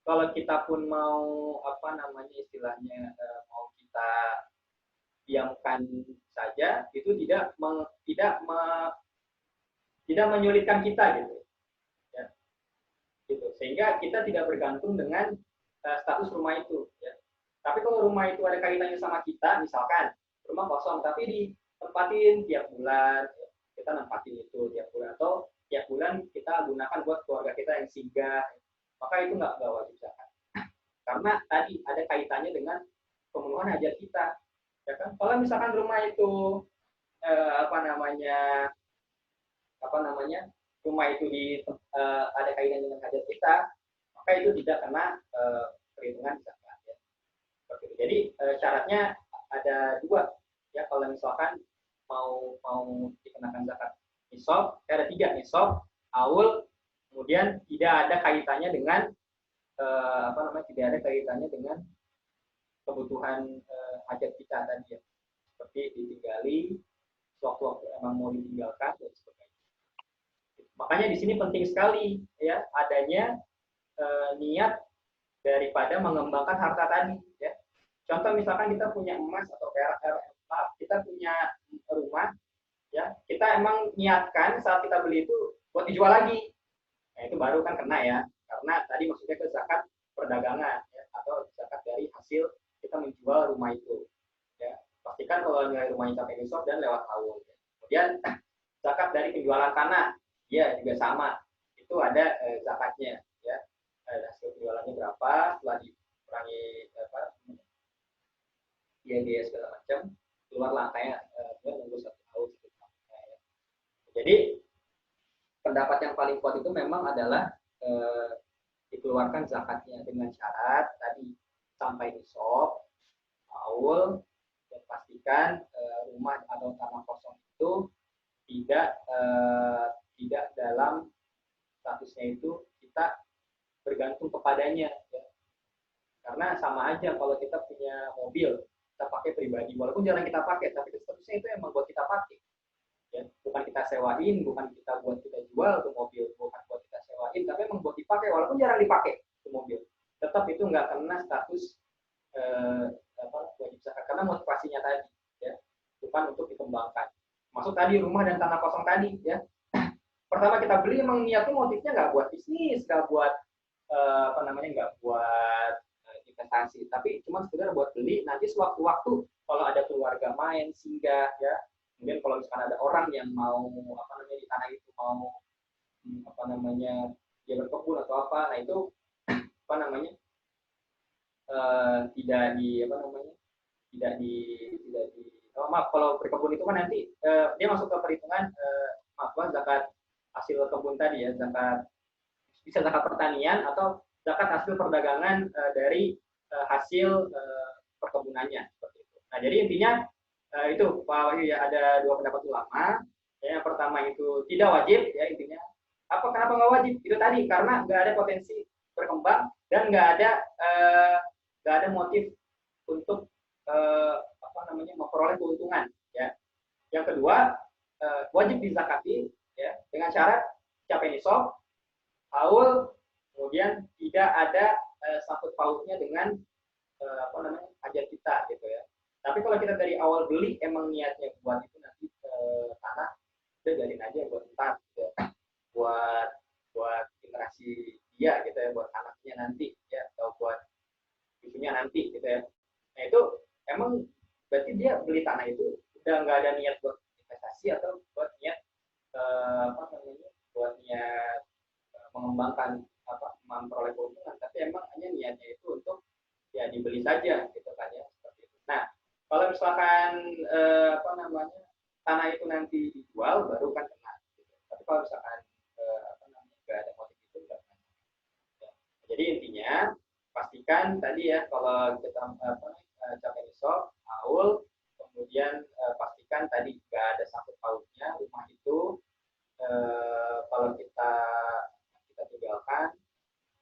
kalau kita pun mau istilahnya mau kita diamkan saja, itu tidak menyulitkan kita gitu. Ya. Gitu. Sehingga kita tidak bergantung dengan status rumah itu ya. Tapi kalau rumah itu ada kaitannya sama kita, misalkan rumah kosong tapi ditempatin tiap bulan, ya, kita nempatin itu tiap bulan, atau tiap bulan kita gunakan buat keluarga kita yang singgah, maka itu nggak wajib zakat. Karena tadi ada kaitannya dengan pemenuhan hajat kita. Ya kan? Kalau misalkan rumah itu rumah itu ada kaitannya dengan hajat kita, maka itu tidak kena perhitungan zakat. Ya. Jadi syaratnya ada dua ya, kalau misalkan mau dikenakan zakat. Nisab, ada 3, nisab, haul, kemudian tidak ada kaitannya dengan tidak ada kaitannya dengan kebutuhan hajat kita tadi ya. Seperti ditinggali, sewaktu-waktu emang mau ditinggalkan dan sebagainya. Makanya di sini penting sekali ya adanya niat daripada mengembangkan harta tadi ya. Contoh misalkan kita punya emas atau perak, kita punya rumah ya, kita emang niatkan saat kita beli itu buat dijual lagi. Nah, itu baru kan kena ya. Karena tadi maksudnya ke zakat perdagangan ya, atau zakat dari hasil kita menjual rumah itu. Ya, pastikan kalau nilai rumahnya sampai nisab dan lewat haul. Ya. Kemudian zakat dari penjualan tanah, ya juga sama. itu ada zakatnya, ya. Hasil penjualannya berapa, setelah dikurangi biaya segala macam, keluarlah kayak nunggu 1 tahun. Jadi pendapat yang paling kuat itu memang adalah dikeluarkan zakatnya dengan syarat tadi sampai nisab, haul, dan pastikan rumah atau tanah kosong itu tidak dalam statusnya itu kita bergantung kepadanya, ya. Karena sama aja kalau kita punya mobil, kita pakai pribadi, walaupun jarang kita pakai, tapi statusnya itu emang buat kita pakai, ya. Bukan kita sewain, bukan kita buat kita jual tuh mobil, bukan buat kita sewain, tapi emang buat dipakai, walaupun jarang dipakai tuh mobil, tetap itu nggak kena status wajib zakat karena motivasinya tadi, ya, bukan untuk dikembangkan. Masuk tadi rumah dan tanah kosong tadi, ya. Pertama kita beli emang niatnya motifnya nggak buat bisnis, nggak buat nggak buat investasi, tapi cuma sekedar buat beli. Nanti sewaktu-waktu kalau ada keluarga main singgah, ya. Kemudian kalau misalkan ada orang yang mau di tanah itu mau dia berkebun atau apa, nah itu maaf, kalau berkebun itu kan nanti dia masuk ke perhitungan zakat hasil kebun tadi, ya, bisa zakat pertanian atau zakat hasil perdagangan dari hasil perkebunannya, seperti itu. Nah, jadi intinya itu Pak Wahyu, ya, ada 2 pendapat ulama. Yang pertama itu tidak wajib, ya, intinya. Kenapa nggak wajib? Itu tadi karena nggak ada potensi berkembang dan nggak ada motif untuk memperoleh keuntungan, ya. Yang kedua, wajib dizakati, ya, dengan syarat capai nisab, haul, kemudian tidak ada sangkut pautnya dengan hajat kita, gitu, ya. Tapi kalau kita dari awal beli emang niatnya buat itu nanti tanah, udah jalin aja buat ntar, gitu, ya. buat generasi dia, gitu, ya, buat anaknya nanti, ya, atau buat cucunya nanti, gitu, ya. Nah, itu emang berarti dia beli tanah itu udah nggak ada niat buat investasi atau buat niat mengembangkan memperoleh keuntungan, tapi emang hanya niatnya itu untuk, ya, dibeli saja, gitu kan, ya, seperti itu. Nah, kalau misalkan tanah itu nanti dijual baru kan kena, gitu. Tapi kalau misalkan nggak ada motif itu nggak kena, ya. Jadi intinya pastikan tadi, ya, kalau kita capai nisab, haul, kemudian pastikan tadi nggak ada sangkut pautnya rumah itu, kalau kita tinggalkan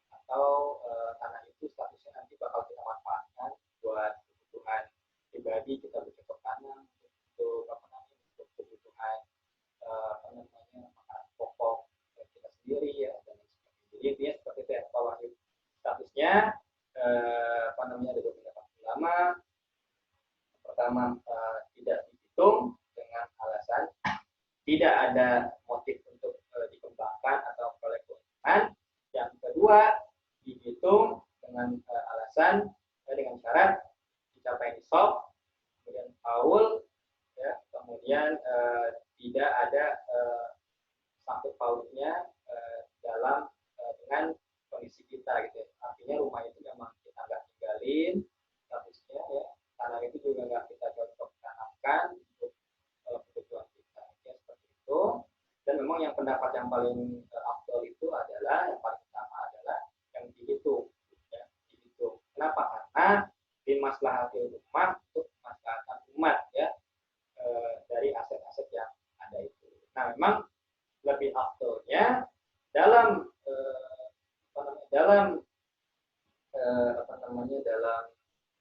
atau tanah itu statusnya nanti bakal kita manfaatkan buat kebutuhan pribadi, kita bercocok tanam untuk untuk kebutuhan makanan pokok kita sendiri, ya, dan lain sebagainya. Jadi intinya seperti itu, ya, bahwa statusnya ada 2 pendapat ulama. Pertama, tidak dihitung dengan alasan tidak ada motif untuk dikembangkan atau memperoleh keuntungan. Yang kedua, dihitung dengan alasan dengan syarat dicapai nisab, kemudian haul, ya, kemudian tidak ada sangkut pautnya dalam dengan kondisi kita, gitu, ya. Artinya rumah itu memang kita nggak tinggalin statusnya, ya, tanah itu juga nggak kita cocok tanamkan untuk kebutuhan kita, ya, seperti itu. Dan memang yang pendapat yang paling afdal itu adalah yang paling utama adalah yang dihitung, ya, dihitung. Kenapa? Karena di maslahatil ummah untuk kemaslahatan umat, ya, dari aset-aset yang ada itu. Nah, memang lebih afdalnya dalam dalam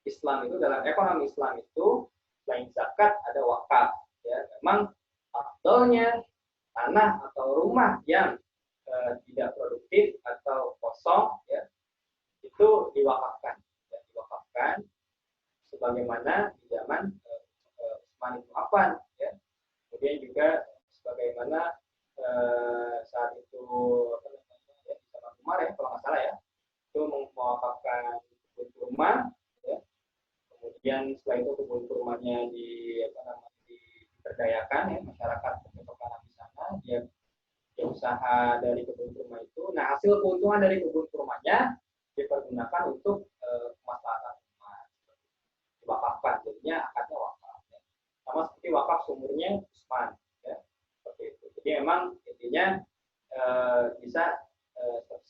Islam itu, dalam ekonomi Islam itu, selain zakat ada wakaf, ya. Memang afdalnya tanah atau rumah yang tidak produktif atau kosong, ya, itu diwakafkan, ya, diwakafkan sebagaimana di zaman Utsman bin Affan, ya. Kemudian juga sebagaimana saat itu ya, di zaman Umar, ya, kalau nggak salah, ya, itu mewakafkan kebun kurma, ya. Kemudian setelah itu kebun kurmanya diberdayakan, ya, masyarakat bercocok tanam di sana, dia usaha dari kebun kurma itu Nah, hasil keuntungan dari kebun kurmanya dipergunakan untuk kemaslahatan umat. Diwakafkan, jadinya akadnya wakaf. Ya. Sama seperti wakaf sumurnya Usman. Ya. Seperti itu. Jadi memang intinya bisa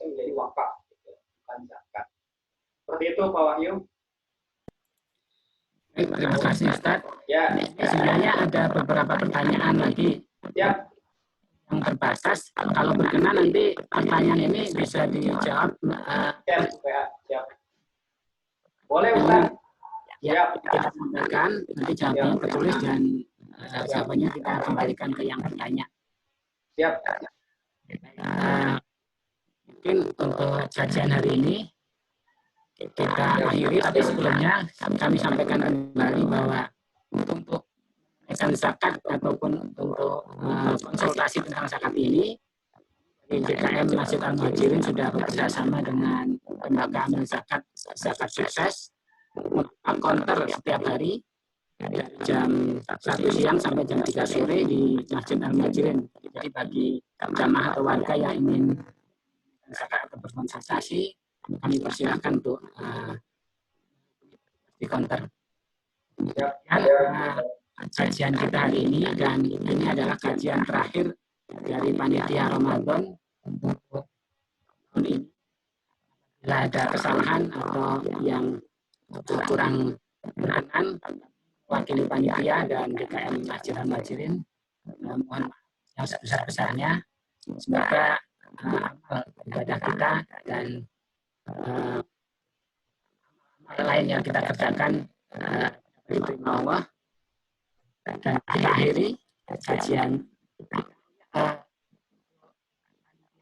menjadi wakaf, gitu. Bukan zakat. Seperti itu Pak Wahyu.
Baik, terima kasih Ustaz.
Ya.
Sebenarnya ada beberapa pertanyaan lagi.
Ya.
Yang terbatas. Kalau berkenan nanti pertanyaan ini bisa dijawab.
Siap. Boleh Ustaz.
Ya, kita sampaikan, nanti jawabannya tertulis dan jawabannya kita kembalikan ke yang bertanya.
Siap.
Mungkin untuk kajian hari ini kita akhiri, tapi sebelumnya kami sampaikan kembali bahwa untuk zakat ataupun untuk konsultasi tentang zakat ini, DKM Masjid Al-Muhajirin sudah bekerjasama dengan lembaga amil zakat sukses membuka counter setiap hari dari jam 1 siang sampai jam 3 sore di Masjid Al-Muhajirin. Jadi bagi jamaah atau warga yang ingin zakat atau berkonsultasi, kami persilakan untuk di counter. Kajian kita hari ini, dan ini adalah kajian terakhir dari panitia Ramadan untuk tahun ini. Bila ada kesalahan atau yang kurang berkenan, wakili panitia dan DKM Masjid Al-Muhajirin mohon maaf yang sebesar-besarnya. Semoga amal ibadah kita dan amal lain yang kita kerjakan diterima Allah. Dan kita akhiri kajian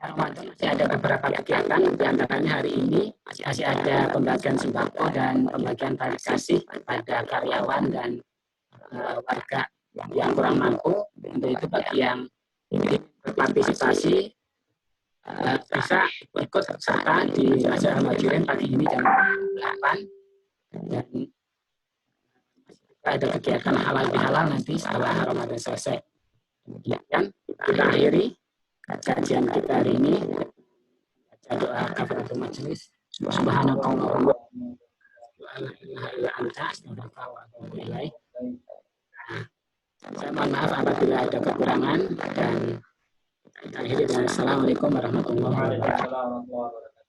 Ramadan. Masih ada beberapa kegiatan, diantaranya hari ini masih ada pembagian sembako dan pembagian tali kasih pada karyawan dan warga yang kurang mampu. Untuk itu bagi yang ingin berpartisipasi bisa ikut serta di Masjid Al-Muhajirin pagi ini jam 8, dan ada kegiatan halal bihalal nanti setelah Ramadan selesai. Kemudian kita akhiri kajian kita hari ini. Baca doa kafaratul majelis. Subhanakallahumma wa la ilaha illa anta astaghfiruka wa atubu ilaik. Saya mohon maaf apabila ada kekurangan, dan kita akhiri dengan assalamualaikum warahmatullahi wabarakatuh.